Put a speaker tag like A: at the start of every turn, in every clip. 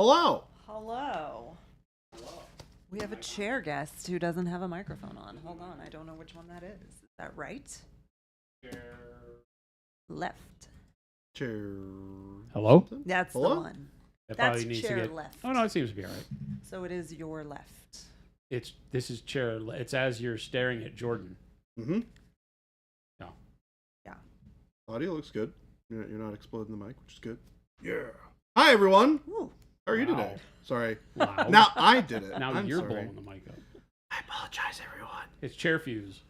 A: Hello.
B: Hello. We have a chair guest who doesn't have a microphone on. Hold on, I don't know which one that is. Is that right?
C: Chair.
B: Left.
A: Chair.
C: Hello?
B: That's
A: Hello?
B: the one.
C: That
B: That's
C: probably needs to
B: chair
C: get.
B: left.
C: Oh no, it seems to be all right.
B: So it is your left.
C: This is chair. It's as you're staring at Jordan.
A: Mm-hmm.
C: No.
B: Yeah.
A: Audio looks good. You're not exploding the mic, which is good. Yeah. Hi, everyone.
B: Ooh.
A: How are you
C: Wow.
A: today? Sorry.
C: Wow.
A: Now I did it.
C: Now
A: I'm
C: you're
A: sorry.
C: blowing the mic up.
A: I apologize, everyone.
C: It's chair fuse.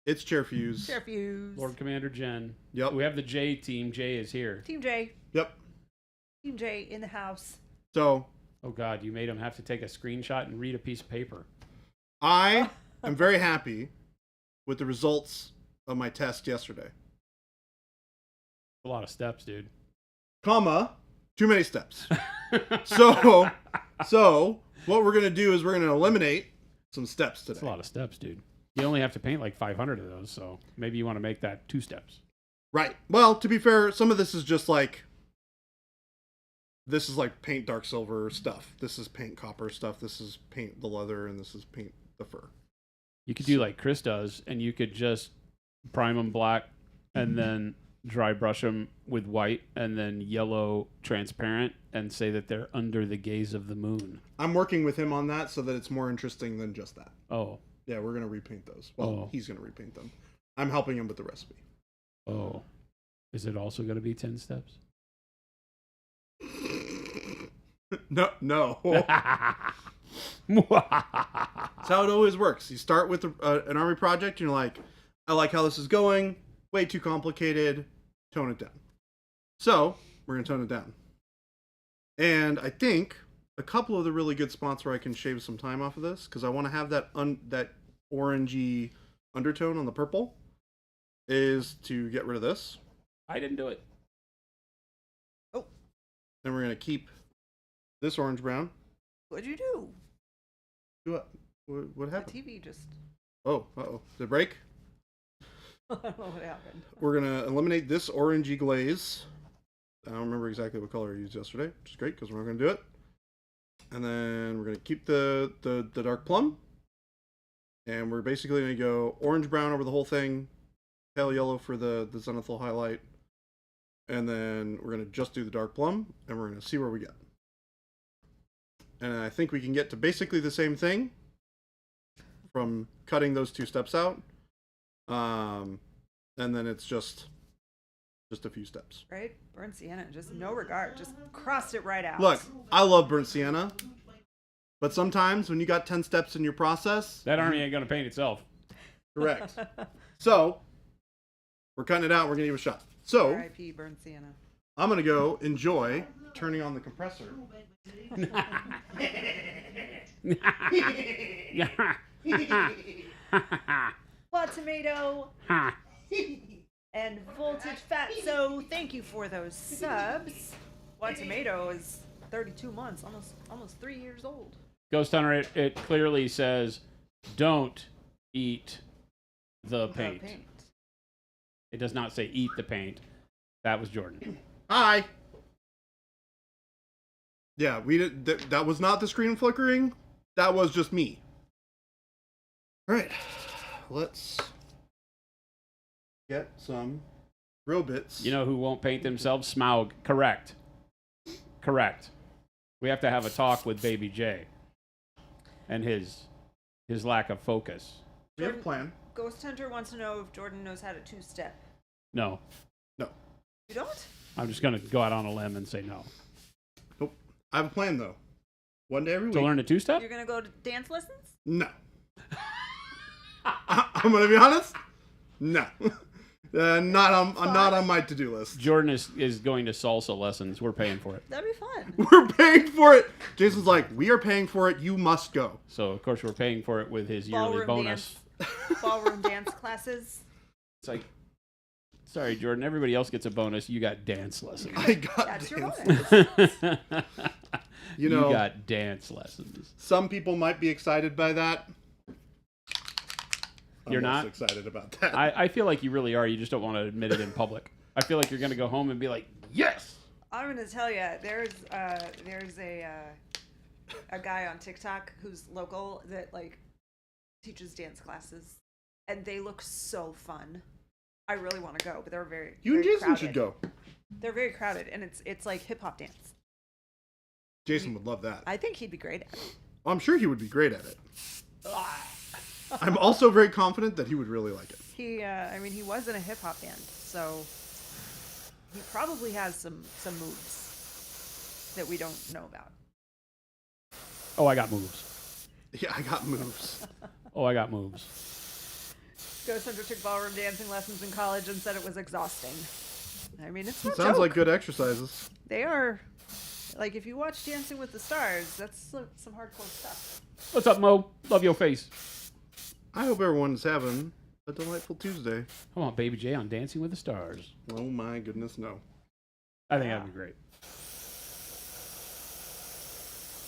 A: It's Chair Fuse.
B: Chair fuse.
C: Lord Commander Jen.
A: Yep.
C: We have the J team. Jay is here.
B: Team J.
A: Yep.
B: Team J in the house.
A: So
C: Oh God, you made him have to take a screenshot and read a piece of paper.
A: I am very happy with the results of my test yesterday.
C: A lot of steps, dude.
A: Comma, too many steps. So what we're gonna do is we're gonna eliminate some steps today.
C: That's a lot of steps, dude. You only have to paint like 500 of those, so maybe you want to make that 2 steps.
A: Right. Well, to be fair, some of this is just like paint dark silver stuff. This is paint copper stuff. This is paint the leather, and this is paint the fur.
C: You could do like Chris does, and you could just prime them black and then dry brush them with white and then yellow transparent and say that they're under the gaze of the moon.
A: I'm working with him on that so that it's more interesting than just that.
C: Oh,
A: Yeah, we're gonna repaint those. Well,
C: Oh.
A: he's gonna repaint them. I'm helping him with the recipe.
C: oh. Is it also going to be 10 steps?
A: No.
C: That's
A: That's how it always works. You start with an army project, and you're like, I like how this is going. Way too complicated. Tone it down. So, we're going to tone it down. And I think a couple of the really good spots where I can shave some time off of this, because I want to have that orangey undertone on the purple, is to get rid of this.
C: I didn't do it.
A: Then we're going to keep this orange brown.
B: What'd you do?
A: What
B: The
A: happened?
B: TV just.
A: Oh, uh-oh. Did it break?
B: I don't know what happened.
A: We're going to eliminate this orangey glaze. I don't remember exactly what color I used yesterday, which is great because we're not going to do it. And then we're going to keep the dark plum. And we're basically going to go orange-brown over the whole thing, pale yellow for the zenithal highlight. And then we're going to just do the dark plum, and we're going to see where we get. And I think we can get to basically the same thing from cutting those 2 steps out. And then it's just a few steps.
B: Right? Burnt sienna. Just no regard. Just crossed it right out.
A: Look, I love burnt sienna, but sometimes when you got 10 steps in your process,
C: That army ain't going to paint itself.
A: correct. So we're cutting it out. We're gonna give it a shot. So
B: R.I.P. burnt sienna.
A: I'm gonna go enjoy turning on the compressor.
B: Blood tomato and voltage fat. So thank you for those subs. Blood tomato is 32 months, almost 3 years old.
C: Ghost Hunter, it clearly says, don't eat the paint. It does not say eat the paint. That was Jordan.
A: Hi. Yeah, we did. That was not the screen flickering. That was just me. All right, let's get some real bits.
C: You know who won't paint themselves? Smaug. Correct. We have to have a talk with Baby J and his lack of focus.
A: We have a plan.
B: Ghost Hunter wants to know if Jordan knows how to 2-step.
C: No.
B: You don't?
C: I'm just going to go out on a limb and say no.
A: Nope. I have a plan though. One day every
C: To
A: week.
C: learn a 2-step?
B: You're gonna go to dance lessons?
A: No. I'm gonna be honest. No. Not on my to-do list.
C: Jordan is going to salsa lessons. We're paying for it.
B: That'd be fun.
A: We're paying for it. Jason's like, we are paying for it. You must go.
C: So, of course, we're paying for it with his yearly bonus.
B: Ballroom dance classes.
C: It's like, sorry, Jordan, everybody else gets a bonus. You got dance lessons.
A: I got
B: That's your
A: dance.
B: bonus.
A: You know,
C: you got dance lessons.
A: some people might be excited by that.
C: You're
A: I'm
C: not?
A: less excited about that.
C: I feel like you really are. You just don't want to admit it in public. I feel like you're going to go home and be like, yes!
B: I'm gonna tell you, there's a guy on TikTok who's local that like teaches dance classes, and they look so fun. I really want to go, but they're very
A: You and
B: very
A: Jason
B: crowded.
A: should go.
B: They're very crowded, and it's like hip hop dance.
A: Jason would love that.
B: I think he'd be great at it.
A: I'm sure he would be great at it. I'm also very confident that he would really like it.
B: I mean, he was in a hip hop band, so he probably has some moves that we don't know about.
C: Oh, I got moves.
A: Yeah, I got moves.
C: Oh, I got moves.
B: Ghost took ballroom dancing lessons in college and said it was exhausting. I mean, it's no
A: Sounds
B: joke.
A: like good exercises.
B: They are, like, if you watch Dancing with the Stars, that's some hardcore stuff.
C: What's up, Mo? Love your face.
A: I hope everyone's having a delightful Tuesday.
C: I want Baby J on Dancing with the Stars.
A: Oh my goodness, no.
C: I think that'd be great.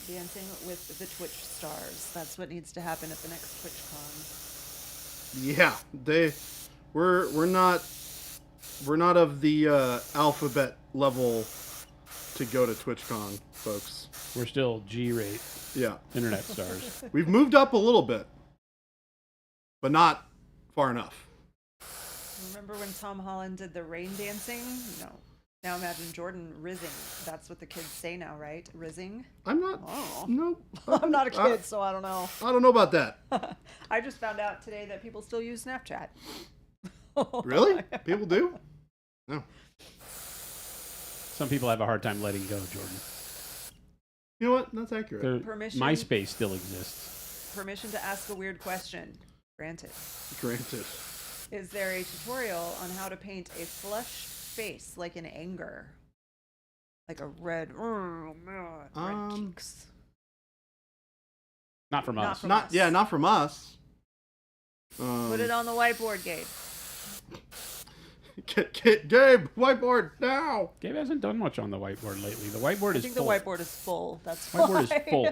B: Dancing with the Twitch stars. That's what needs to happen at the next TwitchCon.
A: Yeah, we're not of the alphabet level to go to TwitchCon, folks.
C: We're still G-rate
A: Yeah,
C: internet stars.
A: we've moved up a little bit, but not far enough.
B: Remember when Tom Holland did the rain dancing? No. Now imagine Jordan rizzing. That's what the kids say now, right? Rizzing?
A: I'm not.
B: Oh.
A: No,
B: I'm not a kid, so I don't know.
A: I don't know about that.
B: I just found out today that people still use Snapchat.
A: Really? People do? No.
C: Some people have a hard time letting go, Jordan.
A: You know what? That's accurate.
B: Permission?
C: MySpace still exists.
B: Permission to ask a weird question. Granted.
A: Granted.
B: Is there a tutorial on how to paint a flush face, like in anger? Like a red cheeks.
C: Not from
B: Not
C: us.
B: from
A: Not
B: us.
A: yeah, not from us.
B: Put it on the whiteboard, Gabe.
A: Gabe, whiteboard now.
C: Gabe hasn't done much on the whiteboard lately. The whiteboard
B: I
C: is
B: think
C: full.
B: the whiteboard is full. That's
C: Whiteboard is
B: why.
C: full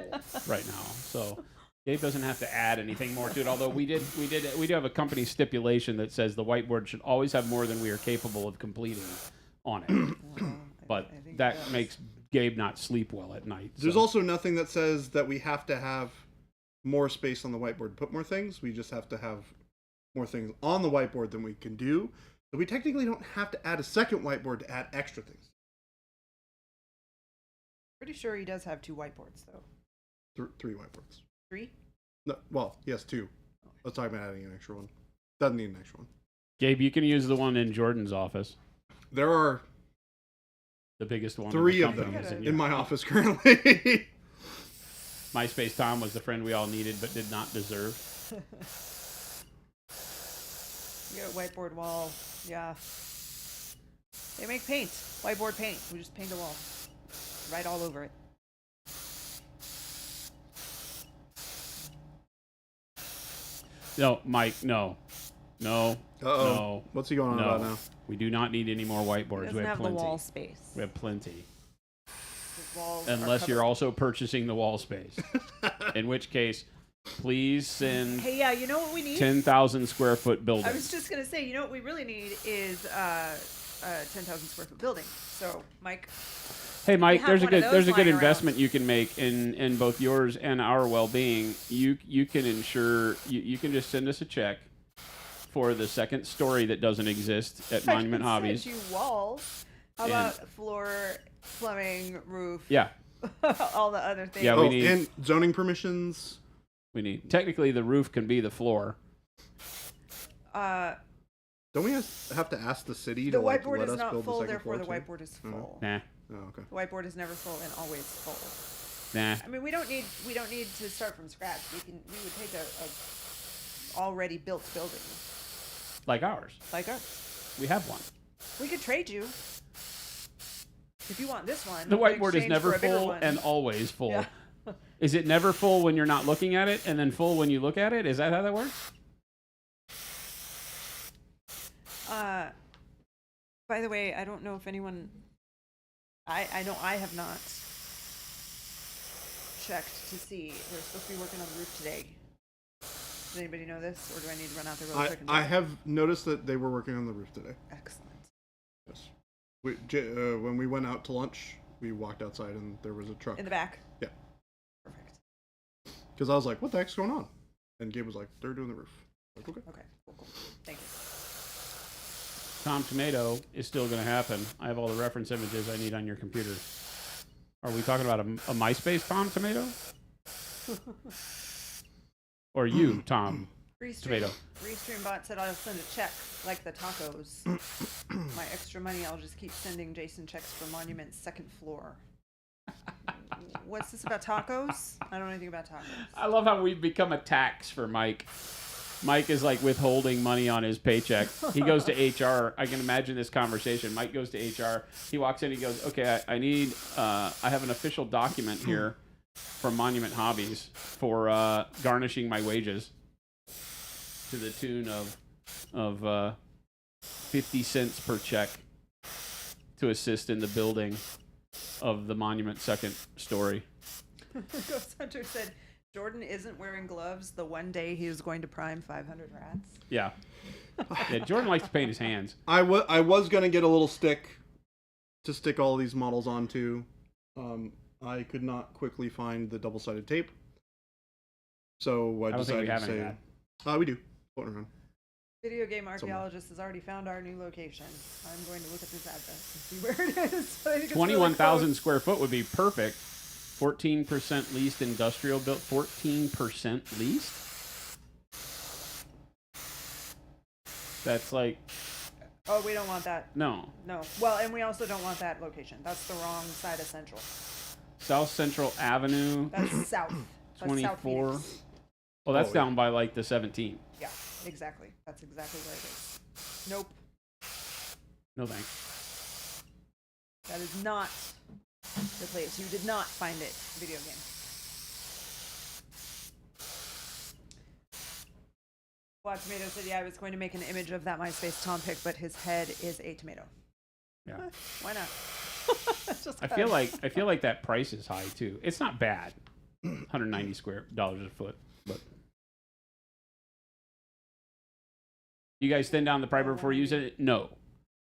C: right now. So Gabe doesn't have to add anything more to it. Although we do have a company stipulation that says the whiteboard should always have more than we are capable of completing on it.
B: Well,
C: But
B: I think
C: that
B: that's-
C: makes Gabe not sleep well at night.
A: There's
C: so.
A: also nothing that says that we have to have more space on the whiteboard to put more things. We just have to have more things on the whiteboard than we can do. So we technically don't have to add a second whiteboard to add extra things.
B: Pretty sure he does have 2 whiteboards, though.
A: 3 whiteboards.
B: 3?
A: No, well, yes, 2. Let's talk about adding an extra one. Doesn't need an extra one.
C: Gabe, you can use the one in Jordan's office.
A: There are
C: The biggest one.
A: 3
C: in
A: of
C: the
A: them
C: company is
A: in
C: your
A: my
C: office.
A: office currently.
C: MySpace Tom was the friend we all needed but did not deserve.
B: You got a whiteboard wall. Yeah. They make paint. Whiteboard paint. We just paint a wall. Right all over it.
C: No, Mike, no. No.
A: Uh-oh.
C: No.
A: What's he going on
C: No.
A: about now?
C: We do not need any more
B: It
C: whiteboards.
B: doesn't
C: We have
B: have the
C: plenty.
B: wall space.
C: We have plenty.
B: The walls are
C: Unless you're
B: covered.
C: also purchasing the wall space. In which case, please send
B: Hey, yeah, you know what we need?
C: 10,000 square foot building.
B: I was just gonna say, you know what we really need is a 10,000 square foot building. So, Mike,
C: Hey Mike,
B: have
C: there's a
B: one of
C: good
B: those
C: there's a good
B: lying
C: investment you can make in both yours and our well-being. You can ensure you can just send us a check for the second story that doesn't exist at Monument
B: I can
C: Hobbies.
B: send you walls. How
C: And-
B: about floor, plumbing, roof,
C: Yeah,
B: all the other things?
C: Yeah, we
A: Oh,
C: need-
A: and zoning permissions.
C: we need. Technically, the roof can be the floor.
B: Uh,
A: Don't we have to ask the city
B: the
A: to like,
B: whiteboard
A: let
B: is
A: us
B: not
A: build
B: full,
A: the second
B: therefore the
A: floor too?
B: whiteboard is
A: Oh.
B: full.
C: Nah,
A: Oh, okay.
B: The whiteboard is never full and always full.
C: nah.
B: I mean, we don't need to start from scratch. We would take a already built building
C: Like ours.
B: like us.
C: We have one.
B: We could trade you if you want this one.
C: The
B: in
C: whiteboard is
B: exchange
C: never
B: for a bigger
C: full
B: one.
C: and always full.
B: Yeah.
C: Is it never full when you're not looking at it, and then full when you look at it? Is that how that works?
B: By the way, I don't know if anyone. I know I have not checked to see. We're supposed to be working on the roof today. Does anybody know this, or do I need to run out there real quick? And
A: I
B: check?
A: have noticed that they were working on the roof today.
B: Excellent.
A: Yes. When we went out to lunch, we walked outside and there was a truck.
B: In the back?
A: Yeah.
B: Perfect.
A: Because I was like, what the heck's going on? And Gabe was like, they're doing the roof. Like, okay.
B: Okay, cool. Thank you.
C: Tom Tomato is still going to happen. I have all the reference images I need on your computer. Are we talking about a MySpace Tom Tomato? Or you, Tom Tomato?
B: Restreambot said I'll send a check like the tacos. My extra money, I'll just keep sending Jason checks for Monument's second floor. What's this about tacos? I don't know anything about tacos.
C: I love how we've become a tax for Mike. Mike is like withholding money on his paycheck. He goes to HR. I can imagine this conversation. Mike goes to HR. He walks in. He goes, okay, I need, I have an official document here from Monument Hobbies for garnishing my wages to the tune of 50 cents per check to assist in the building of the Monument second story.
B: Ghost Hunter said, Jordan isn't wearing gloves the one day he was going to prime 500 rats.
C: Yeah. Yeah, Jordan likes to paint his hands.
A: I was going to get a little stick to stick all these models onto. I could not quickly find the double-sided tape. So I decided to say... we do. Floating around.
B: Video game archaeologist has already found our new location. I'm going to look at this address and see where it is. But I think it's
C: 21,000
B: really
C: square foot would be perfect. 14% leased industrial built. 14% leased? That's like...
B: Oh, we don't want that.
C: No.
B: No. Well, and we also don't want that location. That's the wrong side of Central.
C: South Central Avenue.
B: That's south. That's
C: 24.
B: South Phoenix.
C: Well, that's down by like the 17.
B: Yeah, exactly. That's exactly where it is. Nope.
C: No thanks.
B: That is not the place. You did not find it. Video game. Well, Tomato said, yeah, I was going to make an image of that MySpace Tom pic, but his head is a tomato.
C: Yeah.
B: Why not? Just
C: I feel like that price is high too. It's not bad. $190 a foot, but you guys thin down the primer before you use it? No.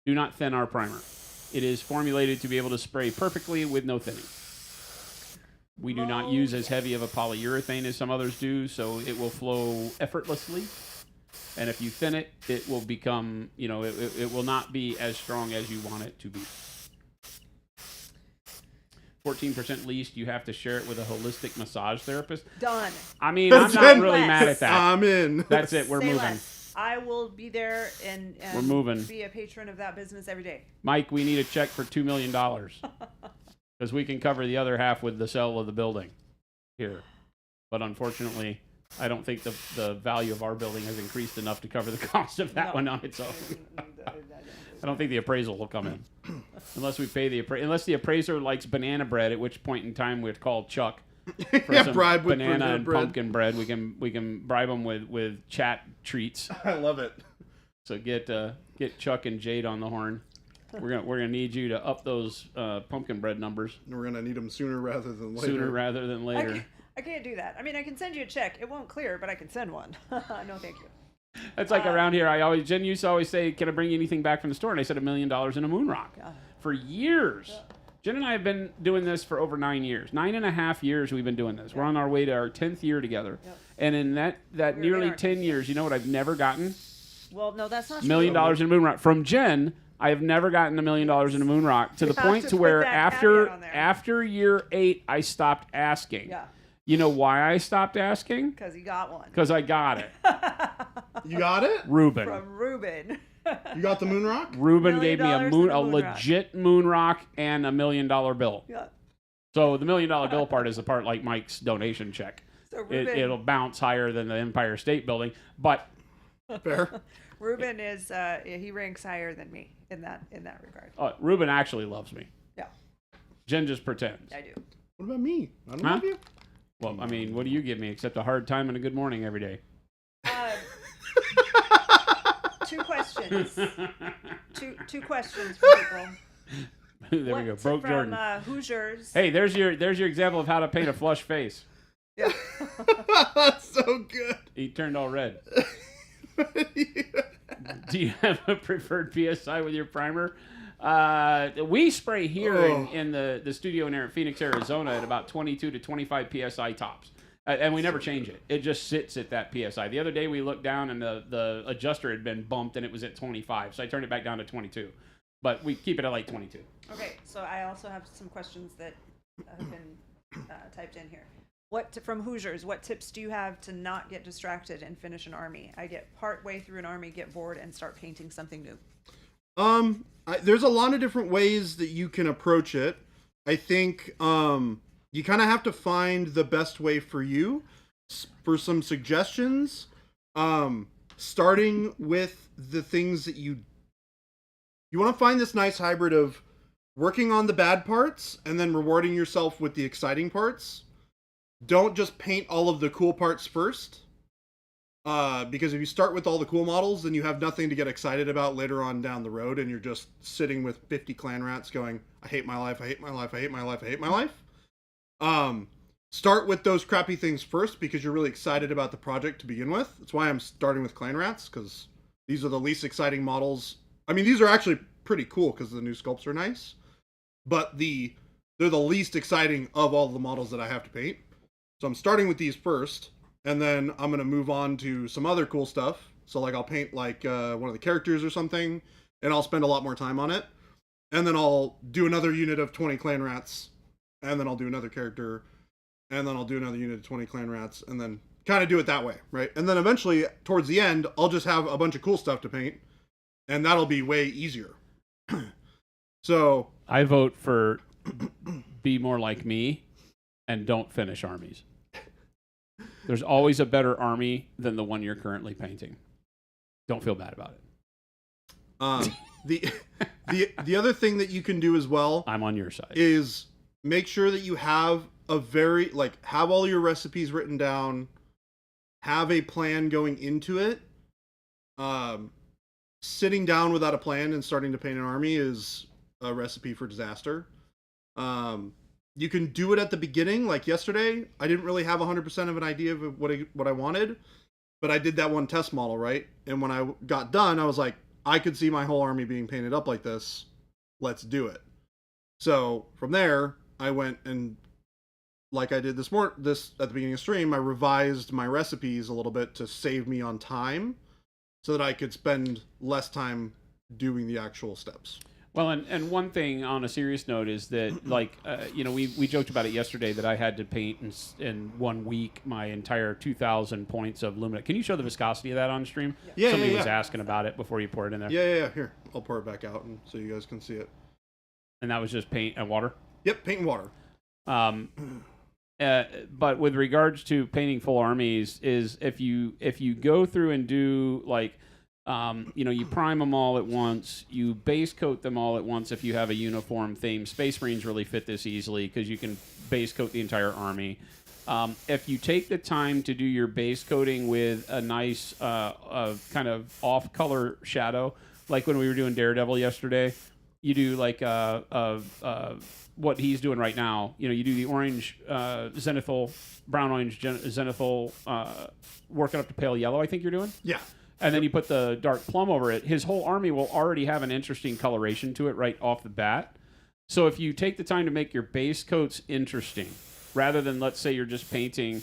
C: Do not thin our primer. It is formulated to be able to spray perfectly with no thinning. We do not use as heavy of a polyurethane as some others do, so it will flow effortlessly. And if you thin it, it will become, it will not be as strong as you want it to be. 14% leased, you have to share it with a holistic massage therapist.
B: Done.
C: I mean, I'm not really mad at that.
A: I'm in.
C: That's it. We're
B: Say
C: moving.
B: less. I will be there and
C: We're moving.
B: be a patron of that business every day.
C: Mike, we need a check for $2 million because we can cover the other half with the sale of the building here. But unfortunately, I don't think the value of our building has increased enough to cover the cost of that one on its own. I don't think the appraisal will come in unless we pay unless the appraiser likes banana bread, at which point in time we'd call Chuck for some
A: bribe with
C: banana and
A: bread.
C: pumpkin bread. We can bribe them with chat treats.
A: I love it.
C: So get Chuck and Jade on the horn. We're gonna need you to up those pumpkin bread numbers.
A: We're gonna need them sooner rather than later.
C: Sooner rather than later.
B: I can't do that. I mean, I can send you a check. It won't clear, but I can send one. No, thank you.
C: That's like around here. Jen used to always say, "Can I bring you anything back from the store?" And I said, $1 million in a moon rock. For years. Yeah. Jen and I have been doing this for over 9 years. 9.5 years we've been doing this. Yeah. We're on our way to our 10th year together. Yep. And in that nearly 10 years, you know what I've never gotten?
B: Well, no, that's not
C: $1 million in a moon rock. From Jen, I have never gotten $1 million in a moon rock to the point to where after year 8, I stopped asking. Yeah. You know why I stopped asking?
B: Because you got one.
C: Because I got it.
A: You got it?
C: Ruben.
B: From Ruben.
A: You got the moon rock?
C: Ruben gave me a legit moon rock and $1 million bill. Yeah. So the $1 million bill part is the part like Mike's donation check. So Ruben, it'll bounce higher than the Empire State Building, but
A: fair.
B: Ruben is he ranks higher than me in that regard.
C: Ruben actually loves me.
B: Yeah.
C: Jen just pretends.
B: I do.
A: What about me? I don't love you.
C: Well, I mean, what do you give me except a hard time and a good morning every day?
B: 2 questions. Two questions for people.
C: There we go. Broke
B: from,
C: Jordan.
B: Hoosiers.
C: Hey, there's your example of how to paint a flush face.
A: Yeah. That's so good.
C: He turned all red. Yeah. Do you have a preferred PSI with your primer? We spray here
A: Oh.
C: in the studio in Phoenix, Arizona at about 22 to 25 PSI tops. And we never change it. It just sits at that PSI. The other day we looked down and the adjuster had been bumped and it was at 25. So I turned it back down to 22. But we keep it at like 22.
B: Okay, so I also have some questions that have been typed in here. From Hoosiers, what tips do you have to not get distracted and finish an army? I get part way through an army, get bored, and start painting something new.
A: There's a lot of different ways that you can approach it. I think you kind of have to find the best way for you. For some suggestions, starting with the things that you want to find this nice hybrid of working on the bad parts and then rewarding yourself with the exciting parts. Don't just paint all of the cool parts first. Because if you start with all the cool models, then you have nothing to get excited about later on down the road, and you're just sitting with 50 clan rats going, I hate my life, I hate my life, I hate my life, I hate my life. Start with those crappy things first because you're really excited about the project to begin with. That's why I'm starting with clan rats, because these are the least exciting models. I mean, these are actually pretty cool because the new sculpts are nice, but they're the least exciting of all the models that I have to paint. So I'm starting with these first, and then I'm going to move on to some other cool stuff. So like I'll paint like one of the characters or something, and I'll spend a lot more time on it. And then I'll do another unit of 20 clan rats, and then I'll do another character, and then I'll do another unit of 20 clan rats, and then kind of do it that way, right? And then eventually, towards the end, I'll just have a bunch of cool stuff to paint, and that'll be way easier. So
C: I vote for be more like me and don't finish armies. There's always a better army than the one you're currently painting. Don't feel bad about it.
A: The other thing that you can do as well,
C: I'm on your side,
A: is make sure that you have have all your recipes written down, have a plan going into it. Sitting down without a plan and starting to paint an army is a recipe for disaster. You can do it at the beginning, like yesterday. I didn't really have 100% of an idea of what I wanted, but I did that one test model, right? And when I got done, I was like, I could see my whole army being painted up like this. Let's do it. So from there, I went and, like I did this at the beginning of stream, I revised my recipes a little bit to save me on time, so that I could spend less time doing the actual steps.
C: Well, and one thing on a serious note is that, like, we joked about it yesterday that I had to paint in 1 week my entire 2,000 points of Lumina. Can you show the viscosity of that on stream?
A: Yeah.
C: Somebody was asking about it before you pour it in there.
A: Yeah. Here, I'll pour it back out so you guys can see it.
C: And that was just paint and water?
A: Yep, paint and water.
C: But with regards to painting full armies, is if you go through and do like, you prime them all at once, you base coat them all at once if you have a uniform theme. Space Marines really fit this easily because you can base coat the entire army. If you take the time to do your base coating with a nice kind of off-color shadow, like when we were doing Daredevil yesterday, you do like what he's doing right now. You do the orange zenithal, brown orange zenithal, working up to pale yellow, I think you're doing.
A: Yeah.
C: And then you put the dark plum over it. His whole army will already have an interesting coloration to it right off the bat. So if you take the time to make your base coats interesting, rather than, let's say, you're just painting,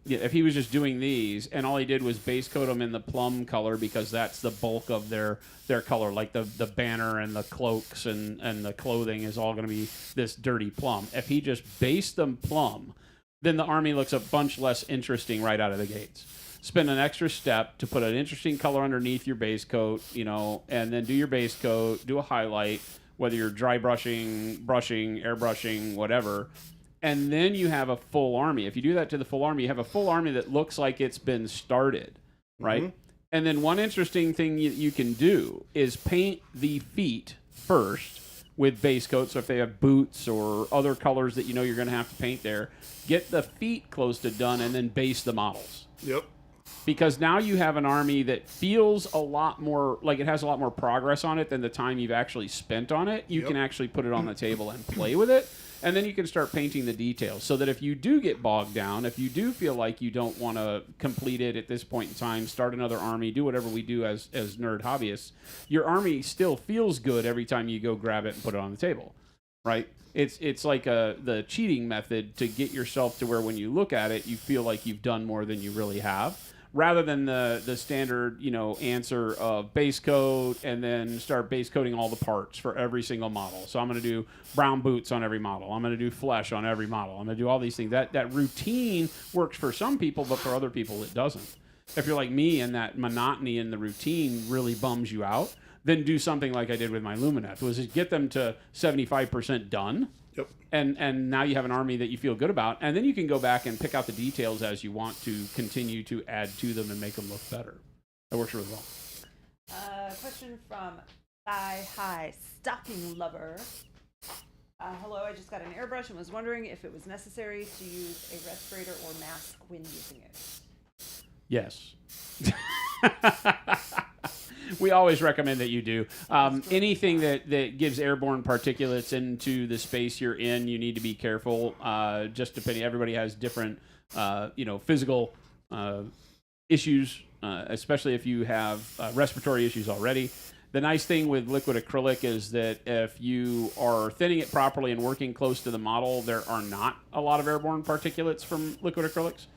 C: if he was just doing these and all he did was base coat them in the plum color because that's the bulk of their color, like the banner and the cloaks and the clothing is all going to be this dirty plum. If he just based them plum, then the army looks a bunch less interesting right out of the gates. Spend an extra step to put an interesting color underneath your base coat, and then do your base coat, do a highlight, whether you're dry brushing, airbrushing, whatever. And then you have a full army. If you do that to the full army, you have a full army that looks like it's been started, right? Mm-hmm. And then one interesting thing you can do is paint the feet first with base coat. So if they have boots or other colors that you're going to have to paint there, get the feet close to done and then base the models.
A: Yep.
C: Because now you have an army that feels a lot more like it has a lot more progress on it than the time you've actually spent on it. You can actually put it on the table and play with it. And then you can start painting the details so that if you do get bogged down, if you do feel like you don't want to complete it at this point in time, start another army, do whatever we do as nerd hobbyists, your army still feels good every time you go grab it and put it on the table, right? It's like the cheating method to get yourself to where when you look at it, you feel like you've done more than you really have, rather than the standard, answer of base coat and then start base coating all the parts for every single model. So I'm going to do brown boots on every model. I'm going to do flesh on every model. I'm going to do all these things. That routine works for some people, but for other people it doesn't. If you're like me and that monotony in the routine really bums you out, then do something like I did with my Lumineth, was get them to 75% done.
A: Yep.
C: And now you have an army that you feel good about, and then you can go back and pick out the details as you want to continue to add to them and make them look better. That works really well.
B: Question from Thigh High Stocking Lover. Hello, I just got an airbrush and was wondering if it was necessary to use a respirator or mask when using it.
C: Yes. We always recommend that you do. Anything that gives airborne particulates into the space you're in, you need to be careful. Just depending, everybody has different, physical issues, especially if you have respiratory issues already. The nice thing with liquid acrylic is that if you are thinning it properly and working close to the model, there are not a lot of airborne particulates from liquid acrylics.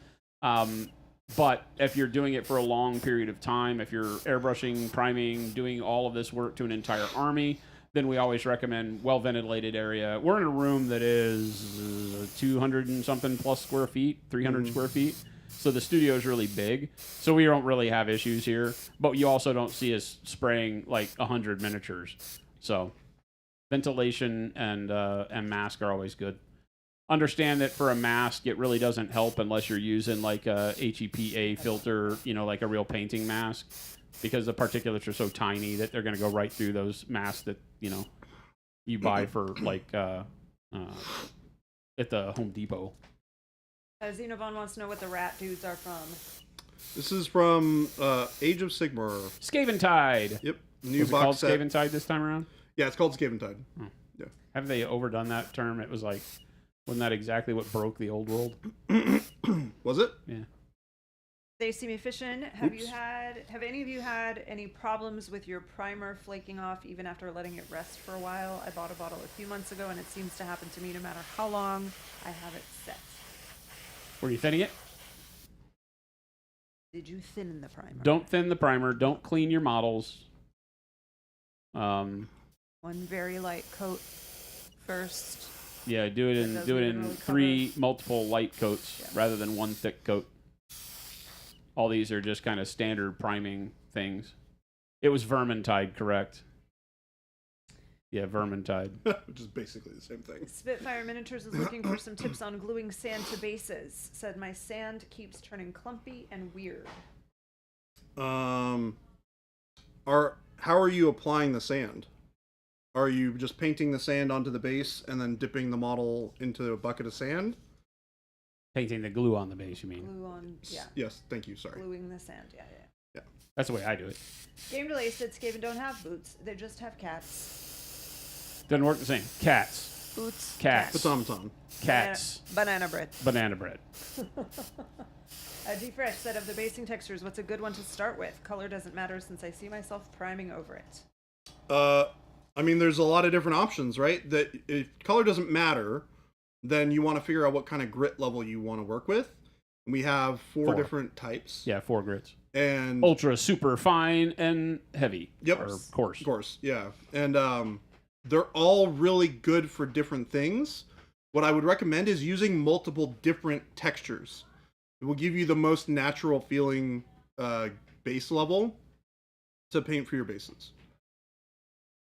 C: But if you're doing it for a long period of time, if you're airbrushing, priming, doing all of this work to an entire army, then we always recommend well-ventilated area. We're in a room that is 200 and something plus square feet, 300 square feet. So the studio is really big. So we don't really have issues here. But you also don't see us spraying like 100 miniatures. So ventilation and mask are always good. Understand that for a mask, it really doesn't help unless you're using like a HEPA filter, like a real painting mask, because the particulates are so tiny that they're going to go right through those masks that, you buy for like at the Home Depot.
B: Xenovon wants to know what the rat dudes are from.
A: This is from Age of Sigmar.
C: Skaventide.
A: Yep. New
C: Was it
A: box
C: called
A: set.
C: Skaventide this time around?
A: Yeah, it's called Skaventide.
C: Oh.
A: Yeah.
C: Have they overdone that term? It was like, wasn't that exactly what broke the old world?
A: Was it?
C: Yeah.
B: They see me fishing. Have any of you had any problems with your primer flaking off even after letting it rest for a while? I bought a bottle a few months ago and it seems to happen to me no matter how long I have it set.
C: Were you thinning it?
B: Did you thin the primer?
C: Don't thin the primer. Don't clean your models.
B: One very light coat first.
C: Yeah, do it in
B: really
C: three multiple light coats rather than one thick coat. All these are just kind of standard priming things. It was Vermintide, correct? Yeah, Vermintide.
A: Which is basically the same thing.
B: Spitfire Miniatures is looking for some tips on gluing sand to bases. Said my sand keeps turning clumpy and weird.
A: How are you applying the sand? Are you just painting the sand onto the base and then dipping the model into a bucket of sand?
C: Painting the glue on the base, you mean?
B: Glue on, yeah.
A: Yes, thank you, sorry.
B: Gluing the sand, yeah.
C: That's the way I do it.
B: Game Delay said Skaven don't have boots. They just have cats.
C: Doesn't work the same. Cats.
B: Boots.
C: Cats.
A: Automaton.
C: Cats.
B: Banana bread.
C: Banana bread.
B: D-Fresh said of the basing textures, what's a good one to start with? Color doesn't matter since I see myself priming over it.
A: There's a lot of different options, right? That if color doesn't matter, then you want to figure out what kind of grit level you want to work with. We have four different types.
C: Yeah, 4 grits.
A: And
C: ultra, super fine, and heavy.
A: Yep.
C: Or coarse.
A: Coarse, yeah. And they're all really good for different things. What I would recommend is using multiple different textures. It will give you the most natural feeling base level to paint for your bases.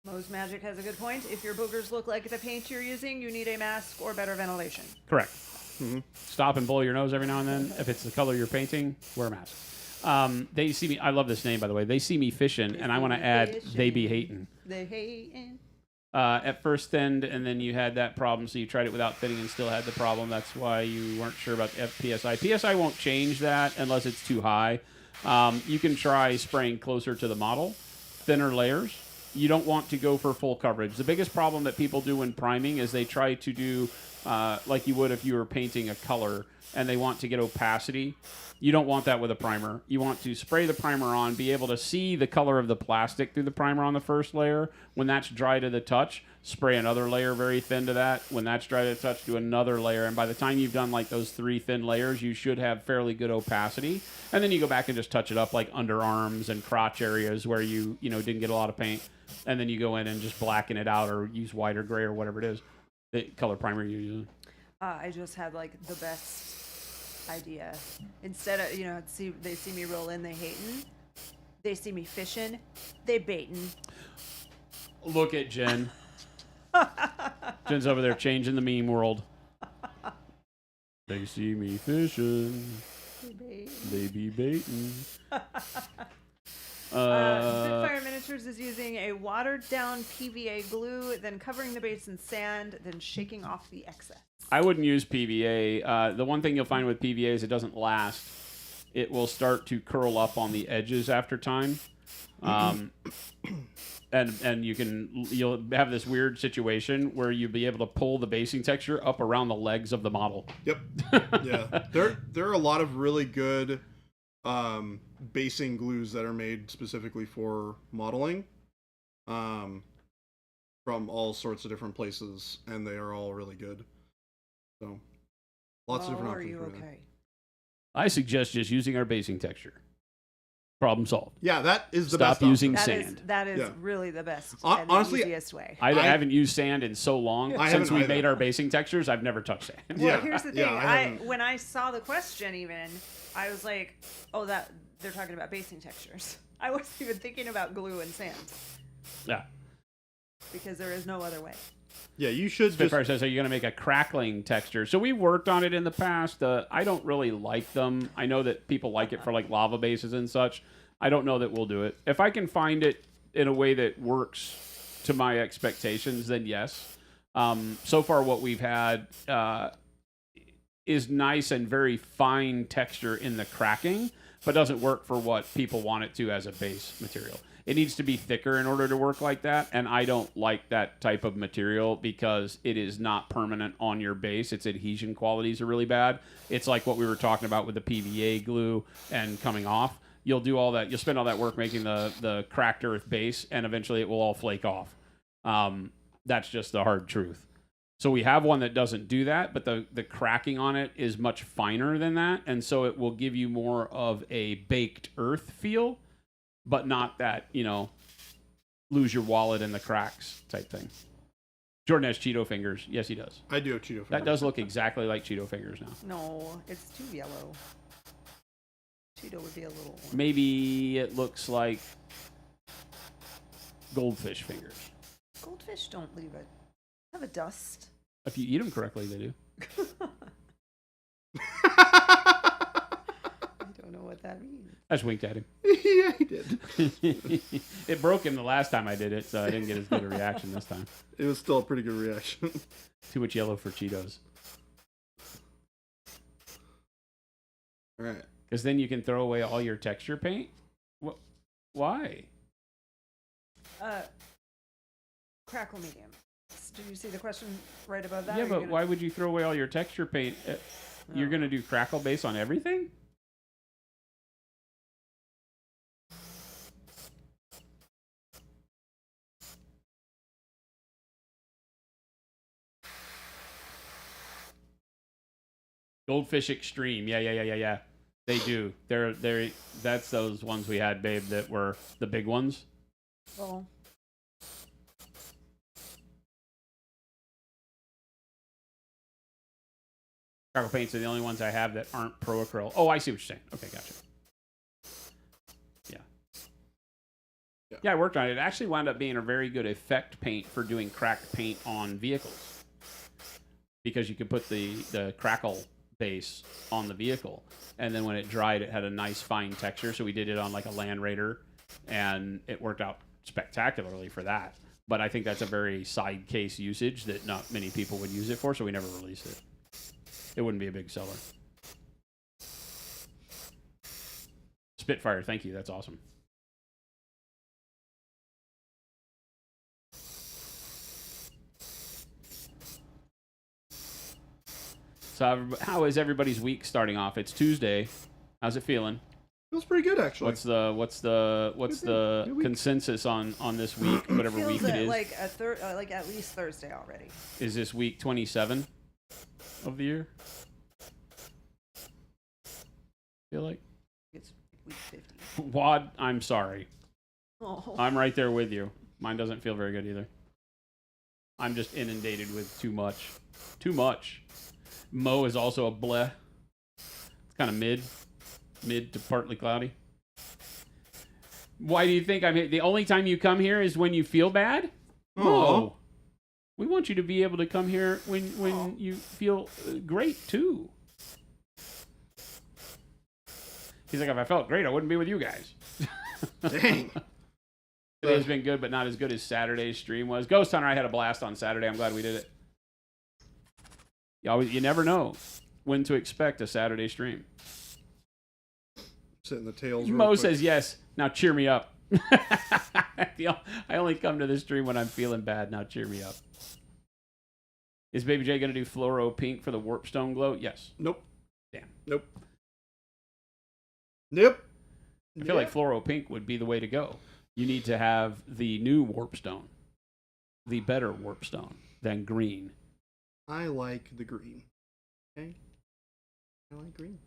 B: Moe's Magic has a good point. If your boogers look like the paint you're using, you need a mask or better ventilation.
C: Correct.
A: Mm-hmm.
C: Stop and blow your nose every now and then. If it's the color you're painting, wear a mask. They see me. I love this name, by the way. They see me fishing, and I want to add they be hating.
B: They hating.
C: At first thinned, and then you had that problem, so you tried it without thinning and still had the problem. That's why you weren't sure about the PSI. PSI won't change that unless it's too high. You can try spraying closer to the model, thinner layers. You don't want to go for full coverage. The biggest problem that people do when priming is they try to do like you would if you were painting a color and they want to get opacity. You don't want that with a primer. You want to spray the primer on, be able to see the color of the plastic through the primer on the first layer. When that's dry to the touch, spray another layer very thin to that. When that's dry to the touch, do another layer. And by the time you've done like those 3 thin layers, you should have fairly good opacity. And then you go back and just touch it up like underarms and crotch areas where you didn't get a lot of paint. And then you go in and just blacken it out or use white or gray or whatever it is. The color primer you're using.
B: I just had like the best idea. Instead of, they see me roll in, they hating. They see me fishing, they baiting.
C: Look at Jen. Jen's over there changing the meme world. They see me fishing. They be baiting.
B: Spitfire Miniatures is using a watered down PVA glue, then covering the base in sand, then shaking off the excess.
C: I wouldn't use PVA. The one thing you'll find with PVA is it doesn't last. It will start to curl up on the edges after time. And you'll have this weird situation where you'll be able to pull the basing texture up around the legs of the model.
A: Yep. Yeah. There are a lot of really good basing glues that are made specifically for modeling from all sorts of different places, and they are all really good. So lots of different options.
B: Are you
A: for that.
B: okay?
C: I suggest just using our basing texture. Problem solved.
A: Yeah, that is the
C: Stop
A: best
C: using
A: option.
C: sand.
B: That is
A: Yeah.
B: really the best and
A: Honestly,
B: the easiest way.
C: I haven't used sand in so long.
A: I
C: Since
A: haven't
C: we
A: either.
C: made our basing textures, I've never touched sand.
B: Well,
A: Yeah,
B: here's the thing.
A: yeah, I haven't.
B: When I saw the question, even I was like, "Oh, that they're talking about basing textures." I wasn't even thinking about glue and sand
C: Yeah.
B: because there is no other way.
A: Yeah, you should
C: Spitfire
A: just.
C: says, are you going to make a crackling texture? So we worked on it in the past. I don't really like them. I know that people like it for like lava bases and such. I don't know that we'll do it. If I can find it in a way that works to my expectations, then yes. So far what we've had is nice and very fine texture in the cracking, but doesn't work for what people want it to as a base material. It needs to be thicker in order to work like that, and I don't like that type of material because it is not permanent on your base. Its adhesion qualities are really bad. It's like what we were talking about with the PVA glue and coming off. You'll do all that. You'll spend all that work making the cracked earth base, and eventually it will all flake off. That's just the hard truth. So we have one that doesn't do that, but the cracking on it is much finer than that, and so it will give you more of a baked earth feel, but not that, lose your wallet in the cracks type thing. Jordan has Cheeto fingers. Yes, he does.
A: I do have Cheeto fingers.
C: That does look exactly like Cheeto fingers now.
B: No, it's too yellow. Cheeto would be a little orange.
C: Maybe it looks like goldfish fingers.
B: Goldfish don't leave it. Have a dust.
C: If you eat them correctly, they do.
B: I don't know what that means.
C: I just winked at him.
A: Yeah, he did.
C: It broke him the last time I did it, so I didn't get as good a reaction this time.
A: It was still a pretty good reaction.
C: Too much yellow for Cheetos.
A: All right.
C: Because then you can throw away all your texture paint? Why?
B: Crackle medium. Did you see the question right above that?
C: Yeah,
B: Or
C: but
B: you gonna-
C: why would you throw away all your texture paint? You're
B: No.
C: going to do crackle base on everything? Goldfish Extreme. Yeah. They do. They're that's those ones we had, babe, that were the big ones.
B: Well,
C: Crackle paints are the only ones I have that aren't pro acryl. Oh, I see what you're saying. Okay, gotcha. Yeah, I worked on it. It actually wound up being a very good effect paint for doing cracked paint on vehicles. Because you could put the crackle base on the vehicle, and then when it dried, it had a nice fine texture. So we did it on like a Land Raider, and it worked out spectacularly for that. But I think that's a very side case usage that not many people would use it for, so we never released it. It wouldn't be a big seller. Spitfire, thank you. That's awesome. So how is everybody's week starting off? It's Tuesday. How's it feeling?
A: Feels pretty good, actually.
C: What's the
A: Good week.
C: consensus on this week? Whatever
B: Feels
C: week it is.
B: like like at least Thursday already.
C: Is this week 27 of the year? Feel like
B: It's week 50.
C: Wad. I'm sorry.
B: Oh.
C: I'm right there with you. Mine doesn't feel very good either. I'm just inundated with too much. Too much. Mo is also a bleh. It's kind of mid to partly cloudy. Why do you think I'm here? The only time you come here is when you feel bad? Mo, we want you to be able to come here when you feel great too. He's like, if I felt great, I wouldn't be with you guys.
A: Dang.
C: Today's been good, but not as good as Saturday's stream was. Ghost Hunter, I had a blast on Saturday. I'm glad we did it. You never know when to expect a Saturday stream.
A: Sitting the tails.
C: Mo says yes. Now cheer me up. I only come to this stream when I'm feeling bad. Now cheer me up. Is Baby J going to do fluoro pink for the Warpstone glow? Yes.
A: Nope.
C: Damn.
A: Nope. Nope.
C: I feel like fluoro pink would be the way to go. You need to have the new Warpstone, the better Warpstone than green.
A: I like the green. Okay. I like green.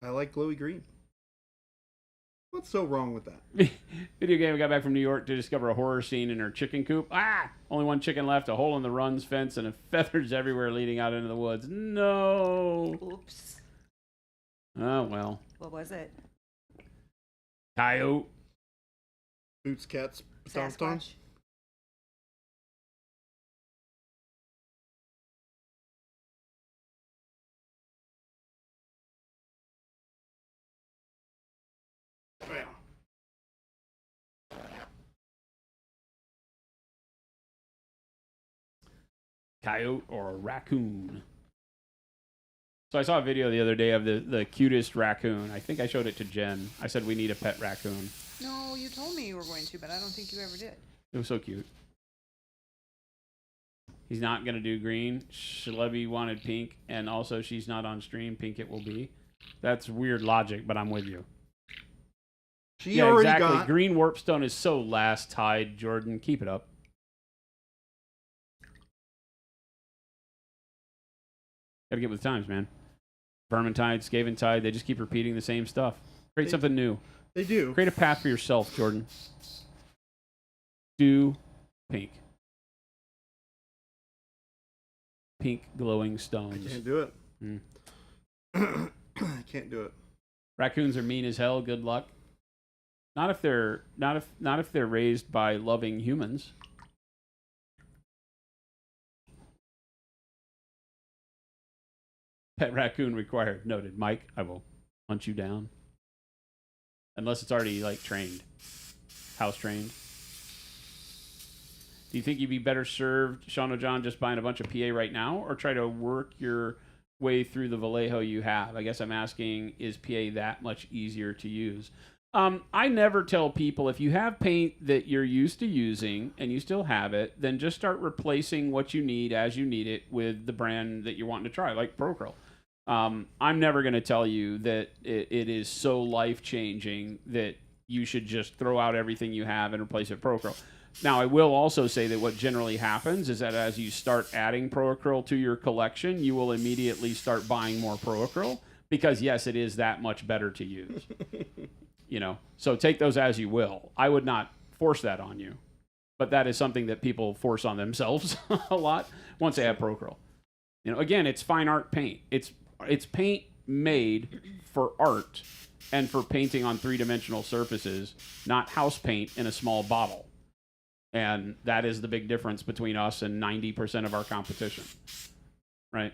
A: I like glowy green. What's so wrong with that?
C: Video game got back from New York to discover a horror scene in her chicken coop. Ah! Only one chicken left, a hole in the runs fence, and feathers everywhere leading out into the woods. No!
B: Oops.
C: Oh, well.
B: What was it?
C: Coyote.
A: Boots, cats, stomped on.
B: Sasquatch?
A: Bam.
C: Coyote or a raccoon. So I saw a video the other day of the cutest raccoon. I think I showed it to Jen. I said we need a pet raccoon.
B: No, you told me you were going to, but I don't think you ever did.
C: It was so cute. He's not going to do green. Shlebby wanted pink, and also she's not on stream. Pink it will be. That's weird logic, but I'm with you.
A: She already
C: exactly.
A: got...
C: Green Warpstone is so last tide, Jordan. Keep it up. Gotta get with the times, man. Vermintide, Scaventide, they just keep repeating the same stuff. Create something new.
A: They do.
C: Create a path for yourself, Jordan. Do pink. Pink glowing stones.
A: I can't do it.
C: Mm.
A: I can't do it.
C: Raccoons are mean as hell. Good luck. Not if they're raised by loving humans. Pet raccoon required. Noted. Mike, I will hunt you down. Unless it's already, like, trained. House trained. Do you think you'd be better served, Sean O'John, just buying a bunch of PA right now? Or try to work your way through the Vallejo you have? I guess I'm asking, is PA that much easier to use? I never tell people, if you have paint that you're used to using and you still have it, then just start replacing what you need as you need it with the brand that you're wanting to try, like Procurl. I'm never going to tell you that it is so life-changing that you should just throw out everything you have and replace it with Procurl. Now, I will also say that what generally happens is that as you start adding Procurl to your collection, you will immediately start buying more Procurl because, yes, it is that much better to use. You know, so take those as you will. I would not force that on you, but that is something that people force on themselves a lot once they have Procurl. You know, again, it's fine art paint. It's paint made for art and for painting on three-dimensional surfaces, not house paint in a small bottle. And that is the big difference between us and 90% of our competition, right?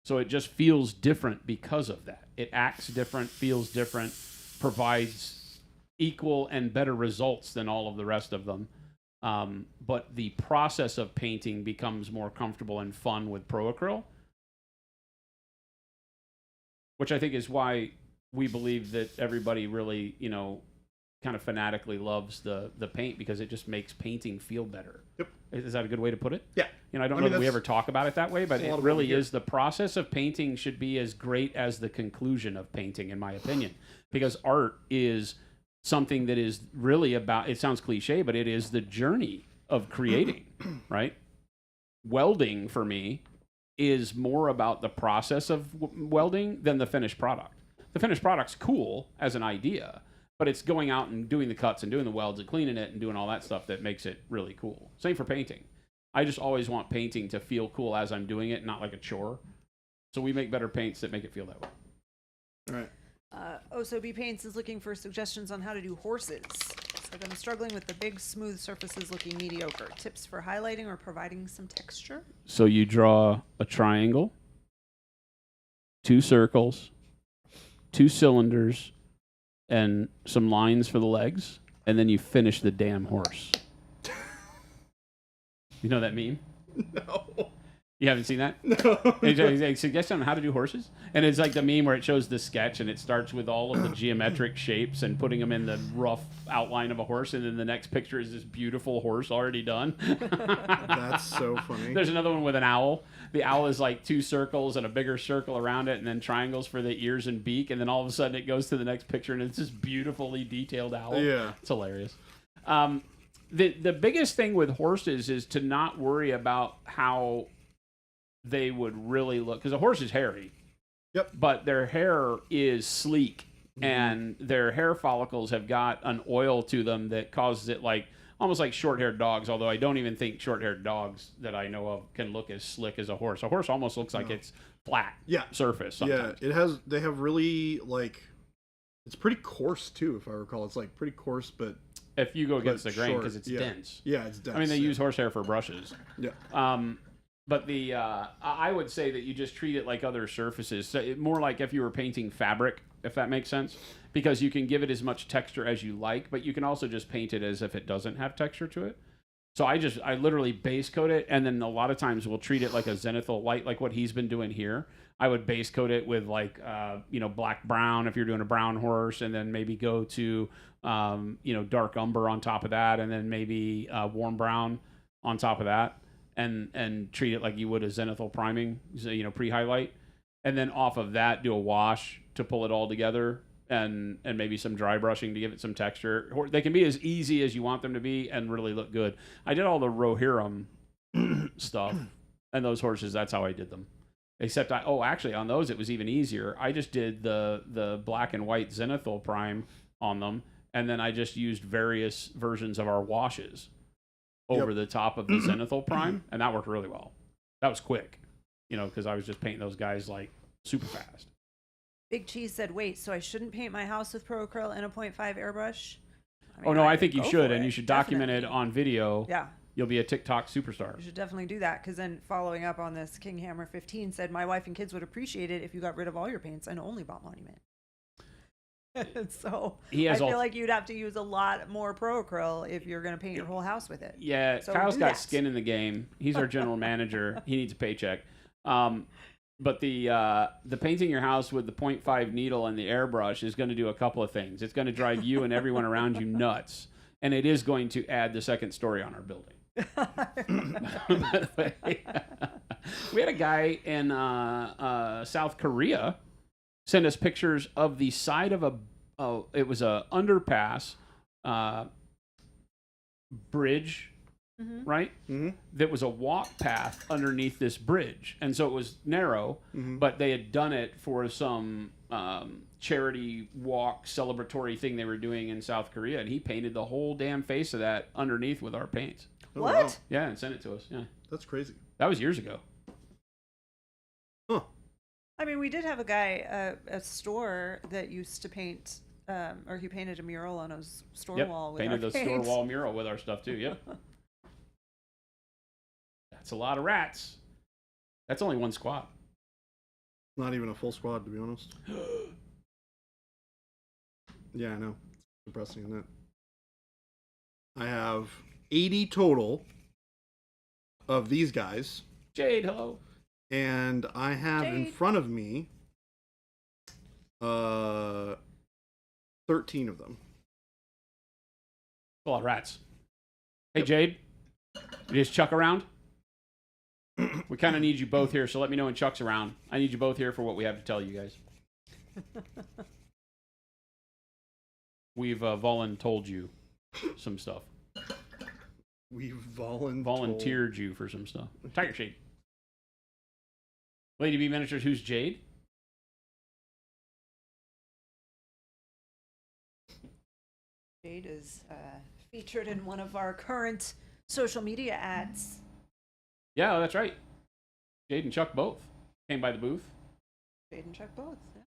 C: So it just feels different because of that. It acts different, feels different, provides equal and better results than all of the rest of them. But the process of painting becomes more comfortable and fun with Procurl, which I think is why we believe that everybody really, you know, kind of fanatically loves the paint because it just makes painting feel better.
A: Yep.
C: Is that a good way to put it?
A: Yeah.
C: You know, I don't
A: I
C: know
A: mean,
C: that we
A: that's-
C: ever talk about it that way, but
A: a lot
C: it
A: of what
C: really
A: we hear.
C: is. The process of painting should be as great as the conclusion of painting, in my opinion, because art is something that is really about, it sounds cliche, but it is the journey of creating, right? Welding, for me, is more about the process of welding than the finished product. The finished product's cool as an idea, but it's going out and doing the cuts and doing the welds and cleaning it and doing all that stuff that makes it really cool. Same for painting. I just always want painting to feel cool as I'm doing it, not like a chore. So we make better paints that make it feel that way.
A: All right.
B: OSOB Paints is looking for suggestions on how to do horses. I've been struggling with the big, smooth surfaces looking mediocre. Tips for highlighting or providing some texture?
C: So you draw a triangle, 2 circles, 2 cylinders, and some lines for the legs, and then you finish the damn horse. You know that meme?
A: No.
C: You haven't seen that?
A: No.
C: It's a suggestion on how to do horses, and it's like the meme where it shows the sketch, and it starts with all of the geometric shapes and putting them in the rough outline of a horse, and then the next picture is this beautiful horse already done.
A: That's so funny.
C: There's another one with an owl. The owl is like 2 circles and a bigger circle around it, and then triangles for the ears and beak, and then all of a sudden it goes to the next picture, and it's this beautifully detailed owl.
A: Yeah.
C: It's hilarious. The biggest thing with horses is to not worry about how they would really look, because a horse is hairy.
A: Yep.
C: But their hair is sleek, and their hair follicles have got an oil to them that causes it like almost like short-haired dogs, although I don't even think short-haired dogs that I know of can look as slick as a horse. A horse almost looks like it's flat surface sometimes.
A: Yeah, they have really, like, it's pretty coarse, too, if I recall. It's, like, pretty coarse, but...
C: If you go against the grain,
A: short.
C: because it's dense.
A: Yeah, it's dense.
C: I mean, they use horsehair for brushes.
A: Yeah.
C: But I would say that you just treat it like other surfaces. So more like if you were painting fabric, if that makes sense. Because you can give it as much texture as you like, but you can also just paint it as if it doesn't have texture to it. So I literally base coat it, and then a lot of times we'll treat it like a zenithal light, like what he's been doing here. I would base coat it with like, black brown if you're doing a brown horse, and then maybe go to, dark umber on top of that, and then maybe warm brown on top of that. And treat it like you would a zenithal priming, pre-highlight. And then off of that, do a wash to pull it all together, and maybe some dry brushing to give it some texture. They can be as easy as you want them to be and really look good. I did all the Rohirrim stuff, and those horses, that's how I did them. Except, actually, on those, it was even easier. I just did the black and white zenithal prime on them, and then I just used various versions of our washes over the top of the zenithal prime, and that worked really well. That was quick, because I was just painting those guys like super fast.
B: Big Cheese said, wait, so I shouldn't paint my house with Pro Acryl and a 0.5 airbrush?
C: I think you
B: go
C: should,
B: for
C: and
B: it.
C: you should document it
B: Definitely.
C: on video.
B: Yeah.
C: You'll be a TikTok superstar.
B: You should definitely do that, because then following up on this, King Hammer 15 said, my wife and kids would appreciate it if you got rid of all your paints and only bought Monument. So I feel like you'd have to use a lot more Pro Acryl if you're going to paint your whole house with it.
C: Yeah,
B: So
C: Kyle's
B: do
C: got
B: that.
C: skin in the game. He's our general manager. He needs a paycheck. But the painting your house with the 0.5 needle and the airbrush is going to do a couple of things. It's going to drive you and everyone around you nuts, and it is going to add the second story on our building. By the way, we had a guy in South Korea send us pictures of the side of it was a underpass bridge, right?
A: Mm-hmm.
C: That was a walk path underneath this bridge, and so it was narrow, but they had done it for some charity walk celebratory thing they were doing in South Korea, and he painted the whole damn face of that underneath with our paints.
A: Oh,
B: What?
A: wow.
C: Yeah, and sent it to us. Yeah,
A: That's crazy.
C: that was years ago.
A: Huh.
B: I mean, we did have a guy, a store that used to paint, or he painted a mural on his store wall with
C: Painted
B: our
C: the store
B: paint.
C: wall mural with our stuff too. Yep. That's a lot of rats. That's only one squad.
A: Not even a full squad, to be honest. Yeah, I know. It's depressing, isn't it? I have 80 total of these guys,
C: Jade, hello.
A: and I have in
B: Jade.
A: front of me 13 of them.
C: a lot of rats. Hey, Jade, is Chuck around? We kind of need you both here, so let me know when Chuck's around. I need you both here for what we have to tell you guys. We've told you some stuff.
A: We've volunteered.
C: Volunteered you for some stuff. Tiger Shade. Lady B Miniatures, who's Jade?
B: Jade is featured in one of our current social media ads.
C: Yeah, that's right. Jade and Chuck both came by the booth.
B: Jade and Chuck both. Yeah.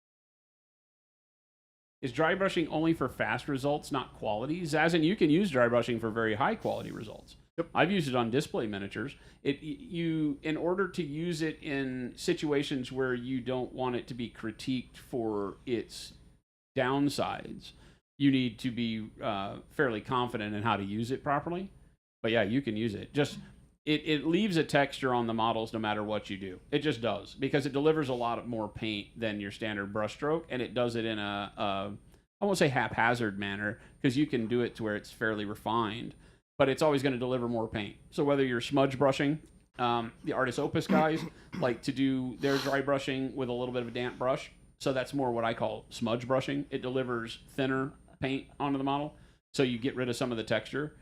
C: Is dry brushing only for fast results, not quality? Zazin, you can use dry brushing for very high quality results.
A: Yep.
C: I've used it on display miniatures. In order to use it in situations where you don't want it to be critiqued for its downsides, you need to be fairly confident in how to use it properly. But yeah, you can use it. Just it leaves a texture on the models no matter what you do. It just does, because it delivers a lot more paint than your standard brushstroke, and it does it in I won't say haphazard manner, because you can do it to where it's fairly refined, but it's always going to deliver more paint. So whether you're smudge brushing, the Artist Opus guys like to do their dry brushing with a little bit of a damp brush. So that's more what I call smudge brushing. It delivers thinner paint onto the model, so you get rid of some of the texture.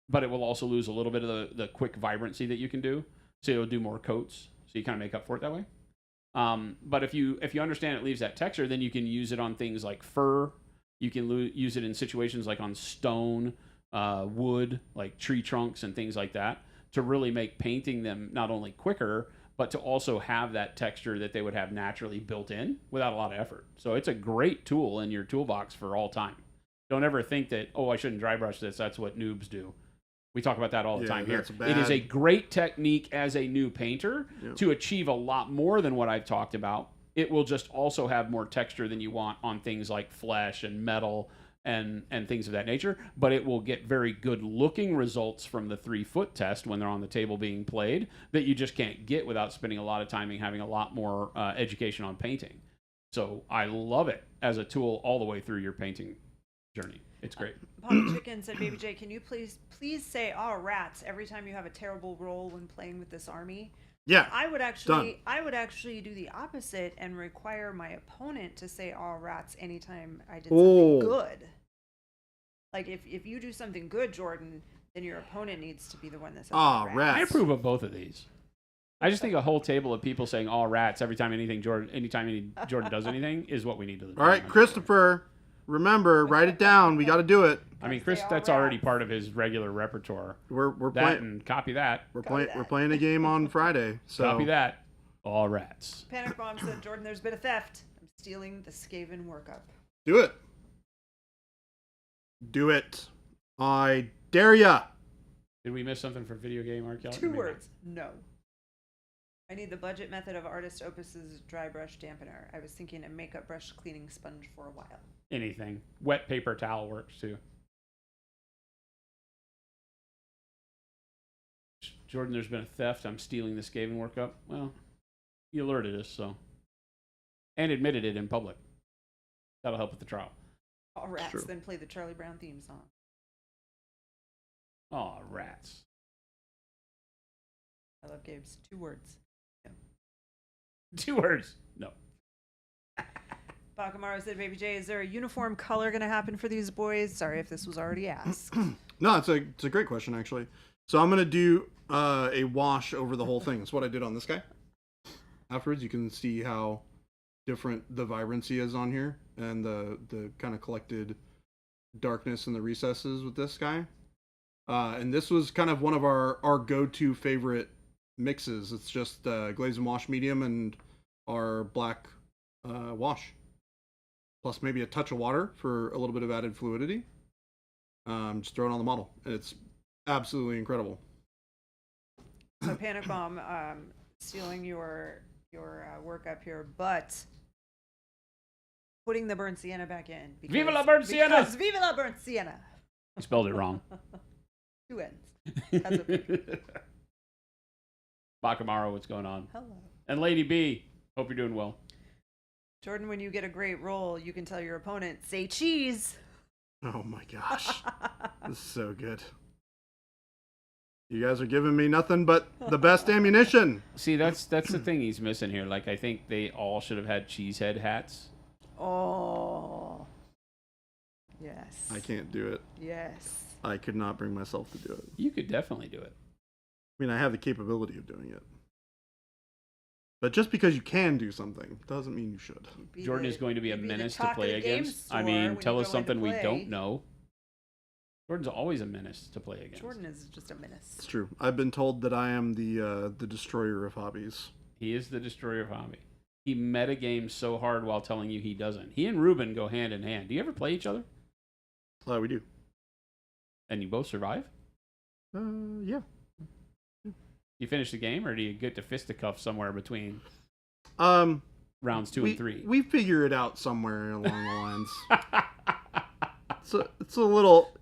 C: But it will also lose a little bit of the quick vibrancy that you can do. So you'll do more coats. So you kind of make up for it that way. But if you understand it leaves that texture, then you can use it on things like fur. You can use it in situations like on stone, wood, like tree trunks and things like that, to really make painting them not only quicker, but to also have that texture that they would have naturally built in without a lot of effort. So it's a great tool in your toolbox for all time. Don't ever think that, oh, I shouldn't dry brush this. That's what noobs do. We talk about that all the time here. It is a great technique as a new painter to achieve a lot more than what I've talked about. It will just also have more texture than you want on things like flesh and metal and things of that nature, but it will get very good looking results from the 3-foot test when they're on the table being played that you just can't get without spending a lot of time and having a lot more education on painting. So I love it as a tool all the way through your painting journey. It's great.
B: Poppy Chicken said, Baby J, can you please say, "Oh, rats," every time you have a terrible roll when playing with this army?
A: Yeah.
B: I would actually do the opposite and require my opponent to say, "Oh, rats," anytime I did something good. Like if you do something good, Jordan, then your opponent needs to be the one that says, "Oh, rats."
C: I approve of both of these. I just think a whole table of people saying "all rats" every time Jordan does anything is what we need to do.
A: All right, Christopher. Remember, write it down. We got to do it.
C: I mean, Chris, that's already part of his regular repertoire.
A: We're playing
C: and copy that.
A: We're playing a game on Friday. So
C: copy that. All rats.
B: Panic Bomb said, Jordan, there's been a theft. I'm stealing the Skaven workup.
A: Do it. Do it. I dare ya.
C: Did we miss something for video game archaeology?
B: 2 words. No. I need the budget method of Artist Opus's dry brush dampener. I was thinking a makeup brush cleaning sponge for a while.
C: Anything. Wet paper towel works too. Jordan, there's been a theft. I'm stealing the Skaven workup. Well, he alerted us, so. And admitted it in public. That'll help with the trial.
B: All rats, then play the Charlie Brown theme song.
C: Aw, rats.
B: I love Gabe's 2 words. No.
C: 2 words. No.
B: Bakamaru said, Baby J, is there a uniform color going to happen for these boys? Sorry if this was already asked.
A: No, it's a great question, actually. So I'm going to do a wash over the whole thing. That's what I did on this guy. Afterwards, you can see how different the vibrancy is on here and the kind of collected darkness in the recesses with this guy. And this was kind of one of our go-to favorite mixes. It's just glaze and wash medium and our black wash. Plus maybe a touch of water for a little bit of added fluidity. Just throw it on the model. And it's absolutely incredible.
B: So Panic Bomb, stealing your work up here, but putting the burnt sienna back in. Because,
C: Viva la burnt sienna!
B: Viva la burnt sienna!
C: You spelled it wrong.
B: 2 N's. That's okay.
C: Bakamaru, what's going on?
B: Hello.
C: And Lady B, hope you're doing well.
B: Jordan, when you get a great roll, you can tell your opponent, say cheese.
A: Oh my gosh. This is so good. You guys are giving me nothing but the best ammunition.
C: See, that's the thing he's missing here. Like, I think they all should have had cheesehead hats.
B: Oh. Yes.
A: I can't do it.
B: Yes.
A: I could not bring myself to do it.
C: You could definitely do it.
A: I mean, I have the capability of doing it. But just because you can do something doesn't mean you should.
C: Jordan is going to be a menace to play against. I mean, tell us something we don't know. Jordan's always a menace to play against.
B: Jordan is just a menace.
A: It's true. I've been told that I am the destroyer of hobbies.
C: He is the destroyer of hobby. He metagames so hard while telling you he doesn't. He and Ruben go hand in hand. Do you ever play each other?
A: We do.
C: And you both survive?
A: Yeah.
C: You finish the game, or do you get to fisticuff somewhere between rounds 2 and 3?
A: We figure it out somewhere along the lines. It's a little,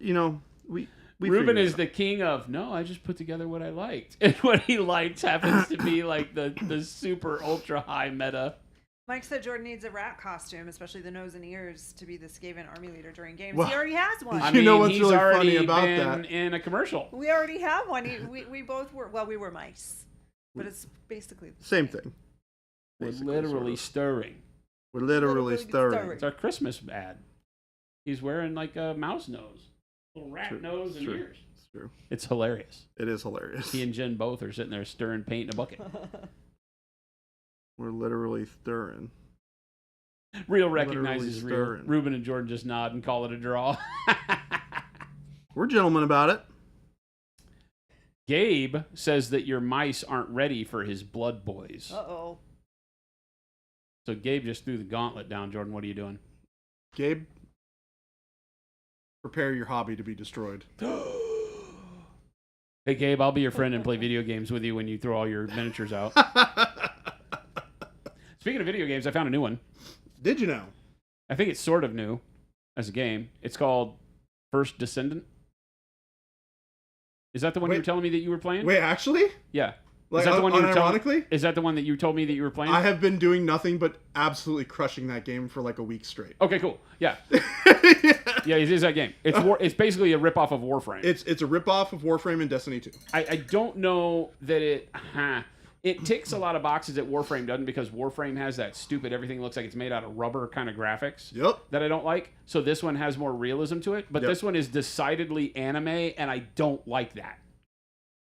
A: we
C: Ruben is the king of, no, I just put together what I liked. And what he liked happens to be like the super ultra high meta.
B: Mike said Jordan needs a rat costume, especially the nose and ears, to be the Skaven army leader during games.
A: Well,
B: he already has one.
C: I mean,
A: what's
C: he's
A: really
C: already
A: funny about
C: been
A: that?
C: in a commercial.
B: We already have one. We both were, well, we were mice. But it's basically the
A: Same thing.
C: We're
A: Basically,
C: literally
A: sort of.
C: stirring.
A: We're literally stirring.
C: It's our Christmas ad. He's wearing like a mouse nose, little rat
A: True.
C: nose and
A: True.
C: ears.
A: It's true.
C: It's hilarious.
A: It is hilarious.
C: He and Jen both are sitting there stirring paint in a bucket.
A: We're literally stirring.
C: Real recognizes real.
A: stirring.
C: Ruben and Jordan just nod and call it a draw.
A: We're gentlemen about it.
C: Gabe says that your mice aren't ready for his blood boys.
B: Uh-oh.
C: So Gabe just threw the gauntlet down. Jordan, what are you doing?
A: Gabe, prepare your hobby to be destroyed.
C: Hey, Gabe, I'll be your friend and play video games with you when you throw all your miniatures out. Speaking of video games, I found a new one.
A: Did you know?
C: I think it's sort of new as a game. It's called First Descendant. Is that the one you were telling me that you were playing?
A: Wait, actually?
C: Yeah.
A: Like,
C: is that the one you were
A: unironically?
C: Is that the one that you told me that you were playing?
A: I have been doing nothing but absolutely crushing that game for like a week straight.
C: Okay, cool. Yeah. Yeah, it is that game. It's basically a ripoff of Warframe.
A: It's a ripoff of Warframe and Destiny 2.
C: I don't know that it ticks a lot of boxes that Warframe doesn't, because Warframe has that stupid everything looks like it's made out of rubber kind of graphics.
A: Yep.
C: That I don't like. So this one has more realism to it, but
A: Yep.
C: this one is decidedly anime, and I don't like that.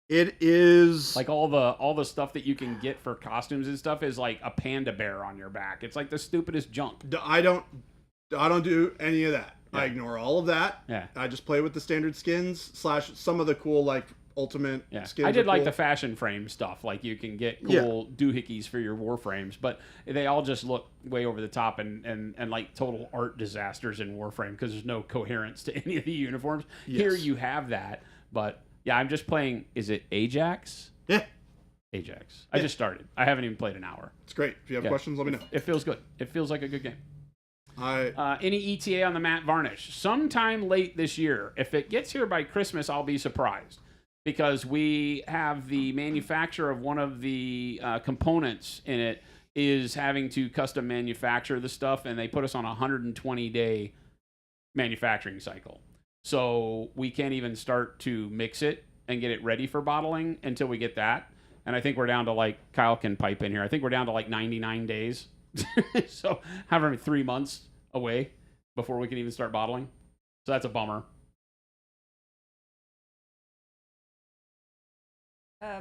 A: It is
C: Like all the stuff that you can get for costumes and stuff is like a panda bear on your back. It's like the stupidest junk.
A: I don't do any of that.
C: Yeah.
A: I ignore all of that.
C: Yeah.
A: I just play with the standard skins / some of the cool like ultimate
C: Yeah,
A: skins.
C: I did
A: are
C: like
A: cool.
C: the fashion frame stuff. Like you can get cool doohickeys for your Warframes, but they all just look way over the top and like total art disasters in Warframe because there's no coherence to any of the uniforms.
A: Yes.
C: Here you have that, but yeah, I'm just playing. Is it Ajax?
A: Yeah.
C: Ajax. I just started. I haven't even played an hour.
A: It's great. If you have questions, let me know.
C: It feels good. It feels like a good game.
A: I
C: Any ETA on the matte varnish? Sometime late this year. If it gets here by Christmas, I'll be surprised. Because we have the manufacturer of one of the components in it is having to custom manufacture the stuff, and they put us on a 120-day manufacturing cycle. So we can't even start to mix it and get it ready for bottling until we get that. And I think we're down to, like, Kyle can pipe in here, I think we're down to like 99 days. So however 3 months away before we can even start bottling. So that's a bummer.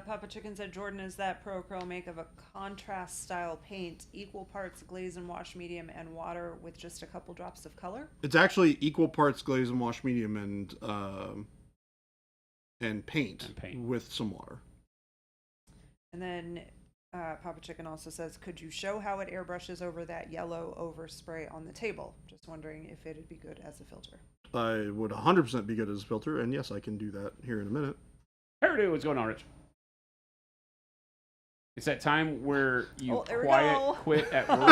B: Papa Chicken said Jordan is that pro acrylic make of a contrast style paint, equal parts glaze and wash medium and water with just a couple drops of color.
A: It's actually equal parts glaze and wash medium and paint with some water.
B: And then Papa Chicken also says, could you show how it airbrushes over that yellow overspray on the table? Just wondering if it'd be good as a filter.
A: I would 100% be good as a filter, and yes, I can do that here in a minute.
C: Hey, what's going on, Rich? It's that time where you quit at work.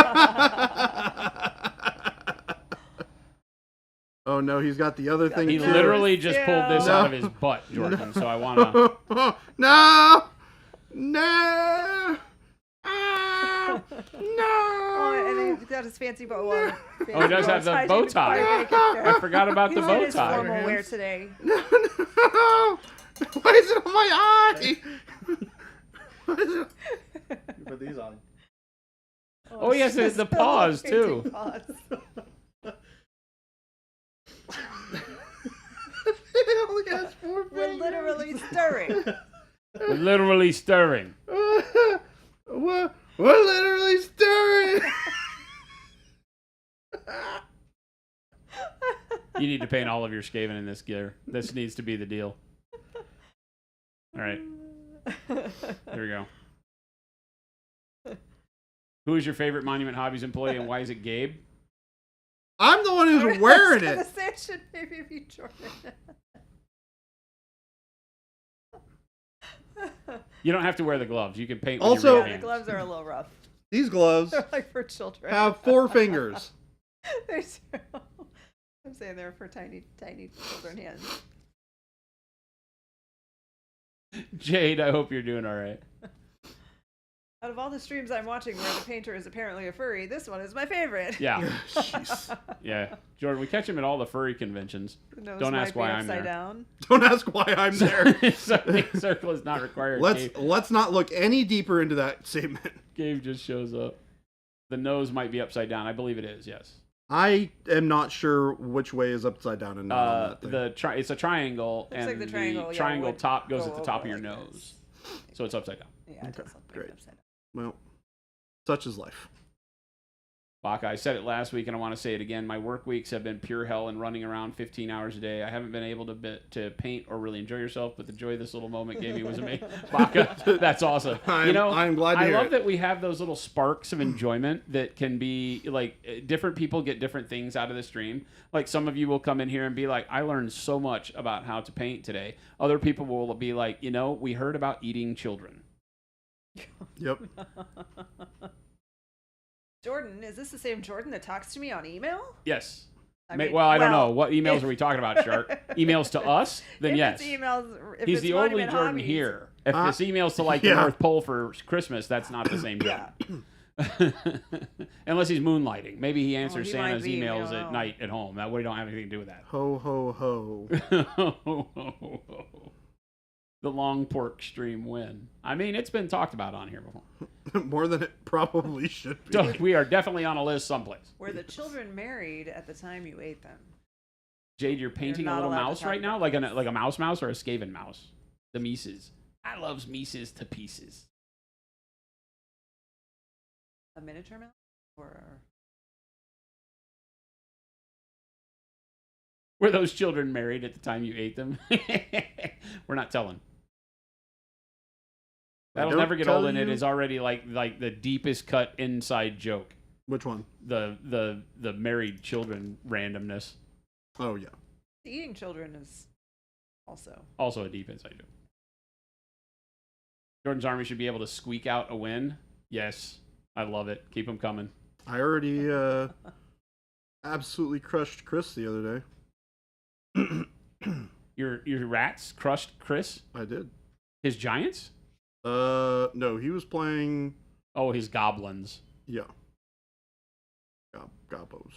A: Oh no, he's got the other thing.
C: He
A: too.
C: literally just pulled this out of his butt, Jordan. So I want to.
A: No.
B: Oh, and got his fancy bow on.
C: Oh, he does have the bow tie. I forgot about the
B: He's
C: bow
B: in his
C: tie.
B: formal wear today.
A: No. Why is it on my eye? Why is it... Put these on.
C: Oh, yes,
B: it's
C: the paws, too.
B: Paws.
A: It only has 4
B: We're
A: fingers.
B: literally stirring.
C: We're literally stirring.
A: We're literally stirring.
C: You need to paint all of your Skaven in this gear. This needs to be the deal. All right. Here we go. Who is your favorite Monument Hobbies employee and why is it Gabe?
A: I'm the one who's wearing
B: I
A: it.
B: was gonna say it should maybe be Jordan.
C: You don't have to wear the gloves. You can paint with
A: Also-
C: your real
B: Yeah, the
C: hands.
B: gloves are a little rough.
A: These gloves
B: They're like for children.
A: have 4 fingers.
B: They're so- I'm saying they're for tiny, tiny children hands.
C: Jade, I hope you're doing all right.
B: Out of all the streams I'm watching where the painter is apparently a furry, this one is my favorite.
C: Yeah.
A: Jeez.
C: Yeah. Jordan, we catch him at all the furry conventions.
B: The nose
C: Don't
B: might
C: ask
B: be
C: why I'm
B: upside
C: there.
B: down.
A: Don't ask why I'm there.
C: Circle is not required.
A: Let's not look any deeper into that statement.
C: Gabe just shows up. The nose might be upside down. I believe it is, yes.
A: I am not sure which way is upside down and not on that thing.
C: It's a triangle,
B: Looks
C: and
B: like the triangle, yeah,
C: triangle
B: would
C: top goes
B: go
C: at the top of
B: over
C: your
B: like
C: nose.
B: this.
C: So it's upside down.
B: Yeah, it
A: Okay,
B: does look like
A: great.
B: upside down.
A: Well, such is life.
C: Baka, I said it last week and I want to say it again. My work weeks have been pure hell and running around 15 hours a day. I haven't been able to paint or really enjoy yourself, but the joy this little moment gave me was amazing. Baka, that's awesome.
A: I'm glad to
C: I
A: hear
C: love
A: it.
C: that we have those little sparks of enjoyment that can be like different people get different things out of the stream. Like some of you will come in here and be like, I learned so much about how to paint today. Other people will be like, we heard about eating children.
A: Yep.
B: Jordan, is this the same Jordan that talks to me on email?
C: Yes.
B: I mean,
C: I don't know.
B: well,
C: What emails
B: if-
C: are we talking about, Shark? Emails to us? Then
B: if
C: yes.
B: It's emails, if
C: He's
B: it's
C: the only
B: Monument
C: Jordan
B: Hobbies,
C: here. If this email's to like the
A: Yeah.
C: North Pole for Christmas, that's not the same
B: Yeah.
C: Jordan. Unless he's moonlighting. Maybe he answers
B: he might
C: Santa's
B: be, we
C: emails
B: don't
C: at
B: know.
C: night at home. That way, don't have anything to do with that.
A: Ho, ho, ho.
C: The long pork stream win. I mean, it's been talked about on here before.
A: More than it probably should be.
C: So we are definitely on a list someplace.
B: Were the children married at the time you ate them?
C: Jade, you're painting a
B: not
C: little
B: allowed to
C: mouse
B: talk
C: right now,
B: about
C: like a mouse or a Skaven mouse. The Mises. I loves Mises to pieces.
B: A miniature mouse? Or
C: Were those children married at the time you ate them? We're not telling. That'll
A: Don't
C: never get
A: tell
C: old, and it
A: you.
C: is already like the deepest cut inside joke.
A: Which one?
C: The married children randomness.
A: Oh, yeah.
B: eating children is also.
C: Also a deep inside joke. Jordan's Army should be able to squeak out a win. Yes, I love it. Keep them coming.
A: I already absolutely crushed Chris the other day.
C: Your rats crushed Chris.
A: I did.
C: His giants.
A: No, he was playing.
C: Oh, his goblins.
A: Yeah. Gobos.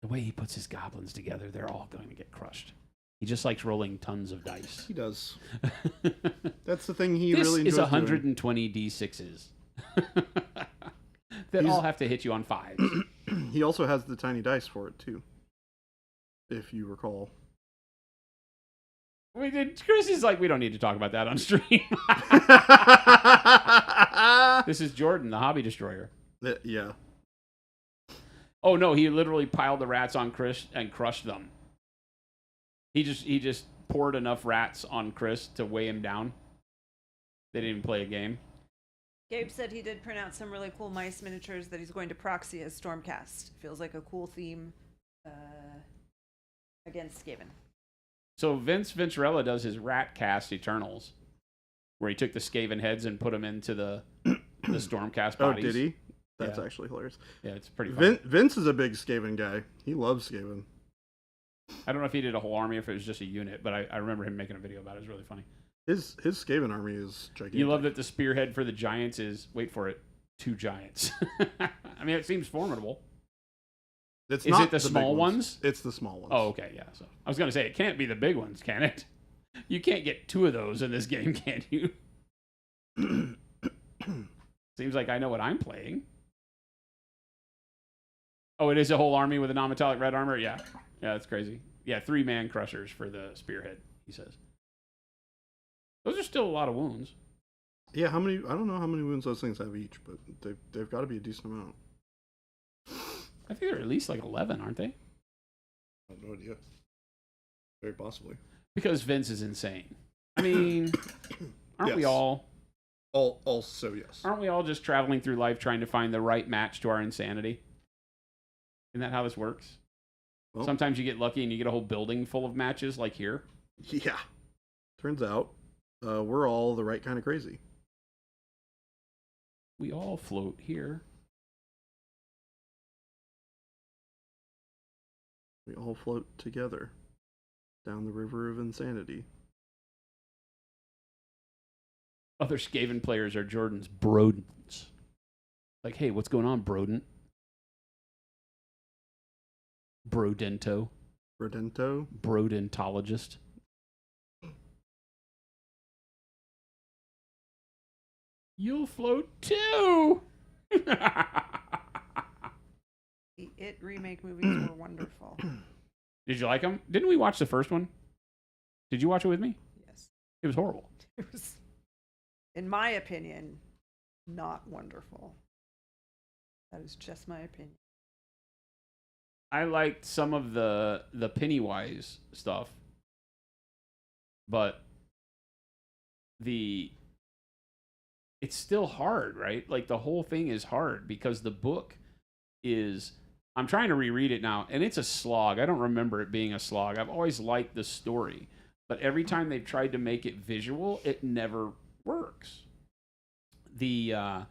C: The way he puts his goblins together, they're all going to get crushed. He just likes rolling tons of dice.
A: He does. That's the thing he
C: This
A: really
C: is
A: enjoys
C: 120 d6s that
A: He's-
C: all have to hit you on fives.
A: doing. He also has the tiny dice for it too, if you recall.
C: Chris is like, we don't need to talk about that on stream. This is Jordan, the hobby destroyer.
A: Yeah.
C: Oh no, he literally piled the rats on Chris and crushed them. He just poured enough rats on Chris to weigh him down. They didn't even play a game.
B: Gabe said he did print out some really cool mice miniatures that he's going to proxy as Stormcast. Feels like a cool theme against Skaven.
C: So Vince Venturella does his rat cast Eternals, where he took the Skaven heads and put them into the Stormcast
A: Oh,
C: bodies.
A: did he? That's
C: Yeah.
A: actually hilarious.
C: Yeah, it's pretty fun.
A: Vince is a big Skaven guy. He loves Skaven.
C: I don't know if he did a whole army or if it was just a unit, but I remember him making a video about it. It was really funny.
A: His Skaven army is gigantic.
C: You love that the spearhead for the giants is, wait for it, 2 giants. I mean, it seems formidable.
A: It's
C: Is
A: not
C: it the
A: big
C: small ones?
A: It's the small ones.
C: Oh, okay, yeah. So I was gonna say it can't be the big ones, can it? You can't get 2 of those in this game, can you? Seems like I know what I'm playing. Oh, it is a whole army with a non-metallic red armor? Yeah. Yeah, that's crazy. Yeah, 3 man crushers for the spearhead, he says. Those are still a lot of wounds.
A: Yeah, how many? I don't know how many wounds those things have each, but they've got to be a decent amount.
C: I think they're at least like 11, aren't they?
A: I have no idea. Very possibly.
C: Because Vince is insane. I mean, aren't we
A: Yes.
C: all?
A: Also, yes.
C: Aren't we all just traveling through life trying to find the right match to our insanity? Isn't that how this works?
A: Well,
C: Sometimes you get lucky and you get a whole building full of matches, like here.
A: Yeah. Turns out, we're all the right kind of crazy.
C: We all float here.
A: We all float together down the river of insanity.
C: Other Skaven players are Jordan's Brodents. Like, hey, what's going on, Brodent? Brodento.
A: Rodento.
C: Brodentologist. You'll float too!
B: The It remake movies were wonderful.
C: Did you like them? Didn't we watch the first one? Did you watch it with me?
B: Yes.
C: It was horrible.
B: It was, in my opinion, not wonderful. That is just my opinion.
C: I liked some of the Pennywise stuff, but it's still hard, right? Like the whole thing is hard because the book is. I'm trying to reread it now, and it's a slog. I don't remember it being a slog. I've always liked the story, but every time they've tried to make it visual, it never works. The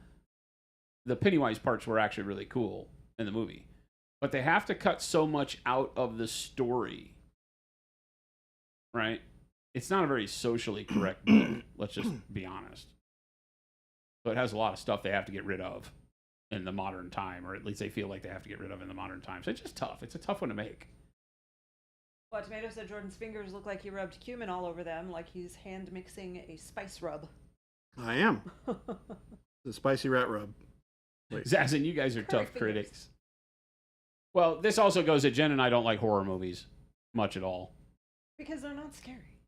C: Pennywise parts were actually really cool in the movie, but they have to cut so much out of the story, right? It's not a very socially correct book, let's just be honest. So it has a lot of stuff they have to get rid of in the modern time, or at least they feel like they have to get rid of in the modern time. So it's just tough. It's a tough one to make.
B: Well, Tomato said Jordan's fingers look like he rubbed cumin all over them, like he's hand mixing a spice rub.
A: I am. The spicy rat rub. Wait.
C: Zazen, you guys are tough
B: Perfect
C: critics. Well, this also goes that Jen and I don't like horror movies much at all.
B: Because they're not scary.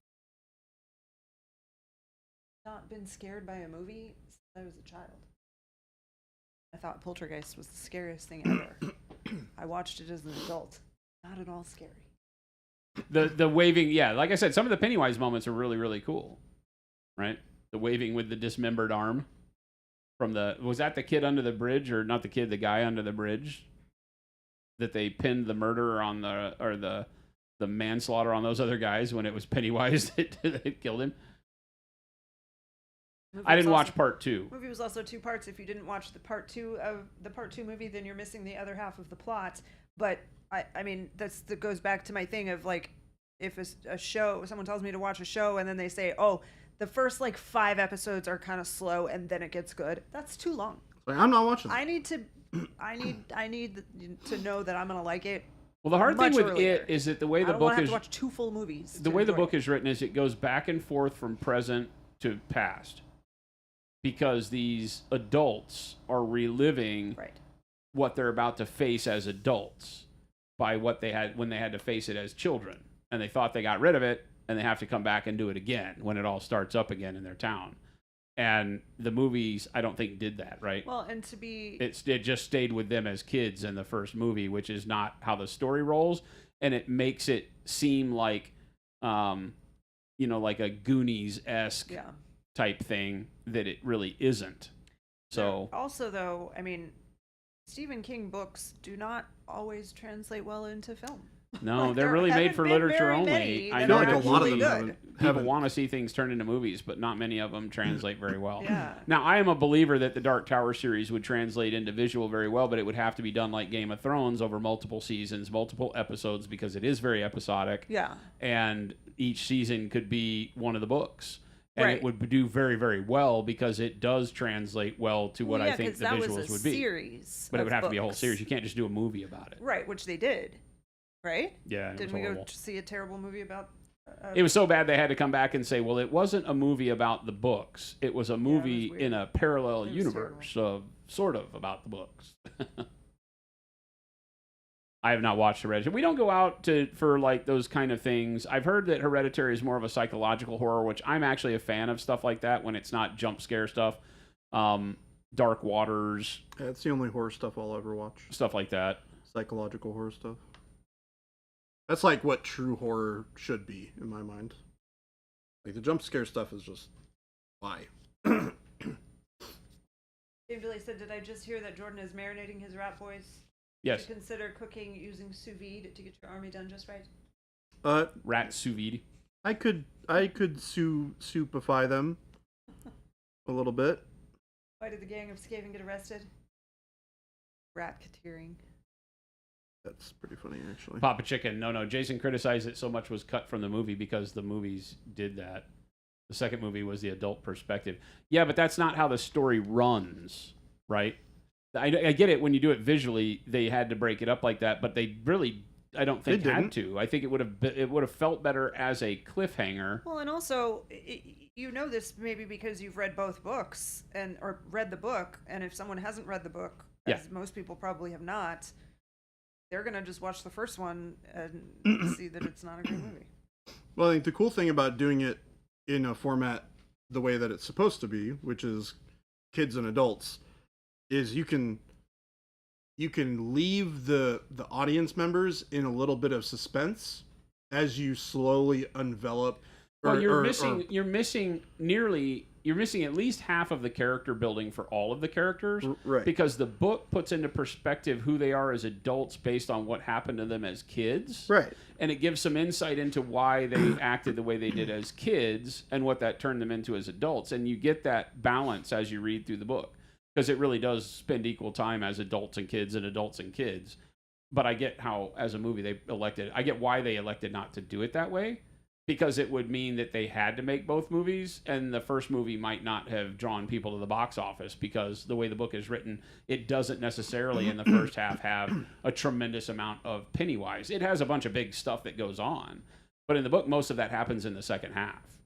B: Not been scared by a movie since I was a child. I thought Poltergeist was the scariest thing ever. I watched it as an adult. Not at all scary.
C: The waving, yeah, like I said, some of the Pennywise moments are really, really cool. Right? The waving with the dismembered arm from was that the kid under the bridge, or not the kid, the guy under the bridge that they pinned the murderer on the manslaughter on those other guys when it was Pennywise that killed him. I didn't watch part 2.
B: The movie was also 2 parts. If you didn't watch the part 2 of the part 2 movie, then you're missing the other half of the plot. But I mean, that goes back to my thing of like, if a show, someone tells me to watch a show and then they say, oh, the first like 5 episodes are kind of slow and then it gets good. That's too long.
A: Like, I'm not watching.
B: I need to know that I'm gonna like it.
C: Well, the hard thing with
B: earlier.
C: it is that the way the
B: I don't
C: book
B: wanna have
C: is
B: to watch 2 full movies.
C: the way the book is written is it goes back and forth from present to past, because these adults are reliving
B: right.
C: what they're about to face as adults by what they had when they had to face it as children, and they thought they got rid of it, and they have to come back and do it again when it all starts up again in their town. And the movies, I don't think, did that, right?
B: Well, and to be...
C: It just stayed with them as kids in the first movie, which is not how the story rolls. And it makes it seem like, like a Goonies-esque type thing that it really isn't. So
B: Also, though, I mean, Stephen King books do not always translate well into film.
C: no,
B: Like,
C: they're
B: there
C: really made
B: haven't
C: for
B: been
C: literature
B: very
C: only.
B: many
C: I
B: that
C: know
B: are
A: like a lot of
B: actually
A: them
B: good.
C: people want to see things turned into movies, but not many of them translate very well.
B: Yeah.
C: Now, I am a believer that the Dark Tower series would translate into visual very well, but it would have to be done like Game of Thrones over multiple seasons, multiple episodes, because it is very episodic.
B: Yeah.
C: And each season could be one of the books. And
B: Right.
C: it would do very, very well because it does translate well to what
B: Well,
C: I
B: yeah,
C: think
B: 'cause
C: the
B: that
C: visuals
B: was a
C: would be.
B: series
C: But it
B: of
C: would have to be a whole
B: books.
C: series. You can't just do a movie about it.
B: Right, which they did. Right?
C: Yeah, it
B: Didn't
C: was
B: we go
C: horrible.
B: see a terrible movie about?
C: It was so bad they had to come back and say, well, it wasn't a movie about the books. It was a movie
B: weird.
C: in a parallel
B: It was
C: universe of sort of about the books. I have not watched Hereditary. We don't go out for like those kind of things. I've heard that Hereditary is more of a psychological horror, which I'm actually a fan of stuff like that when it's not jump scare stuff. Dark Waters.
A: Yeah, it's the only horror stuff I'll ever watch.
C: Stuff like that.
A: Psychological horror stuff. That's like what true horror should be in my mind. Like the jump scare stuff is just why.
B: Dave Dilly said, "Did I just hear that Jordan is marinating his rat boys?
C: Yes.
B: To consider cooking using sous vide to get your army done just right."
C: Rat sous vide.
A: I could soupify them a little bit.
B: Why did the gang of Skaven get arrested? Rat-keteering.
A: That's pretty funny, actually.
C: Papa Chicken. No. Jason criticized it so much was cut from the movie because the movies did that. The second movie was the adult perspective. Yeah, but that's not how the story runs, right? I get it. When you do it visually, they had to break it up like that, but they really, I don't think, had to. I think it would have felt better as a cliffhanger.
B: Well, and also, you know this maybe because you've read both books or read the book, and if someone hasn't read the book, as most people probably have not, they're gonna just watch the first one and see that it's not a great movie.
A: Well, I think the cool thing about doing it in a format the way that it's supposed to be, which is kids and adults, is you can leave the audience members in a little bit of suspense as you slowly envelop.
C: Well, you're missing at least half of the character building for all of the characters,
A: right?
C: Because the book puts into perspective who they are as adults based on what happened to them as kids,
A: right?
C: And it gives some insight into why they acted the way they did as kids and what that turned them into as adults. And you get that balance as you read through the book, because it really does spend equal time as adults and kids and adults and kids. But I get how, as a movie, I get why they elected not to do it that way. Because it would mean that they had to make both movies, and the first movie might not have drawn people to the box office because the way the book is written, it doesn't necessarily in the first half have a tremendous amount of Pennywise. It has a bunch of big stuff that goes on, but in the book, most of that happens in the second half,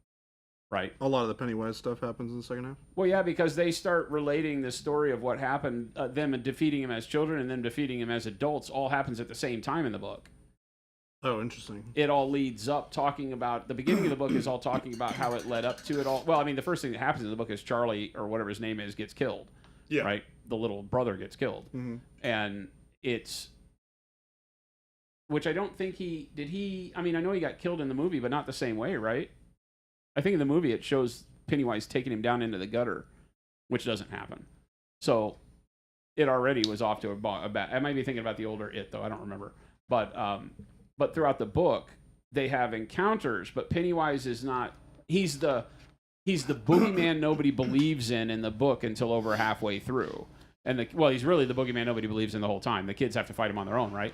C: right?
A: A lot of the Pennywise stuff happens in the second half.
C: Well, yeah, because they start relating the story of what happened, them defeating him as children and then defeating him as adults, all happens at the same time in the book.
A: Oh, interesting.
C: It all leads up talking about the beginning of the book is all talking about how it led up to it all. Well, I mean, the first thing that happens in the book is Charlie, or whatever his name is, gets killed.
A: Yeah.
C: Right? The little brother gets killed.
A: Mm-hmm.
C: And which I don't think I mean, I know he got killed in the movie, but not the same way, right? I think in the movie it shows Pennywise taking him down into the gutter, which doesn't happen. So it already was off to a bad. I might be thinking about the older It, though. I don't remember. But throughout the book, they have encounters, but Pennywise is not. He's the boogeyman nobody believes in the book until over halfway through. And he's really the boogeyman nobody believes in the whole time. The kids have to fight him on their own, right?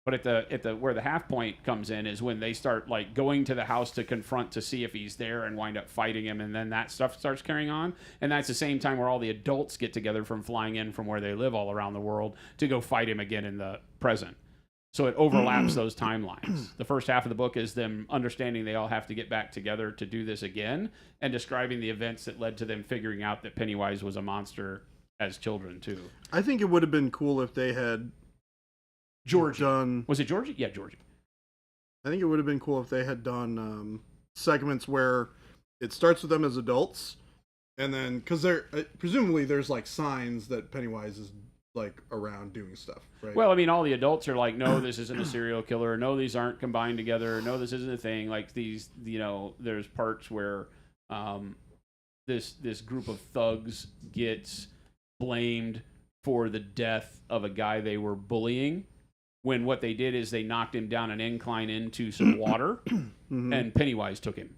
C: But at the where the half point comes in is when they start like going to the house to confront to see if he's there and wind up fighting him, and then that stuff starts carrying on. And that's the same time where all the adults get together from flying in from where they live all around the world to go fight him again in the present. So it overlaps those timelines. The first half of the book is them understanding they all have to get back together to do this again, and describing the events that led to them figuring out that Pennywise was a monster as children too.
A: I think it would have been cool if they had
C: Georgie. Was it Georgie? Yeah, Georgie.
A: I think it would have been cool if they had done segments where it starts with them as adults, and then because presumably there's like signs that Pennywise is like around doing stuff, right?
C: Well, I mean, all the adults are like, no, this isn't a serial killer. No, these aren't combined together. No, this isn't a thing. Like these, there's parts where this group of thugs gets blamed for the death of a guy they were bullying, when what they did is they knocked him down an incline into some water, and Pennywise took him.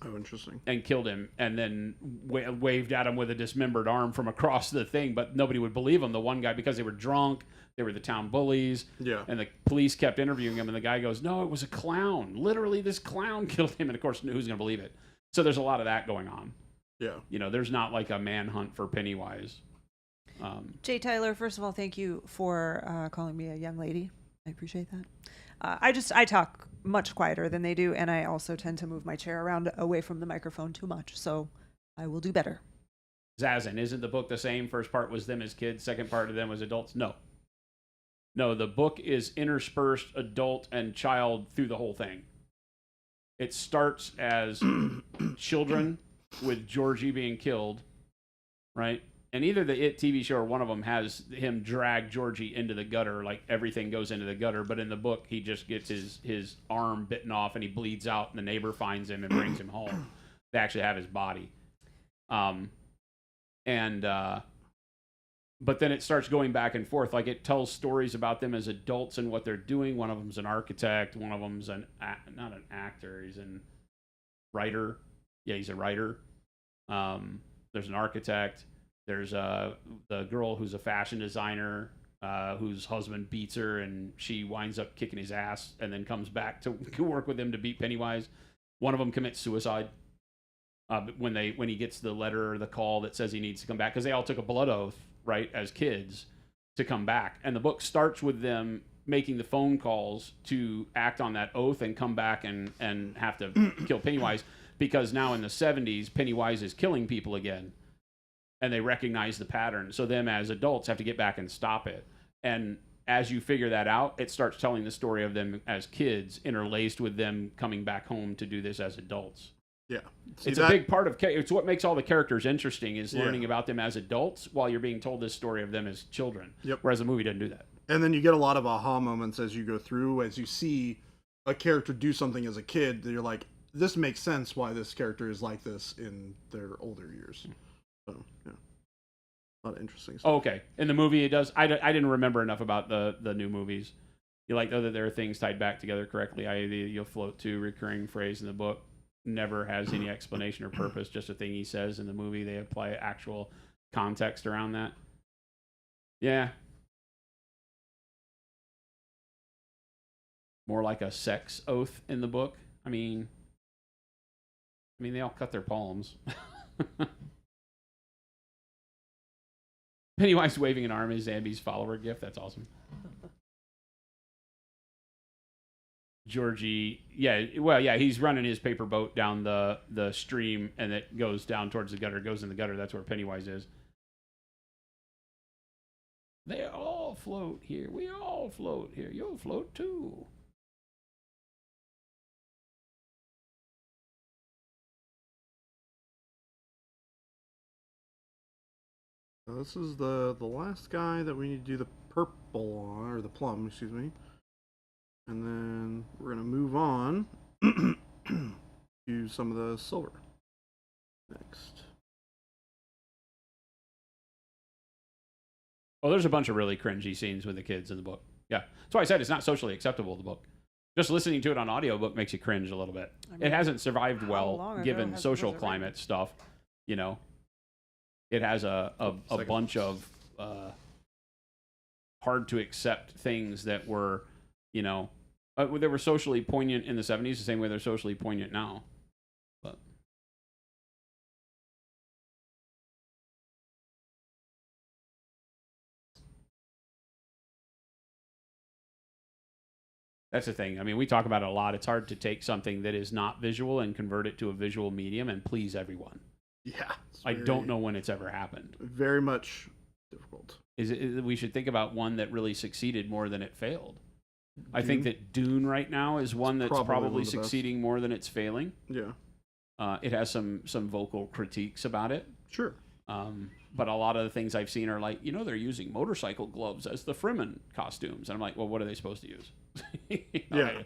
A: Oh, interesting.
C: And killed him, and then waved at him with a dismembered arm from across the thing, but nobody would believe him. The one guy, because they were drunk, they were the town bullies, and the police kept interviewing him, and the guy goes, no, it was a clown. Literally, this clown killed him, and of course, who's going to believe it? So there's a lot of that going on.
A: Yeah.
C: You know, there's not like a manhunt for Pennywise.
B: Jay Tyler, first of all, thank you for calling me a young lady. I appreciate that. I talk much quieter than they do, and I also tend to move my chair around away from the microphone too much, so I will do better.
C: Zazen, isn't the book the same? First part was them as kids, second part of them was adults? No. No, the book is interspersed adult and child through the whole thing. It starts as children with Georgie being killed, right? And either the It TV show or one of them has him drag Georgie into the gutter, like everything goes into the gutter. But in the book, he just gets his arm bitten off and he bleeds out, and the neighbor finds him and brings him home. They actually have his body. But then it starts going back and forth. Like, it tells stories about them as adults and what they're doing. One of them's an architect. One of them's not an actor. He's a writer. Yeah, he's a writer. There's an architect. There's the girl who's a fashion designer whose husband beats her, and she winds up kicking his ass and then comes back to work with him to beat Pennywise. One of them commits suicide when he gets the letter or the call that says he needs to come back, because they all took a blood oath, right, as kids to come back. And the book starts with them making the phone calls to act on that oath and come back and have to kill Pennywise, because now in the 70s, Pennywise is killing people again. And they recognize the pattern. So them as adults have to get back and stop it. And as you figure that out, it starts telling the story of them as kids, interlaced with them coming back home to do this as adults.
A: Yeah.
C: It's a big part of it's what makes all the characters interesting, is learning about them as adults while you're being told this story of them as children.
A: Yep.
C: Whereas the movie doesn't do that.
A: And then you get a lot of aha moments as you go through, as you see a character do something as a kid that you're like, this makes sense why this character is like this in their older years. So, yeah. A lot of interesting stuff.
C: Oh, okay. In the movie, it does. I didn't remember enough about the new movies. You like, though, that there are things tied back together correctly. You'll float to recurring phrase in the book. Never has any explanation or purpose, just a thing he says. In the movie, they apply actual context around that. Yeah. More like a sex oath in the book. I mean, they all cut their palms. Pennywise waving an arm is Zambi's follower gift. That's awesome. Georgie, he's running his paper boat down the stream, and it goes down towards the gutter. It goes in the gutter. That's where Pennywise is. They all float here. We all float here. You'll float too.
A: This is the last guy that we need to do the purple on, or the plum, excuse me. And then we're going to move on to some of the silver next.
C: Oh, there's a bunch of really cringy scenes with the kids in the book. Yeah. That's why I said it's not socially acceptable, the book. Just listening to it on audiobook makes you cringe a little bit. I mean, it hasn't survived well given social climate stuff, you know. It has a bunch of hard to accept things that were, you know, they were socially poignant in the 70s the same way they're socially poignant now. But that's the thing. I mean, we talk about it a lot. It's hard to take something that is not visual and convert it to a visual medium and please everyone.
A: Yeah.
C: I don't know when it's ever happened.
A: Very much difficult.
C: We should think about one that really succeeded more than it failed. Dune? I think that Dune right now is one that's probably succeeding more than it's failing.
A: Yeah.
C: It has some vocal critiques about it.
A: Sure.
C: But a lot of the things I've seen are like, you know, they're using motorcycle gloves as the Fremen costumes. And I'm like, well, what are they supposed to use?
A: Yeah.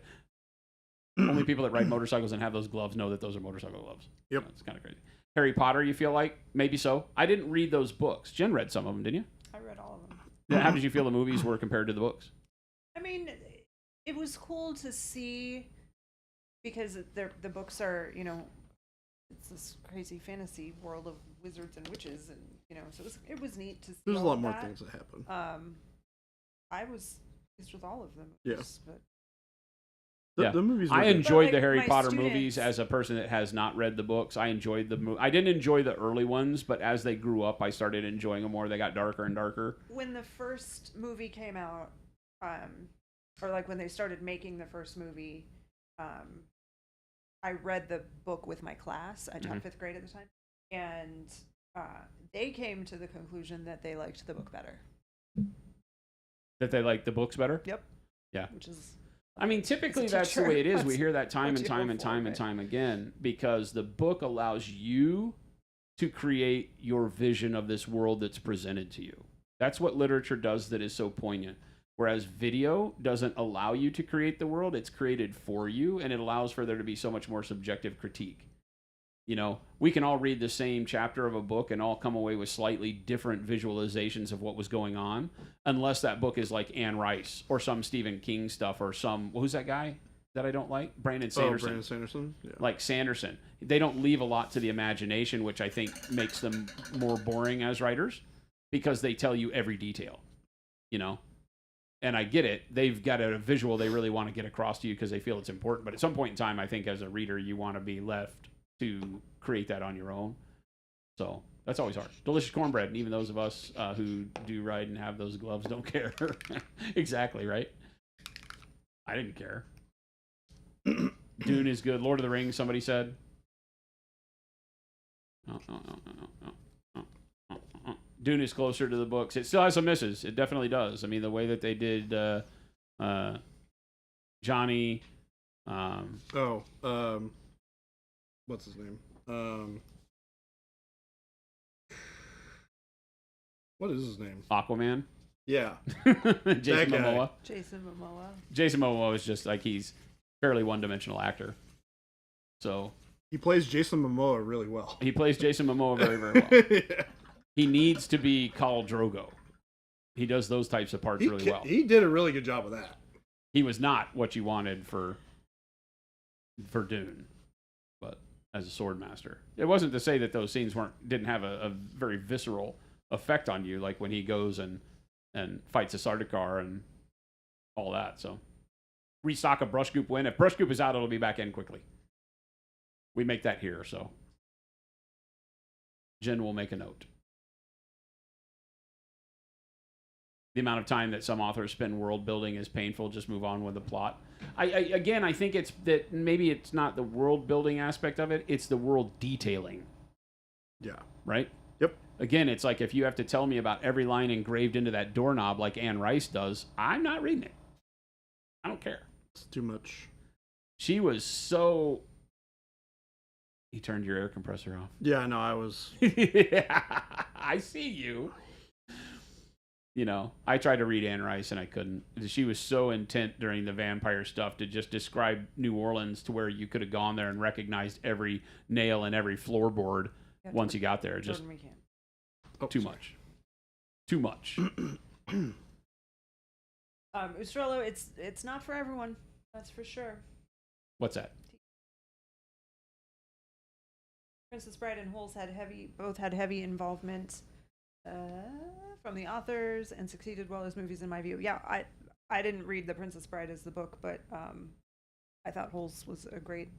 C: Only people that ride motorcycles and have those gloves know that those are motorcycle gloves.
A: Yep.
C: It's kind of crazy. Harry Potter, you feel like? Maybe so. I didn't read those books. Jen read some of them, didn't you?
B: I read all of them.
C: How did you feel the movies were compared to the books?
B: I mean, it was cool to see, because the books are, you know, it's this crazy fantasy world of wizards and witches, and, you know, so it was neat to see.
A: There's a
B: all
A: lot
B: of
A: more
B: that.
A: things that happen.
B: I was pleased with all of them.
A: Yes.
B: But
A: The movies.
C: I
A: were good.
C: enjoyed
B: But,
C: the
B: like,
C: Harry
B: my
C: Potter
B: students-
C: movies as a person that has not read the books. I enjoyed the I didn't enjoy the early ones, but as they grew up, I started enjoying them more. They got darker and darker.
B: When the first movie came out, or like when they started making the first movie, I read the book with my class. I taught 5th grade at the time, and they came to the conclusion that they liked the book better.
C: That they like the books better.
B: Yep.
C: Yeah.
B: Which is,
C: I mean, typically
B: as a
C: that's the
B: teacher,
C: way it is. We
B: that's
C: hear that time
B: what
C: and
B: you
C: time
B: hope
C: and
B: for,
C: time and
B: but-
C: time again because the book allows you to create your vision of this world that's presented to you. That's what literature does that is so poignant. Whereas video doesn't allow you to create the world, it's created for you, and it allows for there to be so much more subjective critique. You know, we can all read the same chapter of a book and all come away with slightly different visualizations of what was going on, unless that book is like Anne Rice or some Stephen King stuff or some, who's that guy that I don't like? Brandon Sanderson.
A: Brandon Sanderson. Yeah.
C: Like Sanderson. They don't leave a lot to the imagination, which I think makes them more boring as writers because they tell you every detail, you know? And I get it. They've got a visual they really want to get across to you because they feel it's important. But at some point in time, I think as a reader, you want to be left to create that on your own. So that's always hard. Delicious cornbread. And even those of us who do ride and have those gloves don't care. Exactly, right? I didn't care. Dune is good. Lord of the Rings, somebody said. Dune is closer to the books. It still has some misses. It definitely does. I mean, the way that they did Johnny.
A: What's his name? What is his name?
C: Aquaman.
A: Yeah.
C: Jason
A: guy.
C: Momoa.
B: Jason Momoa.
C: Jason Momoa is just like he's fairly one-dimensional actor. So
A: He plays Jason Momoa really well.
C: he plays Jason Momoa very, very well.
A: Yeah.
C: He needs to be Khal Drogo. He does those types of parts really well.
A: He did a really good job of that.
C: He was not what you wanted for Dune, but as a sword master, it wasn't to say that those scenes didn't have a very visceral effect on you, like when he goes and fights a Sardaukar and all that. So restock a Brush Goop win. If Brush Goop is out, it'll be back in quickly. We make that here, so Jen will make a note. The amount of time that some authors spend world building is painful. Just move on with the plot. I think it's that maybe it's not the world building aspect of it. It's the world detailing.
A: Yeah.
C: Right?
A: Yep.
C: Again, it's like if you have to tell me about every line engraved into that doorknob like Anne Rice does, I'm not reading it. I don't care.
A: It's too much.
C: She was so... He turned your air compressor off.
A: Yeah, no, I was...
C: I see you. You know, I tried to read Anne Rice and I couldn't. She was so intent during the vampire stuff to just describe New Orleans to where you could have gone there and recognized every nail and every floorboard once you got there. Just
B: Jordan, we can't.
C: too much. Too much.
B: Ustrello, it's not for everyone. That's for sure.
C: What's that?
B: Princess Bride and Holes both had heavy involvement from the authors and succeeded well as movies in my view. Yeah, I didn't read The Princess Bride as the book, but I thought Holes was a great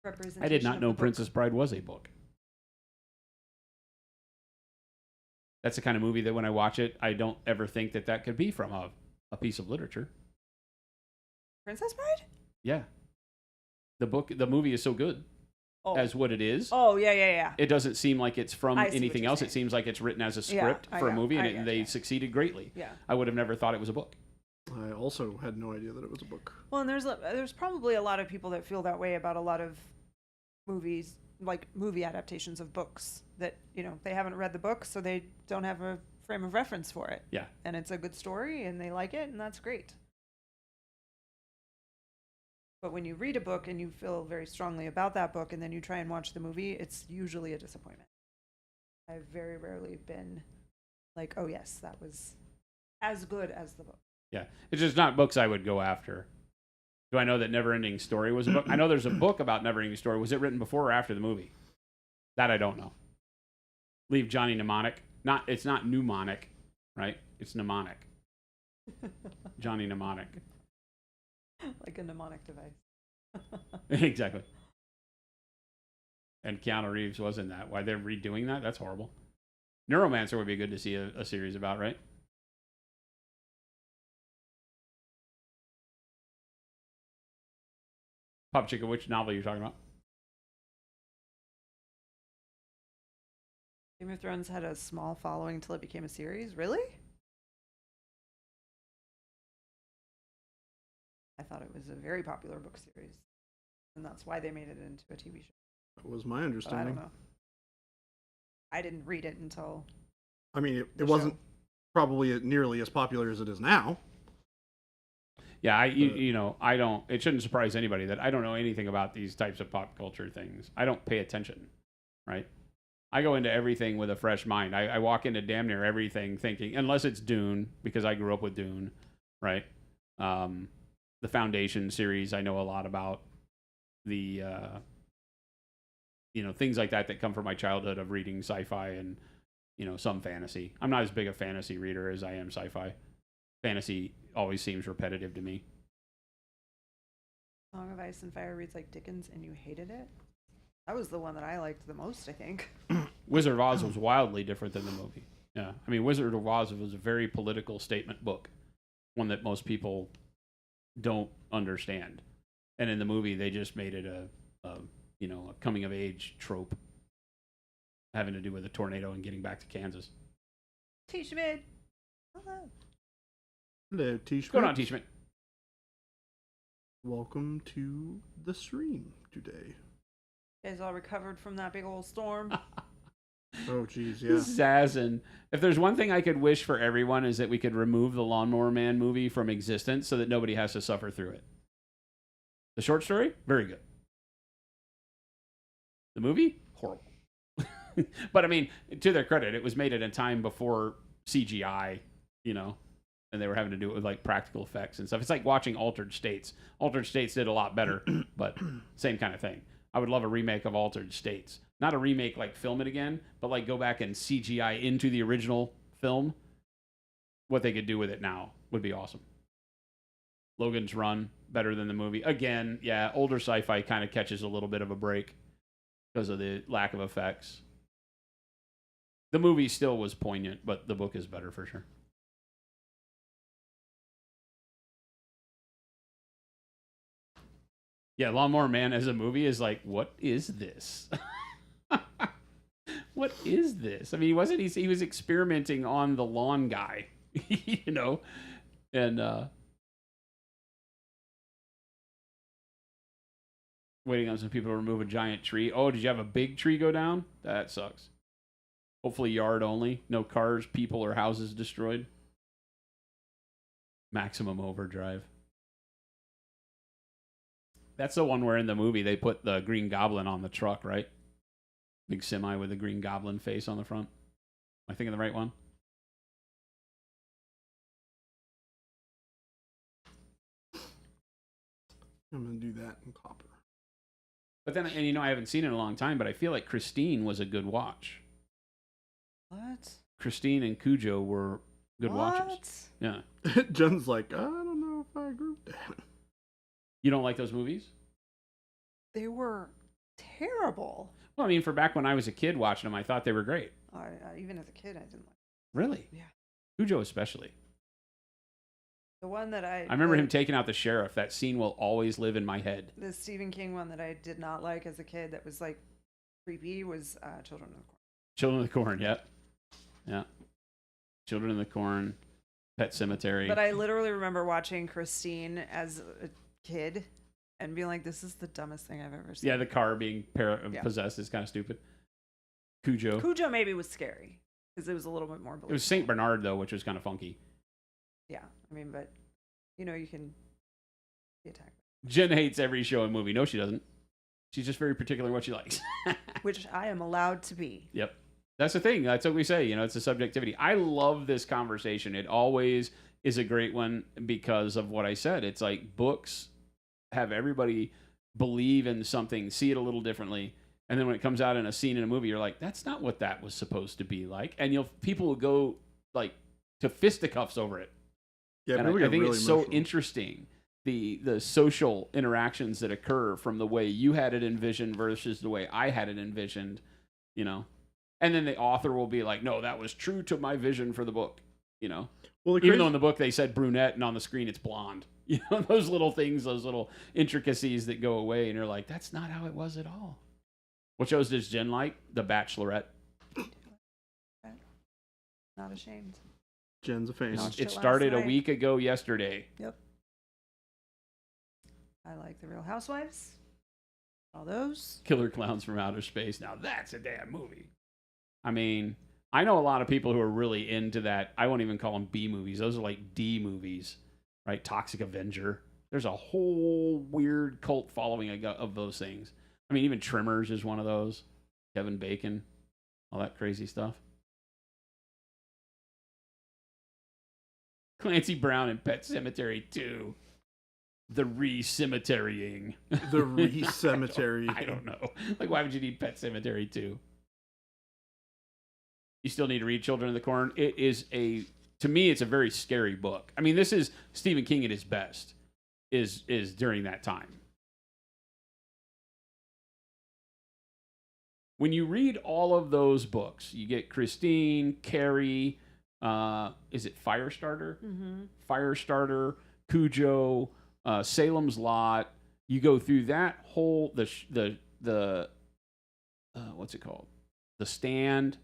B: representation.
C: I did not
B: of
C: know
B: the book.
C: Princess Bride was a book. That's the kind of movie that when I watch it, I don't ever think that could be from a piece of literature.
B: Princess Bride?
C: Yeah. The movie is so good as what it is.
B: Oh, yeah.
C: It doesn't seem like it's from
B: I see what
C: anything
B: you're
C: else.
B: saying.
C: It seems like it's written as a
B: Yeah,
C: script
B: I
C: for a
B: got-
C: movie,
B: I
C: and
B: got
C: they
B: you.
C: succeeded greatly.
B: Yeah.
C: I would have never thought it was a book.
A: I also had no idea that it was a book.
B: Well, and there's probably a lot of people that feel that way about a lot of movies, like movie adaptations of books, that, you know, they haven't read the book, so they don't have a frame of reference for it.
C: Yeah.
B: And it's a good story, and they like it, and that's great. But when you read a book and you feel very strongly about that book, and then you try and watch the movie, it's usually a disappointment. I've very rarely been like, oh yes, that was as good as the book.
C: Yeah. It's just not books I would go after. Do I know that Neverending Story was a book? I know there's a book about Neverending Story. Was it written before or after the movie? That I don't know. Leave Johnny Mnemonic. It's not mnemonic, right? It's mnemonic. Johnny Mnemonic.
B: Like like a mnemonic device.
C: Exactly. And Keanu Reeves was in that. Why they're redoing that? That's horrible. Neuromancer would be good to see a series about, right? Pop Chicken, which novel you're talking about?
B: Game of Thrones had a small following until it became a series. Really? I thought it was a very popular book series, and that's why they made it into a TV show.
A: That was my
B: But I
A: understanding.
B: don't know. I didn't read it until.
A: I mean,
B: the
A: it wasn't
B: show.
A: probably nearly as popular as it is now.
C: Yeah, you know, I don't. It shouldn't surprise anybody that I don't know anything about these types of pop culture things. I don't pay attention, right? I go into everything with a fresh mind. I walk into damn near everything thinking, unless it's Dune, because I grew up with Dune, right? The Foundation series, I know a lot about. The you know, things like that come from my childhood of reading sci-fi and, you know, some fantasy. I'm not as big a fantasy reader as I am sci-fi. Fantasy always seems repetitive to me.
B: Song of Ice and Fire reads like Dickens, and you hated it. That was the one that I liked the most, I think.
C: Wizard of Oz was wildly different than the movie. Yeah, I mean, Wizard of Oz was a very political statement book, one that most people don't understand. And in the movie, they just made it a you know, a coming of age trope having to do with a tornado and getting back to Kansas.
B: Teach me. Hello.
A: Hello, T.
C: What's going on, Teachman?
A: Welcome to the stream today.
B: You guys all recovered from that big old storm?
A: Oh, geez, yeah.
C: Zazzin. If there's one thing I could wish for everyone is that we could remove the Lawnmower Man movie from existence so that nobody has to suffer through it. The short story, very good. The movie, horrible. But I mean, to their credit, it was made at a time before CGI, you know, and they were having to do it with like practical effects and stuff. It's like watching Altered States. Altered States did a lot better, but same kind of thing. I would love a remake of Altered States. Not a remake like film it again, but like go back and CGI into the original film. What they could do with it now would be awesome. Logan's Run, better than the movie. Again, yeah, older sci-fi kind of catches a little bit of a break because of the lack of effects. The movie still was poignant, but the book is better for sure. Yeah, Lawnmower Man as a movie is like, what is this? What is this? I mean, he was experimenting on the lawn guy, you know, and waiting on some people to remove a giant tree. Oh, did you have a big tree go down? That sucks. Hopefully yard only. No cars, people, or houses destroyed. Maximum Overdrive. That's the one where in the movie they put the Green Goblin on the truck, right? Big semi with the Green Goblin face on the front. Am I thinking the right one?
A: I'm going to do that in copper.
C: But then, and you know, I haven't seen it in a long time, but I feel like Christine was a good watch.
B: What?
C: Christine and Cujo were good watches.
B: What?
C: Yeah.
A: Jen's like, I don't know if I agree with that.
C: You don't like those movies?
B: They were terrible.
C: Well, I mean, for back when I was a kid watching them, I thought they were great.
B: Even as a kid, I didn't like.
C: Really?
B: Yeah.
C: Cujo especially.
B: The one that
C: I remember him taking out the sheriff. That scene will always live in my head.
B: The Stephen King one that I did not like as a kid that was like creepy was Children of the Corn.
C: Children of the Corn, yeah. Yeah. Children of the Corn, Pet Cemetery.
B: But I literally remember watching Christine as a kid and being like, this is the dumbest thing I've ever seen.
C: Yeah, the car being possessed is kind of stupid. Cujo.
B: Cujo maybe was scary because it was a little bit more believable.
C: It was St. Bernard, though, which was kind of funky.
B: Yeah, I mean, but, you know, you can be attacked.
C: Jen hates every show and movie. No, she doesn't. She's just very particular in what she likes.
B: Which I am allowed to be.
C: Yep. That's the thing. That's what we say. You know, it's a subjectivity. I love this conversation. It always is a great one because of what I said. It's like books have everybody believe in something, see it a little differently. And then when it comes out in a scene in a movie, you're like, that's not what that was supposed to be like. And people will go like to fisticuffs over it.
A: Yeah,
C: and I think
A: really
C: it's so
A: emotional.
C: interesting the social interactions that occur from the way you had it envisioned versus the way I had it envisioned, you know. And then the author will be like, no, that was true to my vision for the book, you know.
A: Well,
C: Even though in the book they said brunette and on the screen it's blonde. You know, those little things, those little intricacies that go away, and you're like, that's not how it was at all. What shows does Jen like? The Bachelorette.
B: Not ashamed.
A: Jen's a fan.
B: Watched
C: It
B: it
C: started
B: last
C: a
B: night.
C: week ago yesterday.
B: Yep. I like The Real Housewives. All those.
C: Killer Clowns from Outer Space. Now that's a damn movie. I mean, I know a lot of people who are really into that. I won't even call them B movies. Those are like D movies, right? Toxic Avenger. There's a whole weird cult following of those things. I mean, even Tremors is one of those. Kevin Bacon, all that crazy stuff. Clancy Brown in Pet Sematary 2. The re-cemeterying.
A: The re-cemetery.
C: I don't know. Like, why would you need Pet Sematary 2? You still need to read Children of the Corn. It is to me, it's a very scary book. I mean, this is Stephen King at his best, is during that time. When you read all of those books, you get Christine, Carrie, is it Firestarter?
B: Mm-hmm.
C: Firestarter, Cujo, Salem's Lot. You go through that whole the what's it called? The Stand.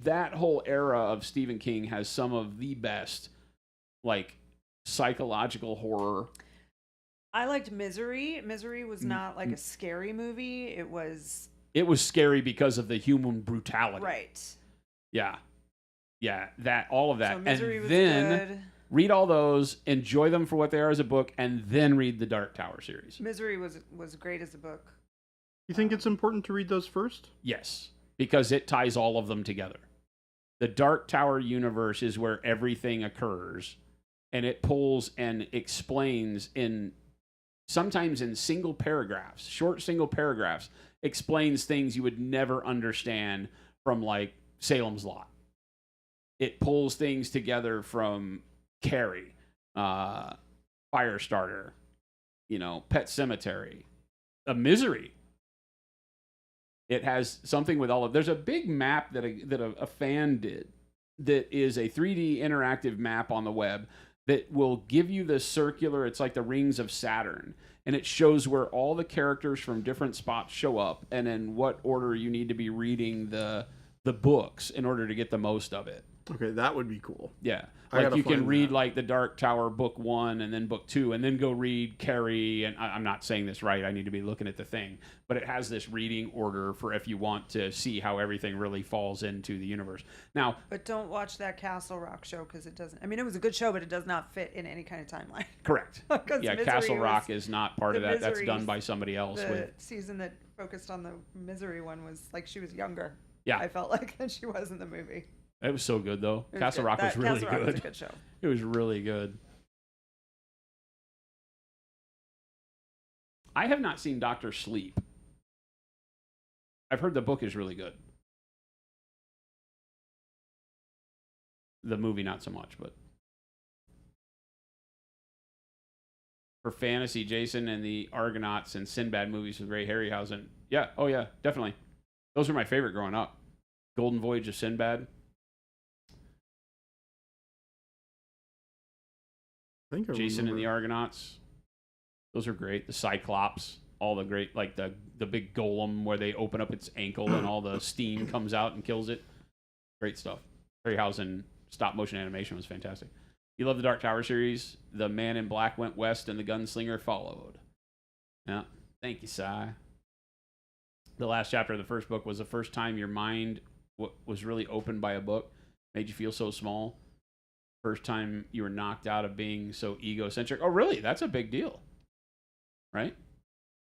C: That whole era of Stephen King has some of the best, like, psychological horror.
B: I liked Misery. Misery was not like a scary movie. It was
C: scary because of the human brutality.
B: right.
C: Yeah. That all of that.
B: So Misery
C: and
B: was
C: then
B: good.
C: read all those, enjoy them for what they are as a book, and then read the Dark Tower series.
B: Misery was great as a book.
A: You think it's important to read those first?
C: Yes, because it ties all of them together. The Dark Tower universe is where everything occurs, and it pulls and explains sometimes in single paragraphs, short single paragraphs, explains things you would never understand from, like, Salem's Lot. It pulls things together from Carrie, Firestarter, Pet Sematary, Misery. It has something with all of. There's a big map that a fan did that is a 3D interactive map on the web that will give you the circular. It's like the rings of Saturn, and it shows where all the characters from different spots show up, and in what order you need to be reading the books in order to get the most of it.
A: Okay, that would be cool.
C: Yeah.
A: I
C: Like,
A: gotta
C: you can
A: find
C: read,
A: that.
C: like, the Dark Tower book 1 and then book 2, and then go read Carrie. And I'm not saying this right. I need to be looking at the thing. But it has this reading order for if you want to see how everything really falls into the universe. Now,
B: But don't watch that Castle Rock show because it doesn't. I mean, it was a good show, but it does not fit in any kind of timeline.
C: correct.
B: 'Cause
C: Yeah,
B: Misery
C: Castle
B: was
C: Rock is not part of
B: the
C: that. That's
B: Misery
C: done by somebody else.
B: The season that focused on the Misery one was like she was younger.
C: Yeah.
B: I felt like than she was in the movie.
C: It was so good, though.
B: It was
C: Castle
B: good.
C: Rock was really
B: Castle Rock
C: good.
B: was a good show.
C: It was really good. I have not seen Dr. Sleep. I've heard the book is really good. The movie, not so much, but. For fantasy, Jason and the Argonauts and Sinbad movies with Ray Harryhausen. Yeah, oh yeah, definitely. Those were my favorite growing up. Golden Voyage of Sinbad.
A: I think I
C: Jason and the
A: remember.
C: Argonauts. Those are great. The Cyclops, all the great, like the big golem where they open up its ankle and all the steam comes out and kills it. Great stuff. Harryhausen stop motion animation was fantastic. You love the Dark Tower series. The Man in Black went west and the Gunslinger followed. Yeah. Thank you, Cy. The last chapter of the first book was the first time your mind was really opened by a book. Made you feel so small. First time you were knocked out of being so egocentric. Oh, really? That's a big deal. Right?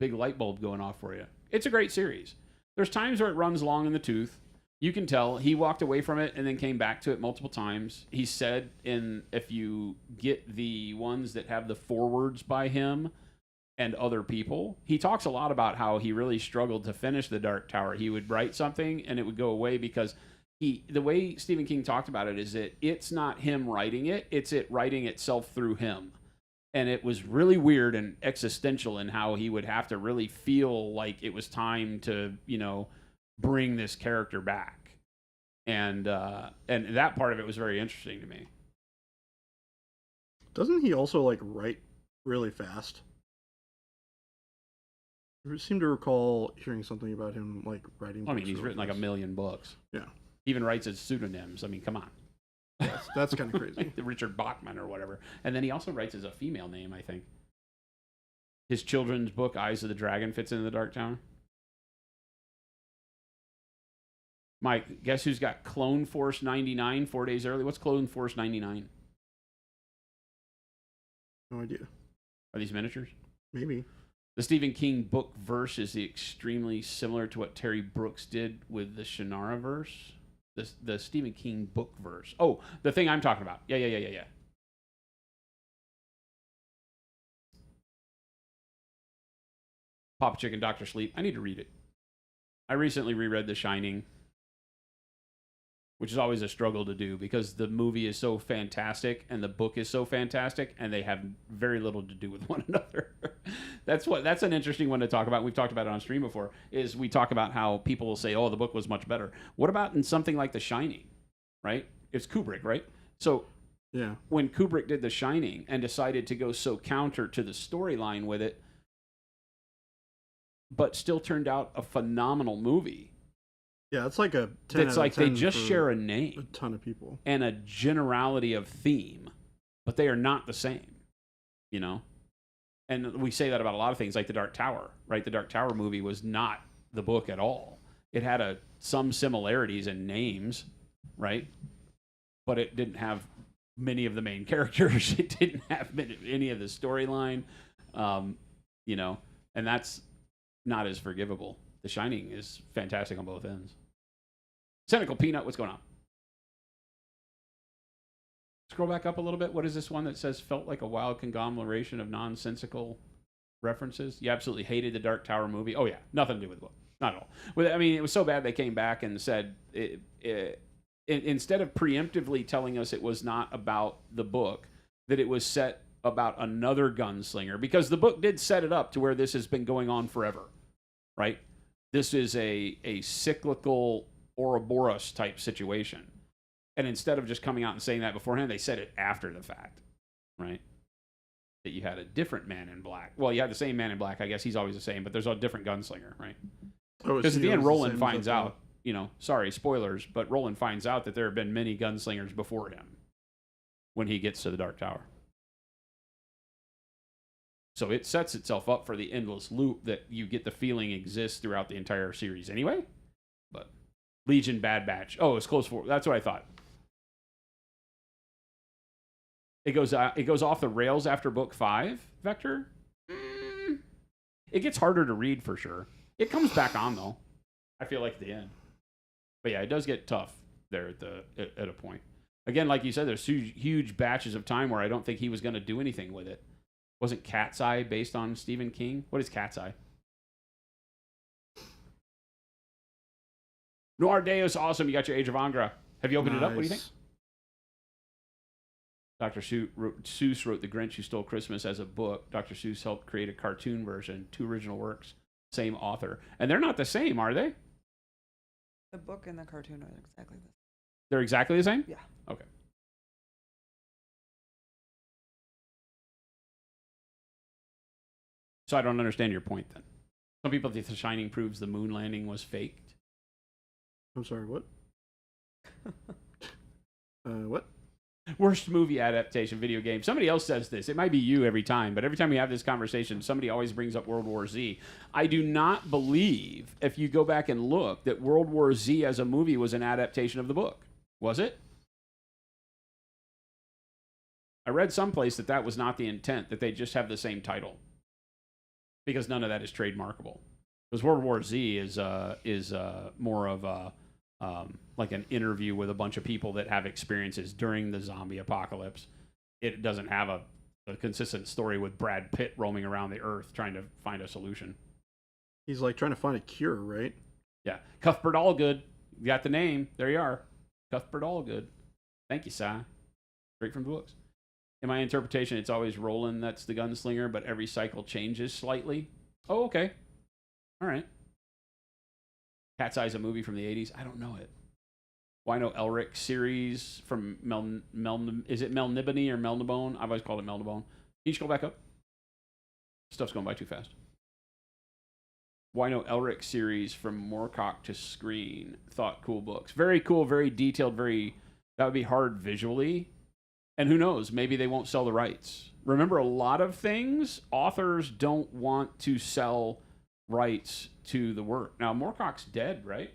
C: Big light bulb going off for you. It's a great series. There's times where it runs long in the tooth. You can tell he walked away from it and then came back to it multiple times. He said, if you get the ones that have the forewords by him and other people, he talks a lot about how he really struggled to finish the Dark Tower. He would write something and it would go away because the way Stephen King talked about it is that it's not him writing it, it's it writing itself through him. And it was really weird and existential in how he would have to really feel like it was time to, bring this character back. And that part of it was very interesting to me.
A: Doesn't he also like write really fast? I seem to recall hearing something about him like writing.
C: I mean, he's written like 1 million books.
A: Yeah.
C: He even writes his pseudonyms. I mean, come on.
A: That's kind of crazy.
C: Richard Bachman or whatever. And then he also writes as a female name, I think. His children's book, Eyes of the Dragon, fits into the Dark Tower. Mike, guess who's got Clone Force 99 4 days early? What's Clone Force 99?
A: No idea.
C: Are these miniatures?
A: Maybe.
C: The Stephen King book verse is extremely similar to what Terry Brooks did with the Shannara verse. The Stephen King book verse. Oh, the thing I'm talking about. Yeah. Papa Chicken, Dr. Sleep. I need to read it. I recently reread The Shining, which is always a struggle to do because the movie is so fantastic and the book is so fantastic and they have very little to do with one another. That's an interesting one to talk about. We've talked about it on stream before, is we talk about how people will say, oh, the book was much better. What about in something like The Shining, right? It's Kubrick, right? So
A: yeah,
C: when Kubrick did The Shining and decided to go so counter to the storyline with it, but still turned out a phenomenal movie.
A: Yeah, it's like a 10
C: it's
A: out
C: like
A: of 10
C: they just
A: for
C: share a name,
A: a ton of people,
C: and a generality of theme, but they are not the same, And we say that about a lot of things, like The Dark Tower, right? The Dark Tower movie was not the book at all. It had some similarities in names, right? But it didn't have many of the main characters. It didn't have any of the storyline, and that's not as forgivable. The Shining is fantastic on both ends. Cynical Peanut, what's going on? Scroll back up a little bit. What is this one that says felt like a wild conglomeration of nonsensical references? You absolutely hated the Dark Tower movie. Oh yeah, nothing to do with the book. Not at all. I mean, it was so bad they came back and said, instead of preemptively telling us it was not about the book, that it was set about another gunslinger, because the book did set it up to where this has been going on forever, right? This is a cyclical Ouroboros type situation. And instead of just coming out and saying that beforehand, they said it after the fact, right? That you had a different Man in Black. Well, you had the same Man in Black. I guess he's always the same, but there's a different gunslinger, right? Because at the end, Roland finds out, sorry, spoilers, but Roland finds out that there have been many gunslingers before him when he gets to the Dark Tower. So it sets itself up for the endless loop that you get the feeling exists throughout the entire series anyway. But Legion, Bad Batch. Oh, it's close for. That's what I thought. It goes off the rails after book 5, Vector. It gets harder to read for sure. It comes back on though. I feel like at the end. But yeah, it does get tough there at a point. Again, like you said, there's huge batches of time where I don't think he was going to do anything with it. Wasn't Cat's Eye based on Stephen King? What is Cat's Eye? Noir Deus, awesome. You got your Age of Angra. Have you opened it up? What do you think? Dr. Seuss wrote The Grinch Who Stole Christmas as a book. Dr. Seuss helped create a cartoon version. 2 original works, same author. And they're not the same, are they?
B: The book and the cartoon are exactly the same.
C: They're exactly the same?
B: Yeah.
C: Okay. So I don't understand your point then. Some people think The Shining proves the moon landing was faked.
A: I'm sorry, what? What?
C: Worst movie adaptation video game. Somebody else says this. It might be you every time, but every time we have this conversation, somebody always brings up World War Z. I do not believe, if you go back and look, that World War Z as a movie was an adaptation of the book. Was it? I read someplace that was not the intent, that they just have the same title. Because none of that is trademarkable. Because World War Z is more of a like an interview with a bunch of people that have experiences during the zombie apocalypse. It doesn't have a consistent story with Brad Pitt roaming around the earth trying to find a solution.
A: He's like trying to find a cure, right?
C: Yeah. Cuthbert Allgood. You got the name. There you are. Cuthbert Allgood. Thank you, Si. Straight from the books. In my interpretation, it's always Roland that's the gunslinger, but every cycle changes slightly. Oh, okay. All right. Cat's Eye's a movie from the 80s. I don't know it. Wino Elric series from is it Melnibone or Melnibone? I've always called it Melnibone. Can you scroll back up? Stuff's going by too fast. Wino Elric series from Moorcock to Screen. Thought cool books. Very cool, very detailed, that would be hard visually. And who knows, maybe they won't sell the rights. Remember, a lot of things, authors don't want to sell rights to the work. Now, Moorcock's dead, right?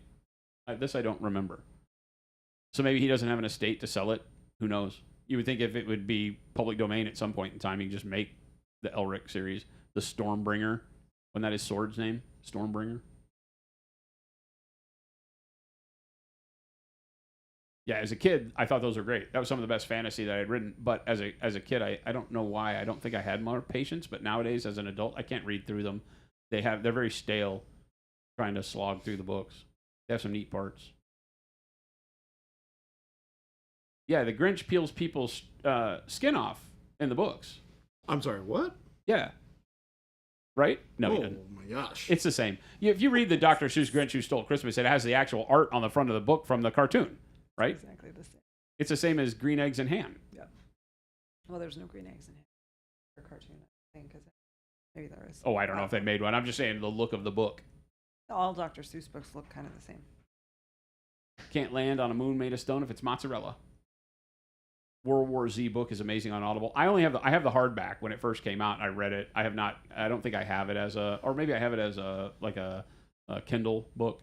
C: This I don't remember. So maybe he doesn't have an estate to sell it. Who knows? You would think if it would be public domain at some point in time, you could just make the Elric series, the Stormbringer. Wasn't that his sword's name? Stormbringer? Yeah, as a kid, I thought those were great. That was some of the best fantasy that I had written. But as a kid, I don't know why. I don't think I had more patience. But nowadays, as an adult, I can't read through them. They're very stale, trying to slog through the books. They have some neat parts. Yeah, the Grinch peels people's skin off in the books.
A: I'm sorry, what?
C: Yeah. Right? No, he
A: Oh
C: doesn't.
A: my gosh.
C: It's the same. If you read the Dr. Seuss Grinch Who Stole Christmas, it has the actual art on the front of the book from the cartoon, right?
B: Exactly the same.
C: It's the same as Green Eggs and Ham.
B: Yeah. Well, there's no green eggs in it. For cartoon, I think, because maybe there is.
C: Oh, I don't know if they made one. I'm just saying the look of the book.
B: All Dr. Seuss books look kind of the same.
C: Can't land on a moon made of stone if it's mozzarella. World War Z book is amazing on Audible. I have the hardback when it first came out. And I read it. I don't think I have it as or maybe I have it as a Kindle book,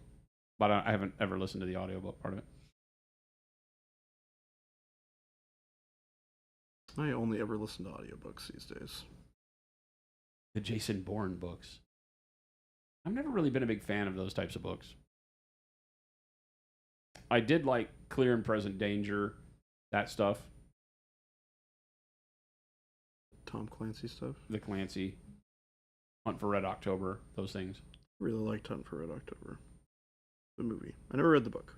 C: but I haven't ever listened to the audiobook part of it.
A: I only ever listen to audiobooks these days.
C: The Jason Bourne books. I've never really been a big fan of those types of books. I did like Clear and Present Danger, that stuff.
A: Tom Clancy stuff.
C: The Clancy, Hunt for Red October, those things.
A: Really liked Hunt for Red October. The movie. I never read the book.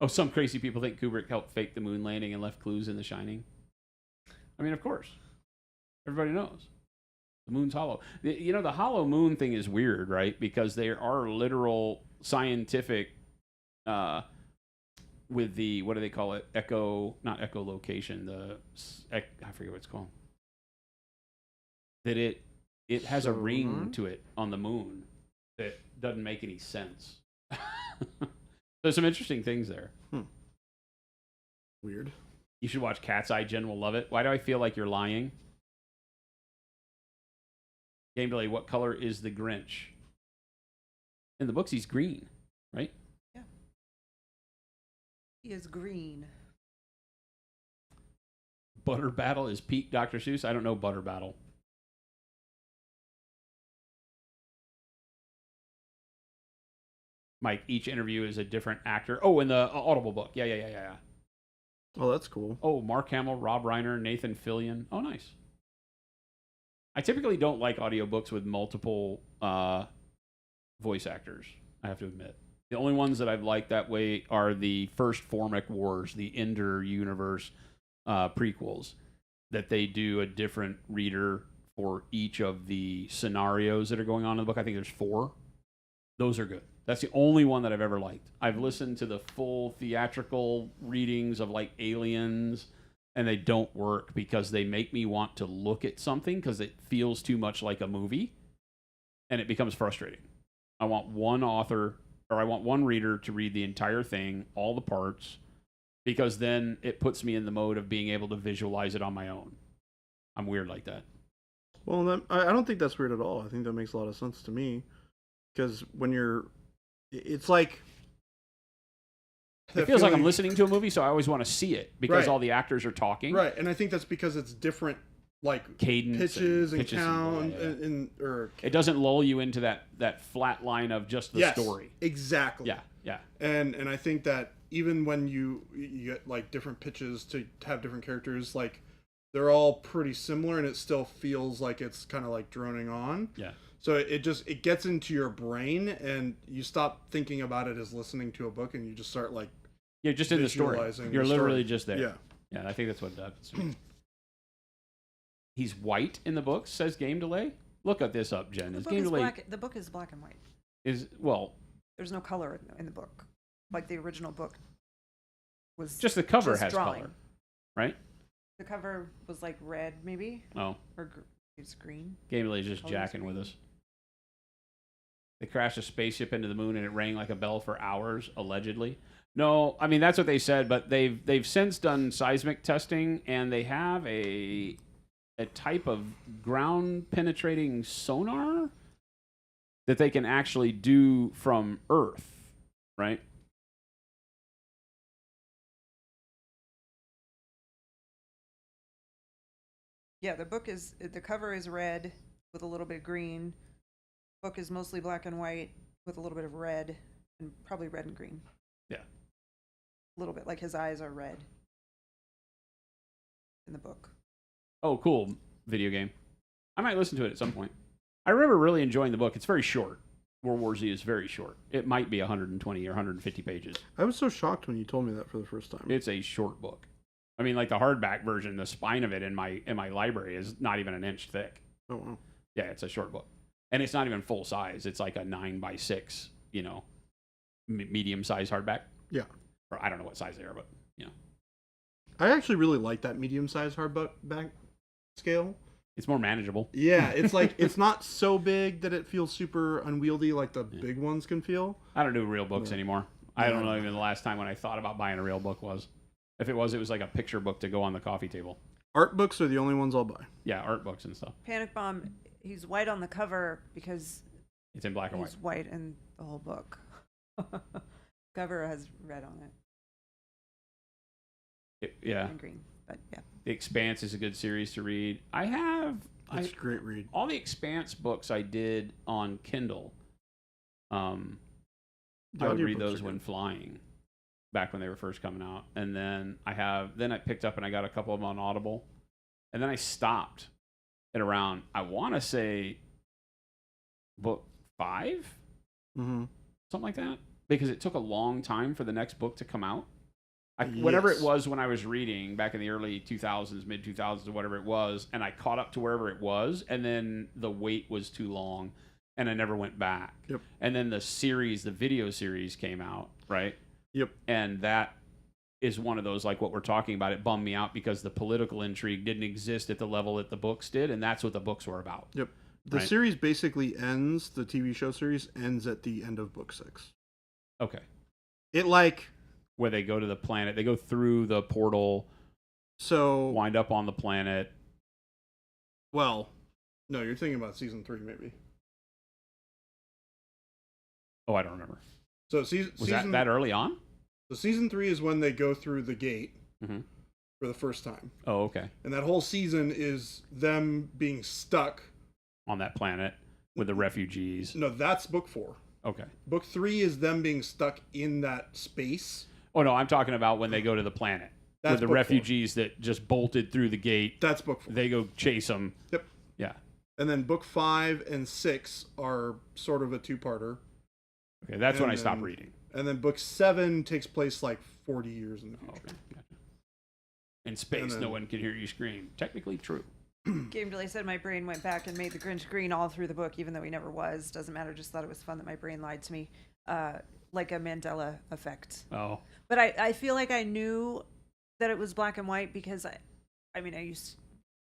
C: Oh, some crazy people think Kubrick helped fake the moon landing and left clues in The Shining. I mean, of course. Everybody knows. The moon's hollow. The hollow moon thing is weird, right? Because there are literal scientific, with the, what do they call it? Not echolocation, I forget what it's called. That it has a ring to it on the moon that doesn't make any sense. There's some interesting things there.
A: Weird.
C: You should watch Cat's Eye. Jen will love it. Why do I feel like you're lying? Game delay. What color is the Grinch? In the books, he's green, right?
B: Yeah. He is green.
C: Butter Battle is peak Dr. Seuss. I don't know Butter Battle. Mike, each interview is a different actor. Oh, in the Audible book. Yeah.
A: Oh, that's cool.
C: Oh, Mark Hamill, Rob Reiner, Nathan Fillion. Oh, nice. I typically don't like audiobooks with multiple voice actors, I have to admit. The only ones that I've liked that way are the first Formic Wars, the Ender universe prequels, that they do a different reader for each of the scenarios that are going on in the book. I think there's 4. Those are good. That's the only one that I've ever liked. I've listened to the full theatrical readings of like Aliens, and they don't work because they make me want to look at something because it feels too much like a movie, and it becomes frustrating. I want one author, or I want one reader to read the entire thing, all the parts, because then it puts me in the mode of being able to visualize it on my own. I'm weird like that.
A: Well, I don't think that's weird at all. I think that makes a lot of sense to me. Because when it's like...
C: It feels like I'm listening to a movie, so I always want to see it because all the actors are talking.
A: Right, and I think that's because it's different, like
C: cadence,
A: pitches and count, or
C: it doesn't lull you into that flat line of just the story.
A: Exactly.
C: Yeah.
A: And I think that even when you get like different pitches to have different characters, like they're all pretty similar, and it still feels like it's kind of like droning on.
C: Yeah.
A: So it gets into your brain, and you stop thinking about it as listening to a book, and you just start like
C: You're just in the story.
A: visualizing
C: You're
A: the
C: literally
A: story.
C: just there.
A: Yeah.
C: Yeah, I think that's what happens. He's white in the book, says Game Delay. Look at this up, Jen.
B: The
C: Is
B: book
C: Game
B: is
C: Delay
B: black. The book is black and white.
C: well,
B: There's no color in the book, like the original book was.
C: just the cover
B: just
C: has
B: drawing.
C: color, right?
B: The cover was like red, maybe,
C: Oh,
B: or it's green.
C: Game Delay's just
B: Colors
C: jacking
B: green.
C: with us. They crashed a spaceship into the moon and it rang like a bell for hours, allegedly. No, I mean that's what they said, but they've since done seismic testing and they have a type of ground penetrating sonar that they can actually do from Earth, right?
B: Yeah, the cover is red with a little bit of green. Book is mostly black and white with a little bit of red and probably red and green.
C: Yeah.
B: A little bit like his eyes are red in the book.
C: Oh, cool video game. I might listen to it at some point. I remember really enjoying the book. It's very short. World War Z is very short. It might be 120 or 150 pages.
A: I was so shocked when you told me that for the first time.
C: It's a short book. I mean, like the hardback version, the spine of it in my library is not even an inch thick.
A: Oh wow.
C: Yeah, it's a short book, and it's not even full size. It's like a 9x6, medium size hardback.
A: Yeah.
C: Or I don't know what size they are, but
A: I actually really like that medium-sized hardback scale.
C: it's more manageable.
A: Yeah, it's like it's not so big that it feels super unwieldy like the big ones can feel.
C: I don't do real books
A: Yeah.
C: anymore.
A: Yeah,
C: I don't know
A: I know.
C: even the last time when I thought about buying a real book was. If it was like a picture book to go on the coffee table.
A: Art books are the only ones I'll buy.
C: Yeah, art books and stuff.
B: Panic Bomb, he's white on the cover because
C: It's in black and white.
B: he's white in the whole book. Cover has red on it
C: Yeah,
B: and green, but yeah.
C: The Expanse is a good series to read.
A: It's a great read.
C: All the Expanse books I did on Kindle.
A: The
C: I would read
A: audiobooks
C: those
A: are
C: when
A: good.
C: flying, back when they were first coming out, and then I picked up and I got a couple of them on Audible, and then I stopped at around I want to say book 5,
A: Mm-hmm.
C: something like that, because it took a long time for the next book to come out. Whatever it
A: Yes.
C: was when I was reading back in the early 2000s, mid 2000s, or whatever it was, and I caught up to wherever it was, and then the wait was too long, and I never went back.
A: Yep.
C: And then the video series came out, right?
A: Yep.
C: And that is one of those, like what we're talking about. It bummed me out because the political intrigue didn't exist at the level that the books did, and that's what the books were about.
A: Yep. The
C: Right.
A: series basically ends, the TV show series ends at the end of book 6.
C: Okay.
A: It like,
C: Where they go to the planet, they go through the portal,
A: so,
C: wind up on the planet.
A: well, no, you're thinking about season 3 maybe.
C: Oh, I don't remember.
A: So
C: Was
A: season
C: that early on?
A: So season 3 is when they go through the gate
C: Mhm.
A: for the first time.
C: Oh, okay.
A: And that whole season is them being stuck.
C: On that planet with the refugees.
A: No, that's book 4.
C: Okay.
A: Book 3 is them being stuck in that space.
C: Oh no, I'm talking about when they go to the planet
A: That's
C: with the
A: book 4.
C: refugees that just bolted through the gate.
A: That's book 4.
C: They go chase them.
A: Yep.
C: Yeah.
A: And then book 5 and 6 are sort of a two-parter.
C: Okay, that's when I
A: And
C: stopped
A: then-
C: reading.
A: And then book 7 takes place like 40 years in the
C: Oh,
A: future.
C: okay. Gotcha. In space,
A: And then-
C: no one can hear you scream. Technically true.
B: Game Delay said my brain went back and made the Grinch green all through the book, even though he never was. Doesn't matter. Just thought it was fun that my brain lied to me, like a Mandela effect.
C: Oh,
B: But I feel like I knew that it was black and white because I mean I used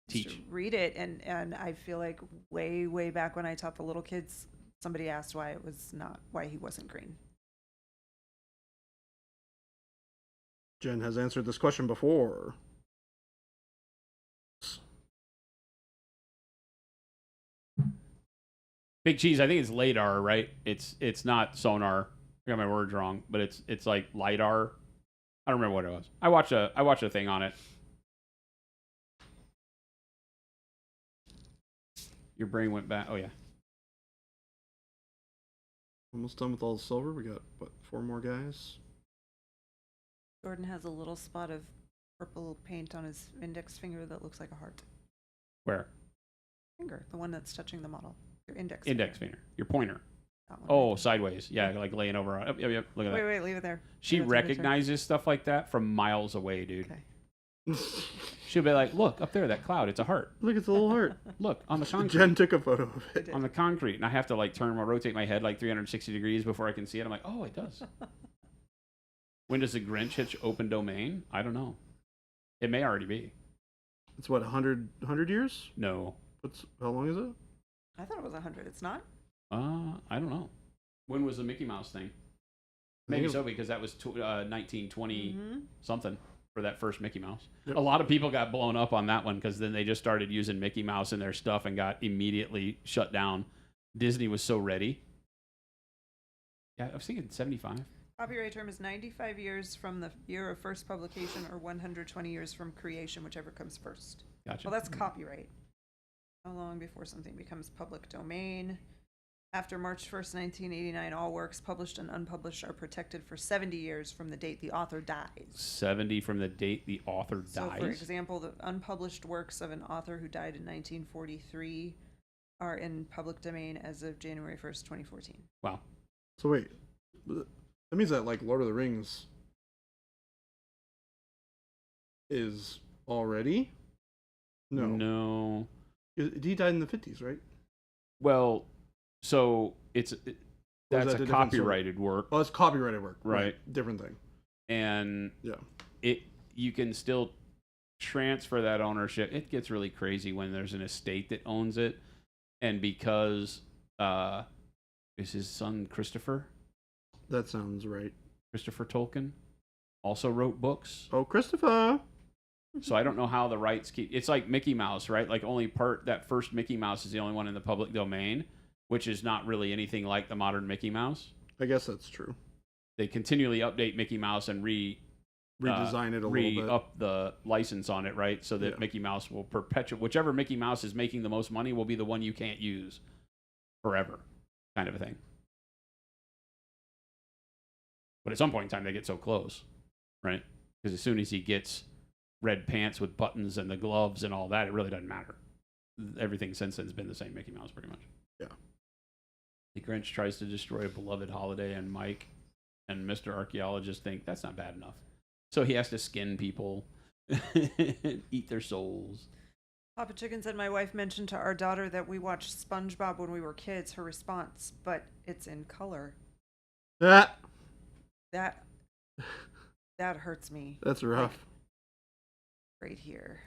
B: to
C: Teach.
B: read it, and I feel like way back when I taught the little kids, somebody asked why he wasn't green.
A: Jen has answered this question before.
C: Big Cheese. I think it's LADAR, right? It's not sonar. I got my words wrong, but it's like LIDAR. I don't remember what it was. I watched a thing on it. Your brain went back. Oh yeah.
A: Almost done with all the silver. We got, what, 4 more guys?
B: Jordan has a little spot of purple paint on his index finger that looks like a heart.
C: Where?
B: Finger, the one that's touching the model. Your index
C: finger. Your pointer.
B: That one
C: Oh,
B: right
C: sideways. Yeah, like laying over. Yep. Look at
B: there.
C: that.
B: Wait, leave it there.
C: She
B: Leave it there, leave it there.
C: recognizes stuff like that from miles away, dude.
B: Okay.
C: She'll be like, "Look up there, that cloud. It's a heart.
A: Look, it's a little heart.
C: Look on the concrete.
A: Jen took a photo of it.
B: did.
C: On the concrete." And I have to like rotate my head like 360 degrees before I can see it. I'm like, "Oh, it does." When does the Grinch hit open domain? I don't know. It may already be.
A: It's what, 100 years?
C: No.
A: How long is it?
B: I thought it was 100. It's not?
C: I don't know. When was the Mickey Mouse thing? Maybe so, because that was 1920 something for that first Mickey Mouse.
A: Yep.
C: A lot of people got blown up on that one because then they just started using Mickey Mouse in their stuff and got immediately shut down. Disney was so ready. Yeah, I was thinking 75.
B: Copyright term is 95 years from the year of first publication or 120 years from creation, whichever comes first.
C: Gotcha.
B: Well, that's copyright. How long before something becomes public domain? After March 1st, 1989, all works published and unpublished are protected for 70 years from the date the author dies.
C: 70 from the date the author
B: So,
C: dies.
B: for example, the unpublished works of an author who died in 1943 are in public domain as of January 1st, 2014.
C: Wow.
A: So wait, that means that like Lord of the Rings is already?
C: No.
A: He died in the 50s, right?
C: Well, so that's
A: that
C: a
A: a different
C: copyrighted work,
A: Well, it's copyrighted work.
C: Right.
A: Different thing.
C: and
A: Yeah.
C: you can still transfer that ownership. It gets really crazy when there's an estate that owns it, and because is his son Christopher
A: That sounds right.
C: Tolkien also wrote books.
A: Oh, Christopher!
C: So I don't know how the rights keep. It's like Mickey Mouse, right? Like that first Mickey Mouse is the only one in the public domain, which is not really anything like the modern Mickey Mouse.
A: I guess that's true.
C: They continually update Mickey Mouse and
A: Redesign it a little bit.
C: up the license on it, right? So that Mickey Mouse will perpetuate. Whichever Mickey Mouse is making the most money will be the one you can't use forever, kind of a thing. But at some point in time, they get so close, right? Because as soon as he gets red pants with buttons and the gloves and all that, it really doesn't matter. Everything since then has been the same Mickey Mouse, pretty much.
A: Yeah.
C: The Grinch tries to destroy a beloved holiday, and Mike and Mr. Archaeologist think that's not bad enough. So he has to skin people and eat their souls.
B: Papa Chicken said, my wife mentioned to our daughter that we watched SpongeBob when we were kids. Her response, but it's in color.
A: That
B: hurts me.
A: That's rough.
B: Right here.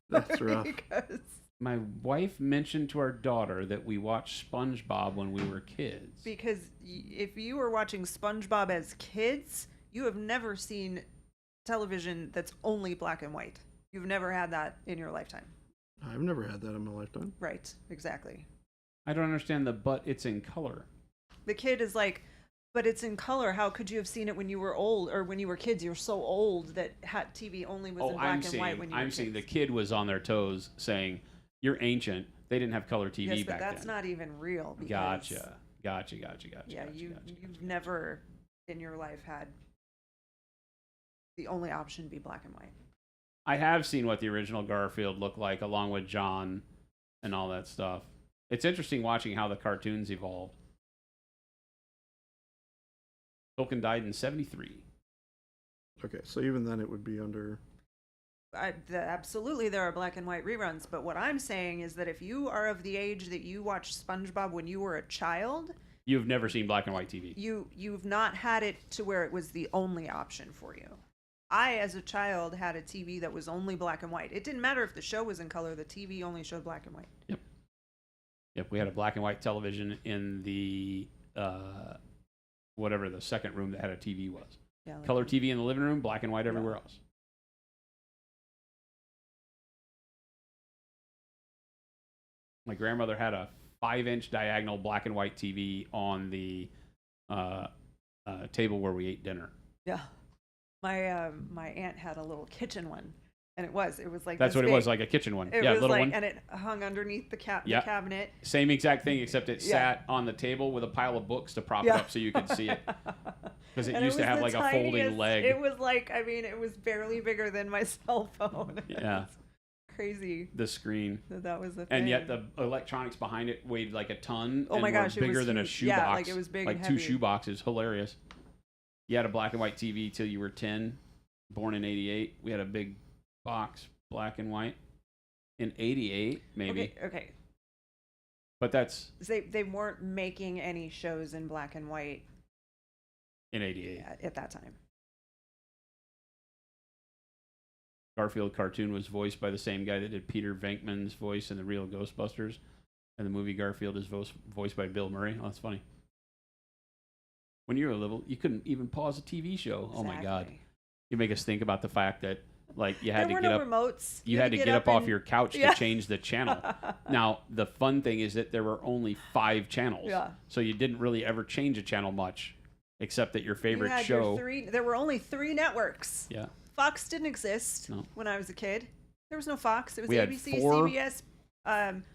A: That's rough.
B: Because
C: My wife mentioned to our daughter that we watched SpongeBob when we were kids.
B: Because if you were watching SpongeBob as kids, you have never seen television that's only black and white. You've never had that in your lifetime.
A: I've never had that in my lifetime.
B: Right, exactly.
C: I don't understand but it's in color.
B: The kid is like, but it's in color. How could you have seen it when you were old or when you were kids? You're so old that TV only was in black and white when you were kids.
C: I'm seeing the kid was on their toes saying, you're ancient. They didn't have color TV
B: yes, but
C: back then.
B: that's not even real. Because,
C: Gotcha.
B: Yeah, you've never in your life had the only option be black and white.
C: I have seen what the original Garfield looked like along with John and all that stuff. It's interesting watching how the cartoons evolved. Tolkien died in 1973.
A: Okay, so even then it would be under...
B: Absolutely, there are black and white reruns, but what I'm saying is that if you are of the age that you watched SpongeBob when you were a child...
C: You've never seen black and white TV.
B: You've not had it to where it was the only option for you. I, as a child, had a TV that was only black and white. It didn't matter if the show was in color, the TV only showed black and white.
C: Yep, we had a black and white television in the... whatever the second room that had a TV was.
B: Yeah, like
C: Color TV in the living room, black and white everywhere else. My grandmother had a 5-inch diagonal black and white TV on the table where we ate dinner.
B: Yeah. My aunt had a little kitchen one, and it was like
C: That's
B: this
C: what
B: big.
C: it was, like a kitchen one.
B: It
C: yeah,
B: was
C: little
B: like,
C: one.
B: and it hung underneath the
C: Yeah.
B: cabinet.
C: Same exact thing, except it sat on the table with a pile of books to prop it up so you could see it. Because it
B: And
C: used to
B: was
C: have
B: the
C: like a folding
B: tiniest-
C: leg.
B: It was like, I mean, it was barely bigger than my cell phone.
C: Yeah.
B: crazy
C: the screen.
B: that was the thing.
C: And yet the electronics behind it weighed like a ton.
B: Oh
C: and
B: my
C: were
B: gosh, it
C: bigger
B: was
C: than a
B: huge.
C: shoebox.
B: Yeah, like it was big
C: like
B: and
C: 2
B: heavy.
C: shoeboxes. Hilarious. You had a black and white TV till you were 10, born in 88. We had a big box, black and white. In 88, maybe.
B: Okay.
C: But that's
B: They weren't making any shows in black and white
C: in 88.
B: at that time.
C: Garfield cartoon was voiced by the same guy that did Peter Venkman's voice in the real Ghostbusters. And the movie Garfield is voiced by Bill Murray. Oh, that's funny. When you were little, you couldn't even pause a TV show.
B: Exactly.
C: Oh my God. You make us think about the fact that like you had
B: there
C: to
B: were
C: get
B: no
C: up
B: remotes.
C: you had to get up off
B: and-
C: your couch
B: Yeah.
C: to change the channel. Now, the fun thing is that there were only 5 channels.
B: Yeah.
C: So you didn't really ever change a channel much except that your favorite
B: you had
C: show.
B: There were only 3 networks.
C: Yeah.
B: Fox didn't exist
C: No.
B: when I was a kid. There was no Fox. It was
C: We had
B: ABC,
C: 4,
B: CBS,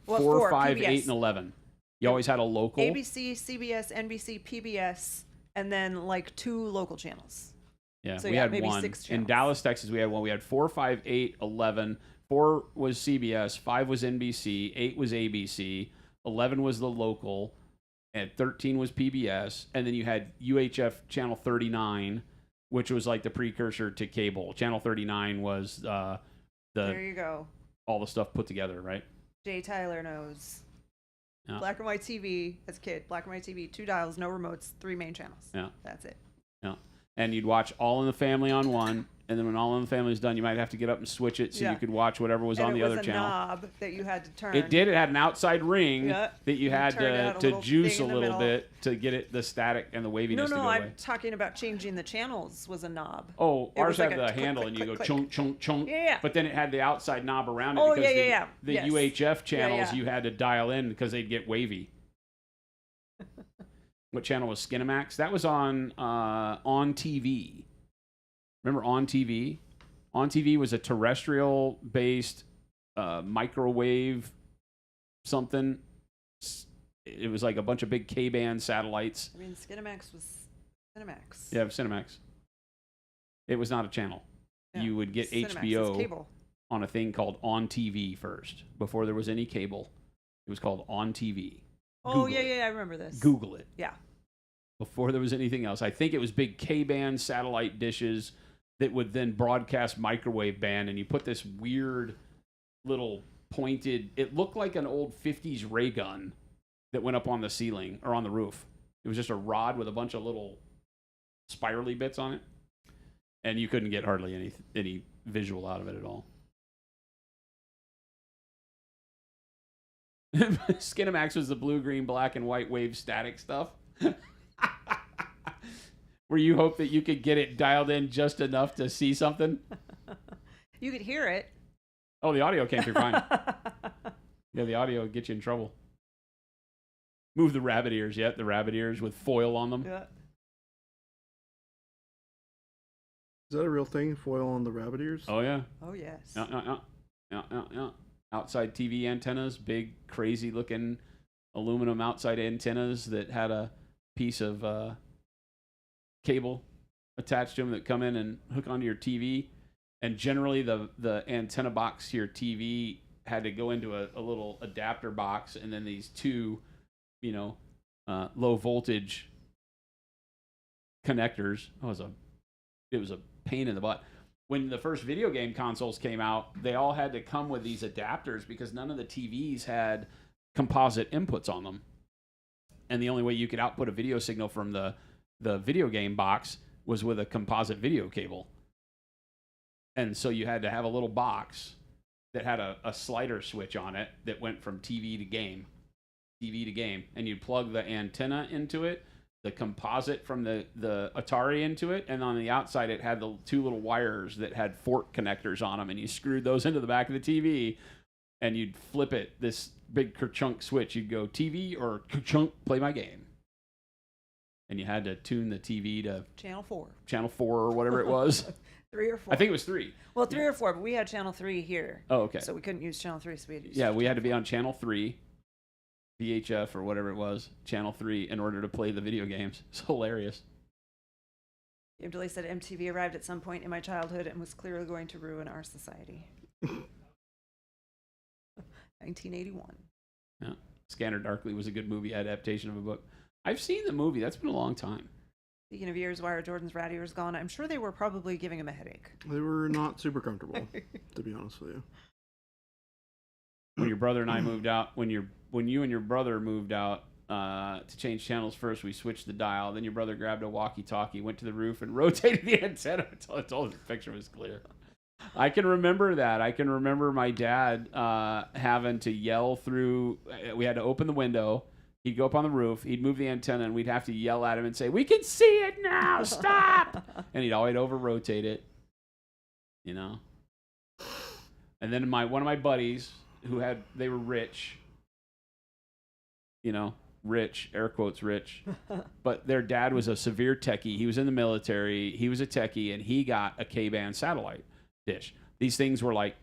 C: 4, 5,
B: PBS.
C: 8, and 11. You always had a local.
B: ABC, CBS, NBC, PBS, and then like 2 local channels.
C: Yeah,
B: So
C: we
B: yeah,
C: had
B: maybe
C: one.
B: 6
C: In
B: channels.
C: Dallas, Texas, we had one. We had 4, 5, 8, 11. 4 was CBS, 5 was NBC, 8 was ABC, 11 was the local, and 13 was PBS. And then you had UHF Channel 39, which was like the precursor to cable. Channel 39 was
B: There you go.
C: all the stuff put together, right?
B: Jay Tyler knows.
C: Yeah.
B: Black and white TV as a kid. Black and white TV, 2 dials, no remotes, 3 main channels.
C: Yeah.
B: That's it.
C: Yeah. And you'd watch All in the Family on one, and then when All in the Family was done, you might have to get up and switch it so
B: Yeah.
C: you could watch whatever was on the other channel.
B: It was a knob that you had to turn.
C: It did. It had an outside ring
B: Yeah.
C: that you had
B: turned it out a
C: to
B: little
C: juice
B: thing
C: a
B: in the
C: little
B: middle.
C: bit to get it the static and the waviness to go
B: I'm
C: away.
B: talking about changing the channels was a knob.
C: Oh,
B: It
C: ours
B: was like
C: had
B: a
C: the
B: click,
C: handle,
B: click,
C: and you go
B: click,
C: chunk, chunk, chunk.
B: Yeah.
C: But then it had the outside knob around it
B: Oh,
C: because the
B: Yes.
C: UHF channels
B: yeah.
C: you had to dial in because they'd get wavy. What channel was Skinamax? That was on TV. Remember On TV? On TV was a terrestrial-based microwave something. It was like a bunch of big K-band satellites.
B: I mean, Skinamax was Cinemax.
C: Yeah, Cinemax. It was not a channel.
B: Yeah.
C: You would get
B: Cinemax is
C: HBO
B: cable.
C: on a thing called On TV first. Before there was any cable, it was called On TV.
B: Oh,
C: Google
B: yeah,
C: it.
B: yeah, I remember this.
C: Google it.
B: Yeah.
C: Before there was anything else. I think it was big K-band satellite dishes that would then broadcast microwave band, and you put this weird little pointed, it looked like an old 50s ray gun that went up on the ceiling or on the roof. It was just a rod with a bunch of little spirally bits on it, and you couldn't get hardly any visual out of it at all. Skinamax was the blue, green, black, and white wave static stuff. Where you hope that you could get it dialed in just enough to see something.
B: You could hear it.
C: Oh, the audio came through fine. Yeah, the audio would get you in trouble. Move the rabbit ears yet? The rabbit ears with foil on them.
B: Yeah.
A: Is that a real thing? Foil on the rabbit ears?
C: Oh, yeah.
B: Oh, yes.
C: Yeah. Outside TV antennas, big, crazy looking aluminum outside antennas that had a piece of cable attached to them that come in and hook onto your TV. And generally, the antenna box to your TV had to go into a little adapter box, and then these 2, low voltage connectors. It was a pain in the butt. When the first video game consoles came out, they all had to come with these adapters because none of the TVs had composite inputs on them. And the only way you could output a video signal from the video game box was with a composite video cable. And so you had to have a little box that had a slider switch on it that went from TV to game. And you'd plug the antenna into it, the composite from the Atari into it, and on the outside it had the 2 little wires that had fork connectors on them, and you screwed those into the back of the TV, and you'd flip it, this big kerchunk switch. You'd go TV or kerchunk, play my game. And you had to tune the TV to
B: Channel 4.
C: Channel 4 or whatever it was.
B: 3 or 4.
C: I think it was 3.
B: Well, 3 or 4, but we had Channel 3 here.
C: Oh, okay.
B: So we couldn't use Channel 3, so we had to use
C: Yeah, we had to be on Channel 3, VHF or whatever it was, Channel 3, in order to play the video games. It's hilarious.
B: Abdullah said MTV arrived at some point in my childhood and was clearly going to ruin our society. 1981.
C: Yeah. Scanner Darkly was a good movie adaptation of a book. I've seen the movie. That's been a long time.
B: Speaking of years why Jordan's rat ears gone, I'm sure they were probably giving him a headache.
A: They were not super comfortable, to be honest with you.
C: When your brother and I moved out, when you and your brother moved out to change channels first, we switched the dial. Then your brother grabbed a walkie-talkie, went to the roof, and rotated the antenna until I told him the picture was clear. I can remember that. I can remember my dad having to yell through. We had to open the window. He'd go up on the roof. He'd move the antenna, and we'd have to yell at him and say, "We can see it now. Stop!" And he'd always over-rotate it, you know. And then one of my buddies they were rich, you know, rich, air quotes rich, but their dad was a severe techie. He was in the military. He was a techie, and he got a K-band satellite dish. These things were like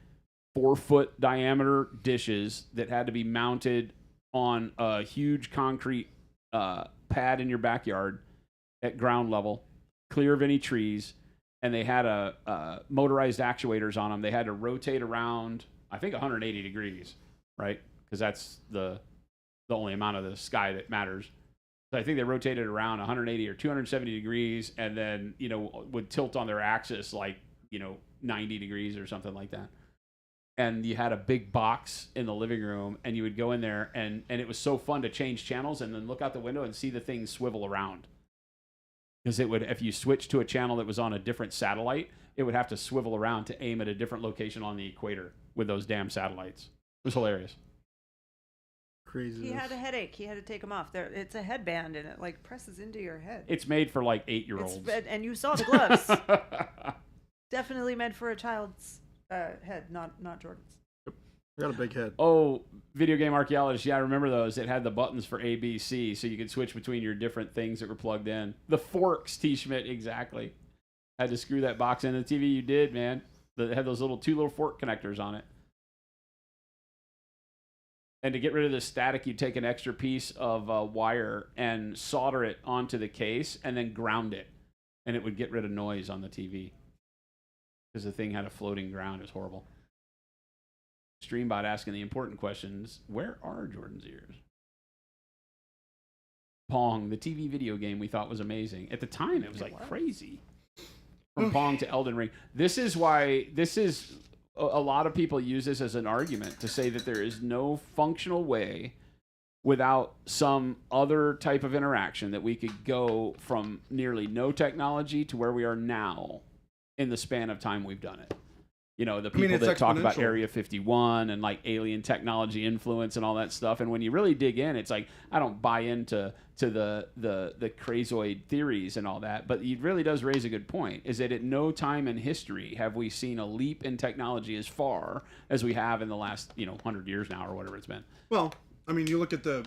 C: 4-foot diameter dishes that had to be mounted on a huge concrete pad in your backyard at ground level, clear of any trees, and they had motorized actuators on them. They had to rotate around, I think, 180 degrees, right? Because that's the only amount of the sky that matters. So I think they rotated around 180 or 270 degrees, and then, you know, would tilt on their axis like, you know, 90 degrees or something like that. And you had a big box in the living room, and you would go in there, and it was so fun to change channels and then look out the window and see the thing swivel around. Because it would, if you switched to a channel that was on a different satellite, it would have to swivel around to aim at a different location on the equator with those damn satellites. It was hilarious.
A: Crazy.
B: He had a headache. He had to take them off. It's a headband, and it like presses into your head.
C: It's made for like 8-year-olds.
B: And you saw the gloves. Definitely meant for a child's head, not Jordan's.
A: I got a big head.
C: Oh, video game archaeologist. Yeah, I remember those. It had the buttons for A, B, C, so you could switch between your different things that were plugged in. The forks, T. Schmidt, exactly. Had to screw that box in the TV. You did, man. It had those two little fork connectors on it. And to get rid of the static, you'd take an extra piece of wire and solder it onto the case and then ground it. And it would get rid of noise on the TV. Because the thing had a floating ground. It was horrible. Streambot asking the important questions. Where are Jordan's ears? Pong, the TV video game we thought was amazing. At the time, it was like crazy. From Pong to Elden Ring. This is a lot of people use this as an argument to say that there is no functional way without some other type of interaction that we could go from nearly no technology to where we are now in the span of time we've done it. You know, the people that talk about Area 51 and like alien technology influence and all that stuff. And when you really dig in, it's like, I don't buy into the crazoid theories and all that, but it really does raise a good point, is that at no time in history have we seen a leap in technology as far as we have in the last, 100 years now or whatever it's been.
A: Well, I mean, you look at the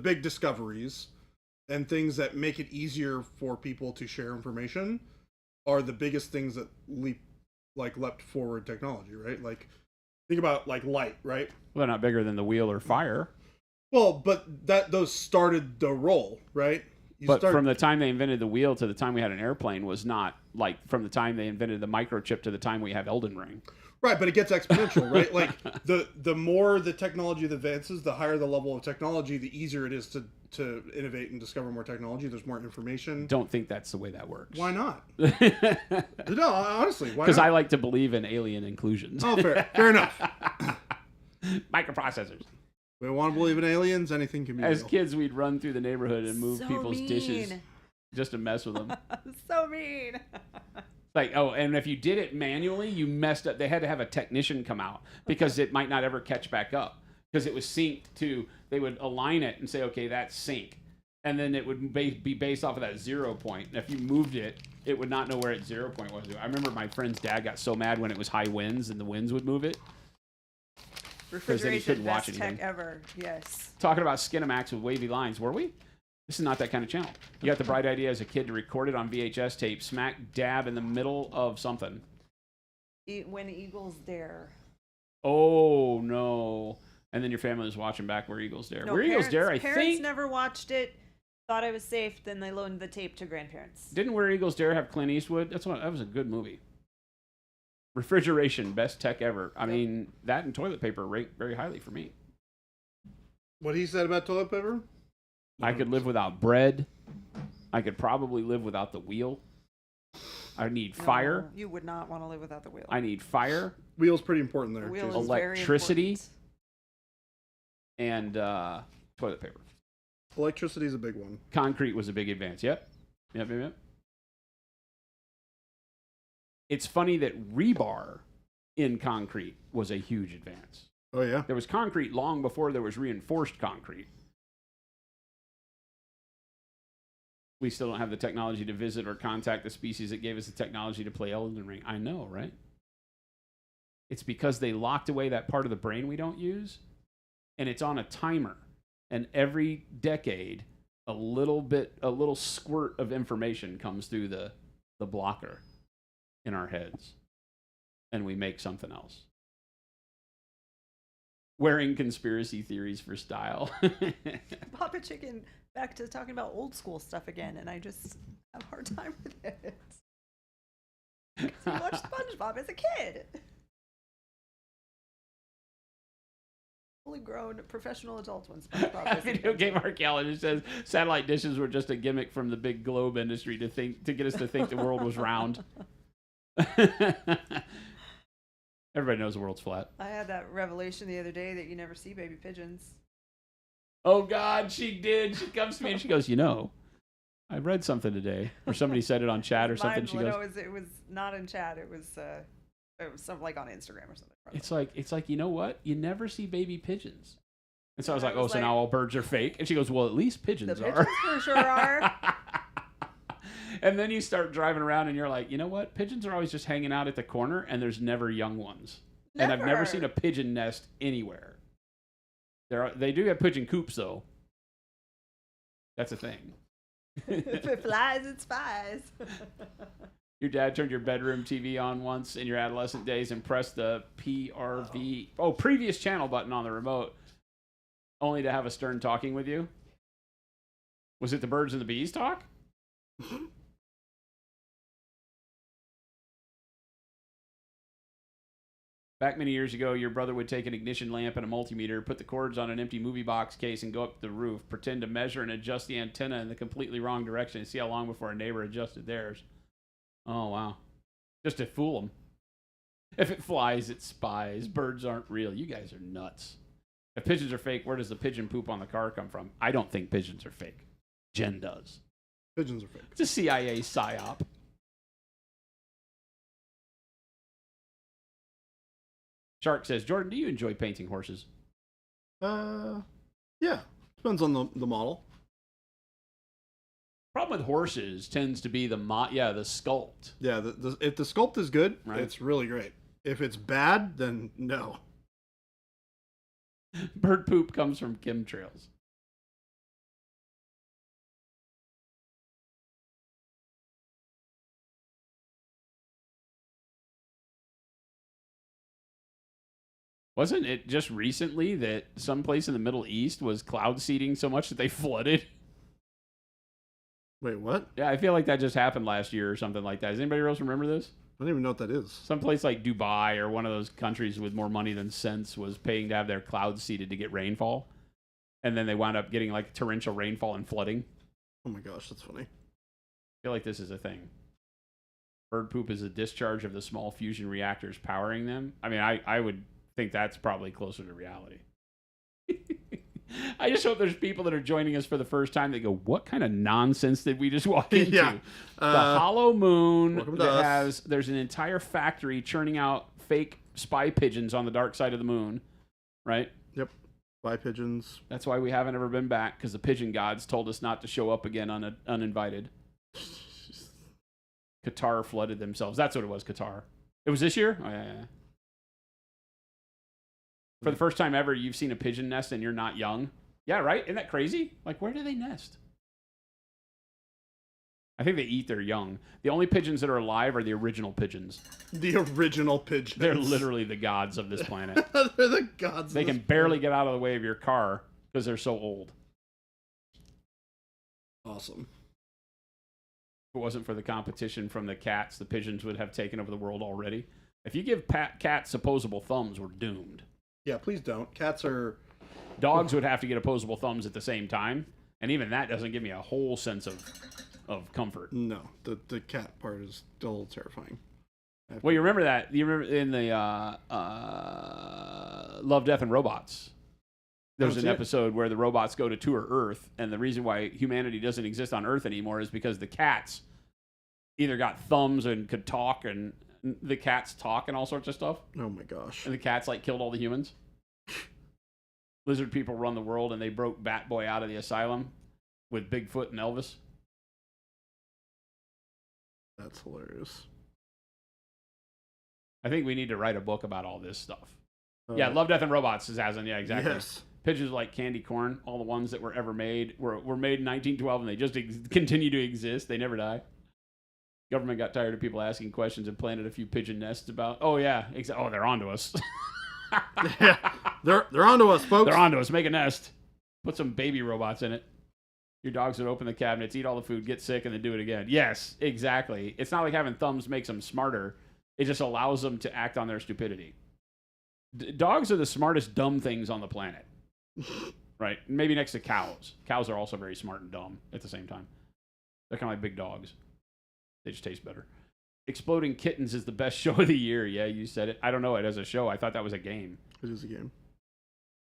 A: big discoveries and things that make it easier for people to share information are the biggest things that leapt forward technology, right? Like, think about like light, right?
C: Well, they're not bigger than the wheel or fire.
A: Well, but those started the roll, right?
C: From the time they invented the wheel to the time we had an airplane was not like from the time they invented the microchip to the time we have Elden Ring.
A: Right, but it gets exponential, right? Like the more the technology advances, the higher the level of technology, the easier it is to innovate and discover more technology. There's more information.
C: Don't think that's the way that works.
A: Why not? No, honestly, why not?
C: Because I like to believe in alien inclusions.
A: Oh, fair enough.
C: Microprocessors.
A: We want to believe in aliens. Anything can be
C: As
A: real.
C: kids, we'd run through the neighborhood and move people's dishes just to mess with them.
B: So mean.
C: Like, oh, and if you did it manually, you messed up. They had to have a technician come out because it might not ever catch back up because it was synced to, they would align it and say, okay, that's sync. And then it would be based off of that 0 point. And if you moved it, it would not know where its 0 point was. I remember my friend's dad got so mad when it was high winds and the winds would move it. Because then he couldn't watch anything.
B: Best tech ever, yes.
C: Talking about Skinamax with wavy lines, were we? This is not that kind of channel. You got the bright idea as a kid to record it on VHS tape, smack dab in the middle of something.
B: When Eagles Dare.
C: Oh, no. And then your family was watching back Where Eagles Dare.
B: No,
C: Where Eagles Dare, I
B: parents
C: think...
B: never watched it, thought I was safe, then they loaned the tape to grandparents.
C: Didn't Where Eagles Dare have Clint Eastwood? That was a good movie. Refrigeration, best tech ever. I mean, that and toilet paper rank very highly for me.
A: What he said about toilet paper?
C: I could live without bread. I could probably live without the wheel. I need fire.
B: No, you would not want to live without the wheel.
C: I need fire.
A: Wheel's pretty important there.
B: The wheel
A: Jason.
B: is very
C: Electricity.
B: important.
C: And toilet paper.
A: Electricity's a big one.
C: Concrete was a big advance. Yep. It's funny that rebar in concrete was a huge advance.
A: Oh, yeah?
C: There was concrete long before there was reinforced concrete. We still don't have the technology to visit or contact the species that gave us the technology to play Elden Ring. I know, right? It's because they locked away that part of the brain we don't use, and it's on a timer. And every decade, a little squirt of information comes through the blocker in our heads, and we make something else. Wearing conspiracy theories for style.
B: Papa Chicken, back to talking about old school stuff again, and I just have a hard time with it. 'Cause he watched SpongeBob as a kid. Fully grown professional adults when SpongeBob was a
C: Video
B: kid.
C: game archaeologist says satellite dishes were just a gimmick from the big globe industry to get us to think the world was round. Everybody knows the world's flat.
B: I had that revelation the other day that you never see baby pigeons.
C: Oh God, she did. She comes to me and she goes, I read something today, or somebody said it on chat or something. She goes,
B: it was not in chat. It was something like on Instagram or something.
C: it's like you know what? You never see baby pigeons. And so I was
B: And
C: like,
B: I was
C: so
B: like,
C: now all birds are fake. And she goes, well, at least pigeons
B: The
C: are.
B: pigeons for sure are.
C: And then you start driving around and you're like, you know what? Pigeons are always just hanging out at the corner and there's never young ones. And I've never seen a pigeon nest anywhere. They do have pigeon coops though. That's a thing.
B: If it flies, it spies.
C: Your dad turned your bedroom TV on once in your adolescent days and pressed the previous channel button on the remote only to have a stern talking with you. Was it the birds and the bees talk? Back many years ago, your brother would take an ignition lamp and a multimeter, put the cords on an empty movie box case, and go up the roof, pretend to measure and adjust the antenna in the completely wrong direction, and see how long before a neighbor adjusted theirs. Oh, wow. Just to fool them. If it flies, it spies. Birds aren't real. You guys are nuts. If pigeons are fake, where does the pigeon poop on the car come from? I don't think pigeons are fake. Jen does.
A: Pigeons are fake.
C: It's a CIA psyop. Shark says, Jordan, do you enjoy painting horses?
A: Yeah. Depends on the model.
C: Problem with horses tends to be the sculpt.
A: Yeah, if the sculpt is good,
C: Right.
A: It's really great. If it's bad, then no.
C: Bird poop comes from chemtrails. Wasn't it just recently that someplace in the Middle East was cloud seeding so much that they flooded?
A: Wait, what?
C: Yeah, I feel like that just happened last year or something like that. Does anybody else remember this?
A: I don't even know what that is.
C: Someplace like Dubai or one of those countries with more money than sense was paying to have their clouds seeded to get rainfall. And then they wound up getting like torrential rainfall and flooding.
A: Oh my gosh, that's funny.
C: I feel like this is a thing. Bird poop is a discharge of the small fusion reactors powering them. I mean, I would think that's probably closer to reality. I just hope there's people that are joining us for the first time that go, what kind of nonsense did we just walk into?
A: Yeah.
C: The hollow moon
A: welcome to
C: that
A: us.
C: there's an entire factory churning out fake spy pigeons on the dark side of the moon, right?
A: Yep. Spy pigeons.
C: That's why we haven't ever been back, because the pigeon gods told us not to show up again uninvited. Qatar flooded themselves. That's what it was, Qatar. It was this year? Oh, yeah. For the first time ever, you've seen a pigeon nest and you're not young. Yeah, right? Isn't that crazy? Like, where do they nest? I think they eat their young. The only pigeons that are alive are the original pigeons.
A: The original pigeons.
C: They're literally the gods of this planet.
A: They're the gods.
C: They can barely get out of the way of your car because they're so old.
A: Awesome.
C: If it wasn't for the competition from the cats, the pigeons would have taken over the world already. If you give cats opposable thumbs, we're doomed.
A: Yeah, please don't. Cats are...
C: Dogs would have to get opposable thumbs at the same time, and even that doesn't give me a whole sense of comfort.
A: No, the cat part is still terrifying.
C: Well, you remember that? You remember in the Love, Death, and Robots? There's an episode where the robots go to tour Earth, and the reason why humanity doesn't exist on Earth anymore is because the cats either got thumbs and could talk, and the cats talk and all sorts of stuff.
A: Oh my gosh.
C: And the cats like killed all the humans. Lizard people run the world, and they broke Bat Boy out of the asylum with Bigfoot and Elvis.
A: That's hilarious.
C: I think we need to write a book about all this stuff.
A: Yeah,
C: Love, Death, and Robots is Hasn't. Yeah, exactly.
A: Yes.
C: Pigeons like candy corn, all the ones that were ever made were made in 1912, and they just continue to exist. They never die. Government got tired of people asking questions and planted a few pigeon nests about, oh, yeah, oh, they're onto us.
A: Yeah, they're onto us, folks.
C: They're onto us. Make a nest. Put some baby robots in it. Your dogs would open the cabinets, eat all the food, get sick, and then do it again. Yes, exactly. It's not like having thumbs makes them smarter. It just allows them to act on their stupidity. Dogs are the smartest dumb things on the planet. Right? Maybe next to cows. Cows are also very smart and dumb at the same time. They're kind of like big dogs. They just taste better. Exploding Kittens is the best show of the year. Yeah, you said it. I don't know it as a show. I thought that was a game.
A: It is a game.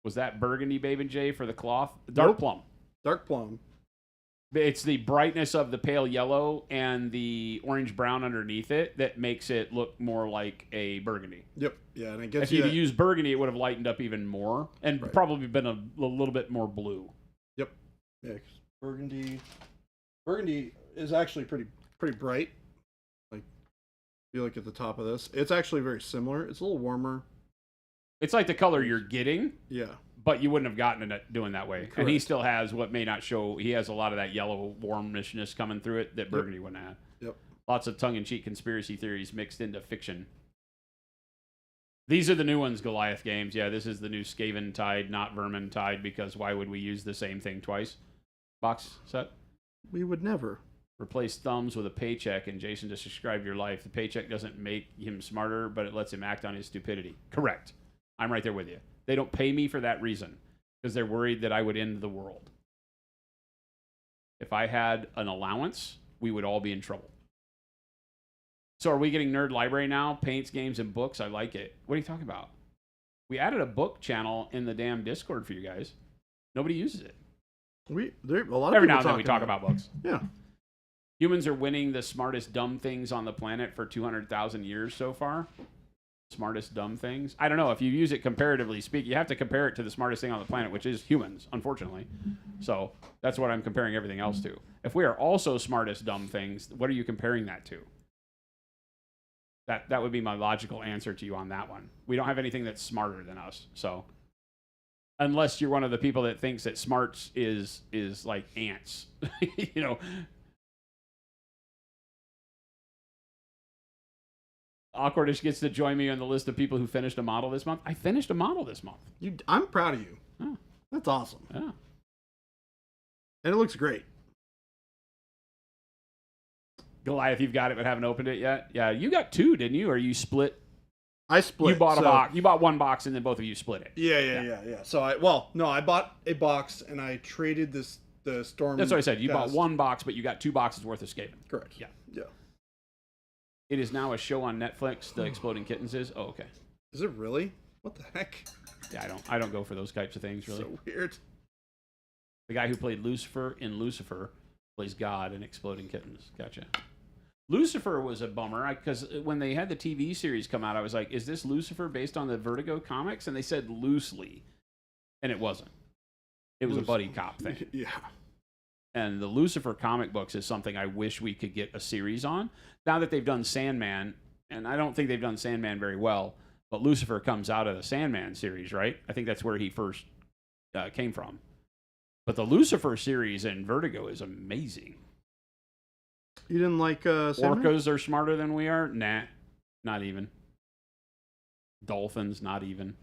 C: Was that burgundy, Babe and J, for the cloth? Dark plum.
A: Dark plum.
C: It's the brightness of the pale yellow and the orange brown underneath it that makes it look more like a burgundy.
A: Yep. Yeah, and it gets
C: if you'd used burgundy, it would have lightened up even more and
A: Right.
C: probably been a little bit more blue.
A: Yep. Yeah, 'cause burgundy is actually pretty bright. Like, if you look at the top of this, it's actually very similar. It's a little warmer.
C: It's like the color you're getting.
A: Yeah.
C: But you wouldn't have gotten it doing that way.
A: Correct.
C: And he still has what may not show. He has a lot of that yellow warmishness coming through it that burgundy wouldn't have.
A: Yep.
C: Lots of tongue-in-cheek conspiracy theories mixed into fiction. These are the new ones, Goliath games. Yeah, this is the new Skaven Tide, not Vermin Tide, because why would we use the same thing twice? Box set?
A: We would never.
C: Replace thumbs with a paycheck, and Jason, just describe your life. The paycheck doesn't make him smarter, but it lets him act on his stupidity. Correct. I'm right there with you. They don't pay me for that reason because they're worried that I would end the world. If I had an allowance, we would all be in trouble. So are we getting Nerd Library now? Paints, games, and books? I like it. What are you talking about? We added a book channel in the damn Discord for you guys. Nobody uses it.
A: A lot of
C: Every
A: people
C: now and then we talk about books.
A: Yeah.
C: Humans are winning the smartest dumb things on the planet for 200,000 years so far. Smartest dumb things. I don't know. If you use it comparatively speak, you have to compare it to the smartest thing on the planet, which is humans, unfortunately. So that's what I'm comparing everything else to. If we are also smartest dumb things, what are you comparing that to? That would be my logical answer to you on that one. We don't have anything that's smarter than us. So unless you're one of the people that thinks that smarts is like ants, you know. Awkwardish gets to join me on the list of people who finished a model this month. I finished a model this month.
A: I'm proud of you.
C: Oh.
A: That's awesome.
C: Yeah.
A: And it looks great.
C: Goliath, you've got it but haven't opened it yet? Yeah, you got two, didn't you? Or you split?
A: I split.
C: You bought a box. You bought one box and then both of you split it.
A: Yeah. So I bought a box and I traded the Storm.
C: That's what I said. You bought
A: Vest.
C: one box, but you got 2 boxes worth of Skaven.
A: Correct.
C: Yeah.
A: Yeah.
C: It is now a show on Netflix. The Exploding Kittens is. Oh, okay.
A: Is it really? What the heck?
C: Yeah, I don't go for those types of things really.
A: So weird.
C: The guy who played Lucifer in Lucifer plays God in Exploding Kittens. Gotcha. Lucifer was a bummer because when they had the TV series come out, I was like, is this Lucifer based on the Vertigo comics? And they said loosely. And it wasn't. It was a buddy cop thing.
A: Yeah.
C: And the Lucifer comic books is something I wish we could get a series on. Now that they've done Sandman, and I don't think they've done Sandman very well, but Lucifer comes out of the Sandman series, right? I think that's where he first came from. But the Lucifer series in Vertigo is amazing.
A: You didn't like Sandman?
C: Orcas are smarter than we are? Nah, not even. Dolphins, not even.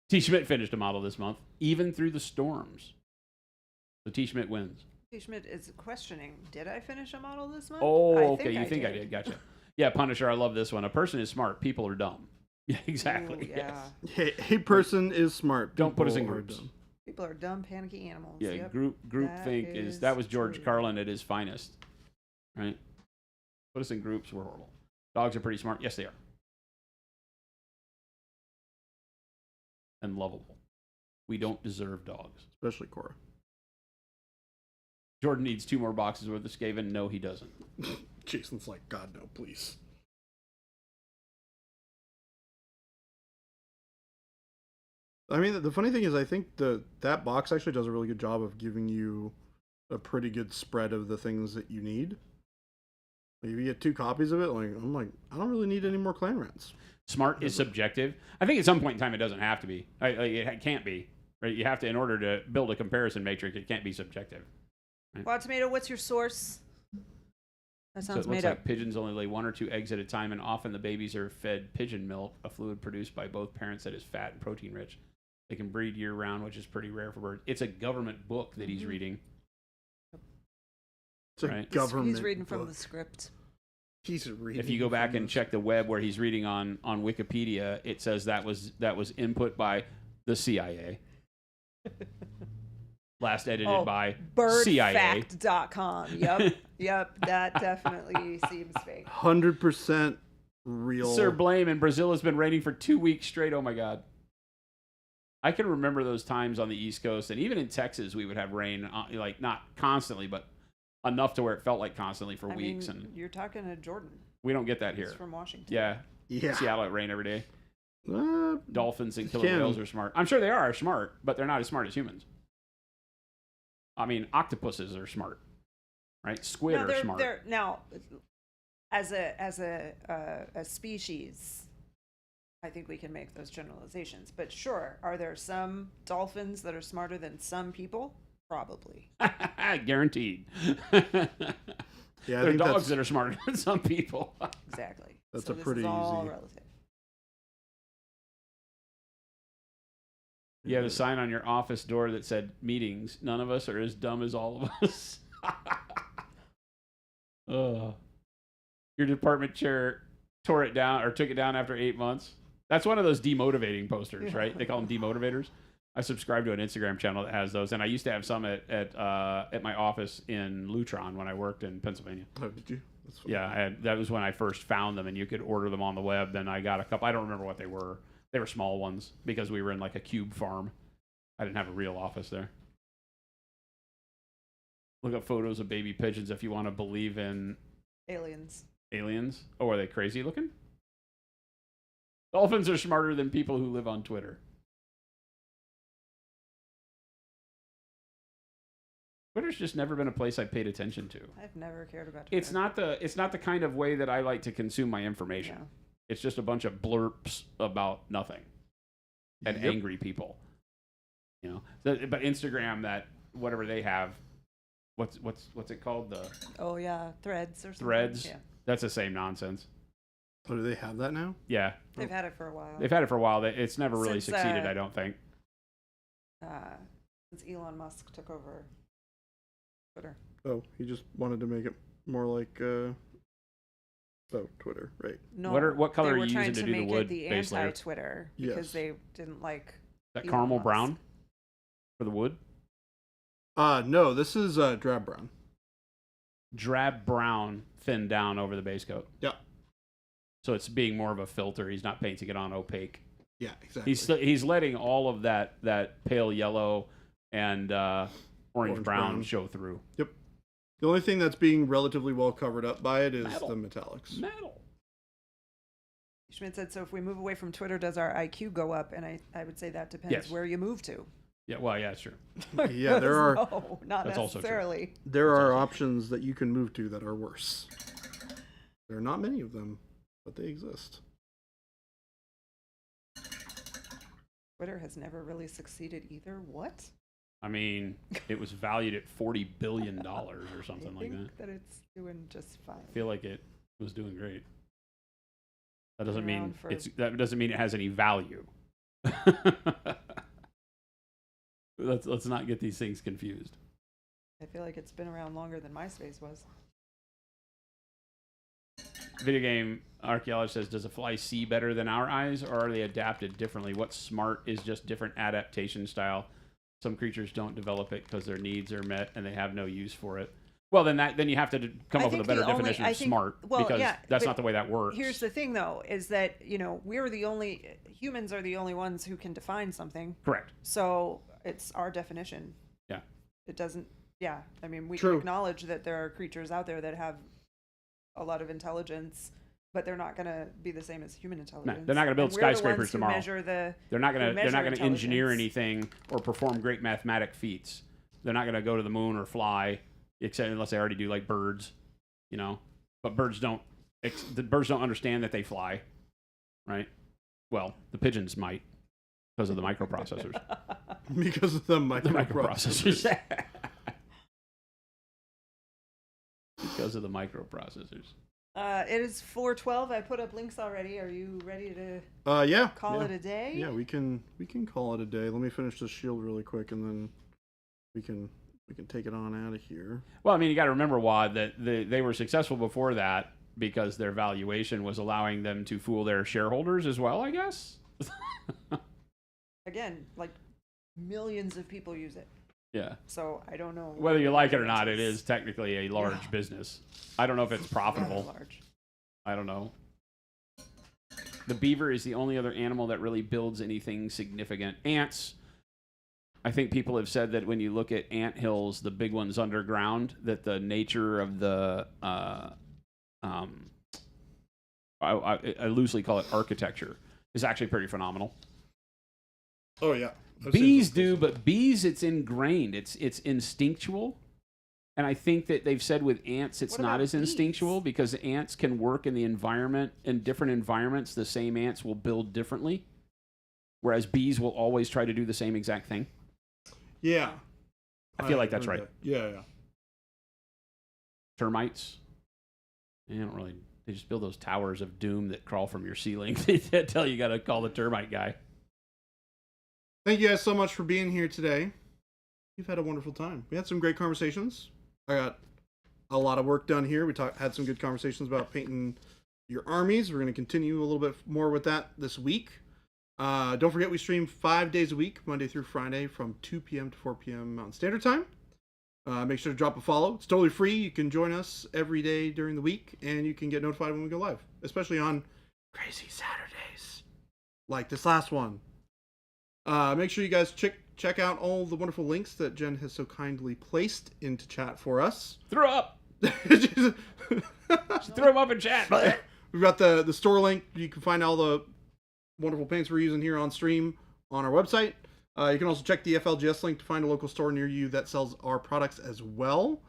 C: T. Schmidt finished a model this month, even through the storms. So T. Schmidt wins.
B: Schmidt is questioning, did I finish a model this month?
C: Oh,
B: I
C: okay. You think I did? Gotcha. Yeah, Punisher. I love this one. A person is smart. People are dumb. Yeah, exactly.
B: Ooh, yeah.
C: Yes.
A: A person is smart.
C: Don't put us in
A: People are
C: groups.
A: dumb.
B: People are dumb, panicky animals.
C: Yeah,
B: Yep.
C: group
B: That
C: think
B: is
C: that was George
B: true.
C: Carlin at his finest, right? Put us in groups. We're horrible. Dogs are pretty smart. Yes, they are. And lovable. We don't deserve dogs.
A: Especially Cora.
C: Jordan needs 2 more boxes worth of Skaven. No, he doesn't.
A: Jason's like, God, no, please. I mean, the funny thing is, I think that box actually does a really good job of giving you a pretty good spread of the things that you need. Like, if you get 2 copies of it, I'm like, I don't really need any more clan rats.
C: Smart is subjective. I think at some point in time it doesn't have to be. It can't be. Right? You have to, in order to build a comparison matrix, it can't be subjective. Right?
B: Raw Tomato, what's your source? That
C: So
B: sounds
C: it looks
B: made
C: like
B: up.
C: pigeons only lay 1 or 2 eggs at a time, and often the babies are fed pigeon milk, a fluid produced by both parents that is fat and protein rich. They can breed year round, which is pretty rare for birds. It's a government book that he's reading.
A: It's a
C: Right.
A: government
B: He's reading from
A: book.
B: the script.
A: He's reading.
C: If you go back
A: from
C: and
A: this.
C: check the web where he's reading on Wikipedia, it says that was input by the CIA. Last edited by CIA.
B: Birdfact.com. Yep. Yep. That definitely seems fake.
A: 100% real.
C: Sir Blame in Brazil has been raining for 2 weeks straight. Oh my God. I can remember those times on the East Coast, and even in Texas, we would have rain, like not constantly, but enough to where it felt like constantly for weeks.
B: I mean,
C: And
B: you're talking to Jordan.
C: we don't get that
B: He's
C: here.
B: from Washington.
C: Yeah.
A: Yeah.
C: Seattle, it rain every day.
A: Uh,
C: Dolphins and killer
A: Can.
C: whales are smart. I'm sure they are smart, but they're not as smart as humans. I mean, octopuses are smart, right? Squid
B: No,
C: are smart.
B: now, as a species, I think we can make those generalizations. But sure, are there some dolphins that are smarter than some people? Probably.
C: Guaranteed.
A: yeah, I
C: There are
A: think
C: dogs
A: that's,
C: that are smarter than some people.
B: Exactly.
A: That's
B: so
A: a
B: this
A: pretty
B: is all
A: easy-
B: relative.
C: You had a sign on your office door that said meetings. None of us are as dumb as all of us. Your department chair tore it down or took it down after 8 months. That's one of those demotivating posters, right? They call them demotivators. I subscribe to an Instagram channel that has those, and I used to have some at my office in Lutron when I worked in Pennsylvania.
A: Oh, did you? That's funny.
C: Yeah, that was when I first found them, and you could order them on the web. Then I got a couple. I don't remember what they were. They were small ones because we were in like a cube farm. I didn't have a real office there. Look up photos of baby pigeons if you want to believe in
B: Aliens.
C: aliens. Oh, are they crazy looking? Dolphins are smarter than people who live on Twitter. Twitter's just never been a place I paid attention to.
B: I've never cared about
C: It's
B: Twitter.
C: not the kind of way that I like to consume my information.
B: Yeah.
C: It's just a bunch of blurps about nothing and
A: Yep.
C: angry people. You know, but Instagram, that whatever they have, what's it called? The
B: Oh yeah, Threads or something.
C: Threads.
B: Yeah,
C: That's the same nonsense.
A: Oh, do they have that now?
C: Yeah,
B: they've had it for a while.
C: they've had it for a while. It's never really
B: Since,
C: succeeded. I don't think.
B: Since Elon Musk took over Twitter.
A: Oh, he just wanted to make it more like Twitter, right?
B: No,
C: What color
B: they
C: are
B: were
C: you
B: trying
C: using to
B: to
C: do the
B: make
C: wood
B: it the
C: base layer?
B: anti-Twitter because
A: Yes.
B: they didn't like
C: That
B: Elon
C: caramel
B: Musk.
C: brown for the wood.
A: No, this is drab brown.
C: Drab brown, thinned down over the base coat.
A: Yeah.
C: So it's being more of a filter. He's not painting it on opaque.
A: Yeah, exactly.
C: He's letting all of that pale yellow and orange brown show through.
A: Yep. The only thing that's being relatively well covered up by it is
C: Metal.
A: the metallics.
C: Metal.
B: Schmidt said, so if we move away from Twitter, does our IQ go up? And I would say that depends
C: Yes.
B: where you move to.
C: Yeah. Well, yeah, sure.
A: Yeah, there are
B: No, not
C: That's also true.
B: necessarily.
A: there are options that you can move to that are worse. There are not many of them, but they exist.
B: Twitter has never really succeeded either. What?
C: I mean, it was valued at $40 billion or something
B: I
C: like
B: think
C: that.
B: it's doing just fine.
C: I feel like it was doing great. That doesn't
B: Been
C: mean
B: around for-
C: that doesn't mean it has any value. Let's not get these things confused.
B: I feel like it's been around longer than MySpace was.
C: Video game archaeologist says, does a fly see better than our eyes, or are they adapted differently? What's smart is just different adaptation style. Some creatures don't develop it because their needs are met and they have no use for it. Well, then you have to come up with a better definition of smart, because that's not the way that works.
B: Here's the thing, though, is that, humans are the only ones who can define something.
C: Correct.
B: So it's our definition.
C: Yeah.
B: It doesn't, I mean, we
A: True.
B: can acknowledge that there are creatures out there that have a lot of intelligence, but they're not going to be the same as human intelligence.
C: No, they're not going to build skyscrapers tomorrow.
B: They're
C: not going to engineer anything or perform great mathematic feats. They're not going to go to the moon or fly, except unless they already do, like birds, But birds don't understand that they fly, right? Well, the pigeons might, because of the microprocessors.
A: Because of the microprocessors.
C: Because of the microprocessors.
B: It is 4:12. I put up links already. Are you ready to call it a day?
A: Yeah, we can call it a day. Let me finish this shield really quick, and then we can take it on out of here.
C: Well, I mean, you got to remember, Wad, that they were successful before that because their valuation was allowing them to fool their shareholders as well, I guess.
B: Again, like millions of people use it.
C: Yeah.
B: So I don't know
C: whether you like it or not. It is technically a large business. I don't know if it's profitable.
B: Large.
C: I don't know. The beaver is the only other animal that really builds anything significant. Ants. I think people have said that when you look at ant hills, the big ones underground, that the nature of the I loosely call it architecture, is actually pretty phenomenal.
A: Oh yeah.
C: Bees do, but bees, it's ingrained. It's instinctual. And I think that they've said with ants it's not as instinctual because ants can work in the environment, in different environments. The same ants will build differently, whereas bees will always try to do the same exact thing.
A: Yeah.
C: I feel like that's right.
A: Yeah.
C: Termites. They don't really. They just build those towers of doom that crawl from your ceiling. They tell you got to call the termite guy.
A: Thank you guys so much for being here today. We've had a wonderful time. We had some great conversations. I got a lot of work done here. We had some good conversations about painting your armies. We're going to continue a little bit more with that this week. Don't forget, we stream 5 days a week, Monday through Friday, from 2 p.m. to 4 p.m. Mountain Standard Time. Make sure to drop a follow. It's totally free. You can join us every day during the week, and you can get notified when we go live, especially on crazy Saturdays, like this last one. Make sure you guys check out all the wonderful links that Jen has so kindly placed into chat for us.
C: Throw up. She threw them up in chat.
A: We've got the store link. You can find all the wonderful paints we're using here on stream on our website. You can also check the FLGS link to find a local store near you that sells our products as well.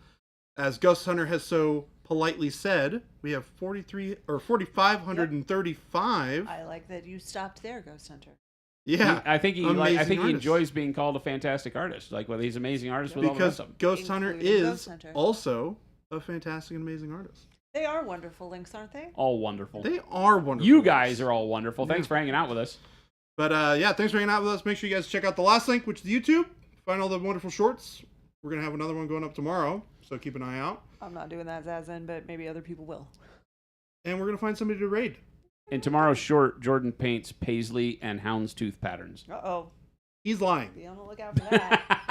A: As Ghost Hunter has so politely said, we have 4,535.
B: I like that you stopped there, Ghost Hunter.
A: Yeah,
C: I think he enjoys being called a fantastic artist. Like, well, he's an amazing artist with all the rest of them.
A: Ghost Hunter is also a fantastic and amazing artist.
B: They are wonderful links, aren't they?
C: All wonderful.
A: They are wonderful.
C: You guys are all wonderful. Thanks for hanging out with us.
A: But thanks for hanging out with us. Make sure you guys check out the last link, which is YouTube. Find all the wonderful shorts. We're gonna have another one going up tomorrow, so keep an eye out.
B: I'm not doing that, Zazen, but maybe other people will.
A: And we're gonna find somebody to raid.
C: In tomorrow's short, Jordan paints paisley and houndstooth patterns.
B: Uh-oh.
A: He's lying.
B: Be on the lookout for that.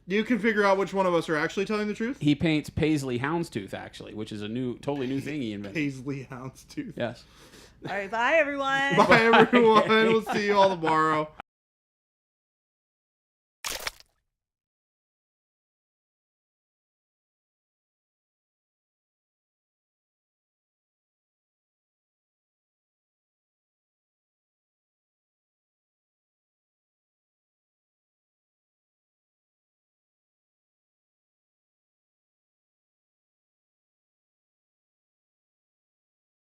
A: You can figure out which one of us are actually telling the truth.
C: He paints paisley houndstooth, actually, which is a totally new thing he invented.
A: Paisley houndstooth.
C: Yes.
B: All right, bye, everyone.
A: Bye, everyone. We'll see you all tomorrow.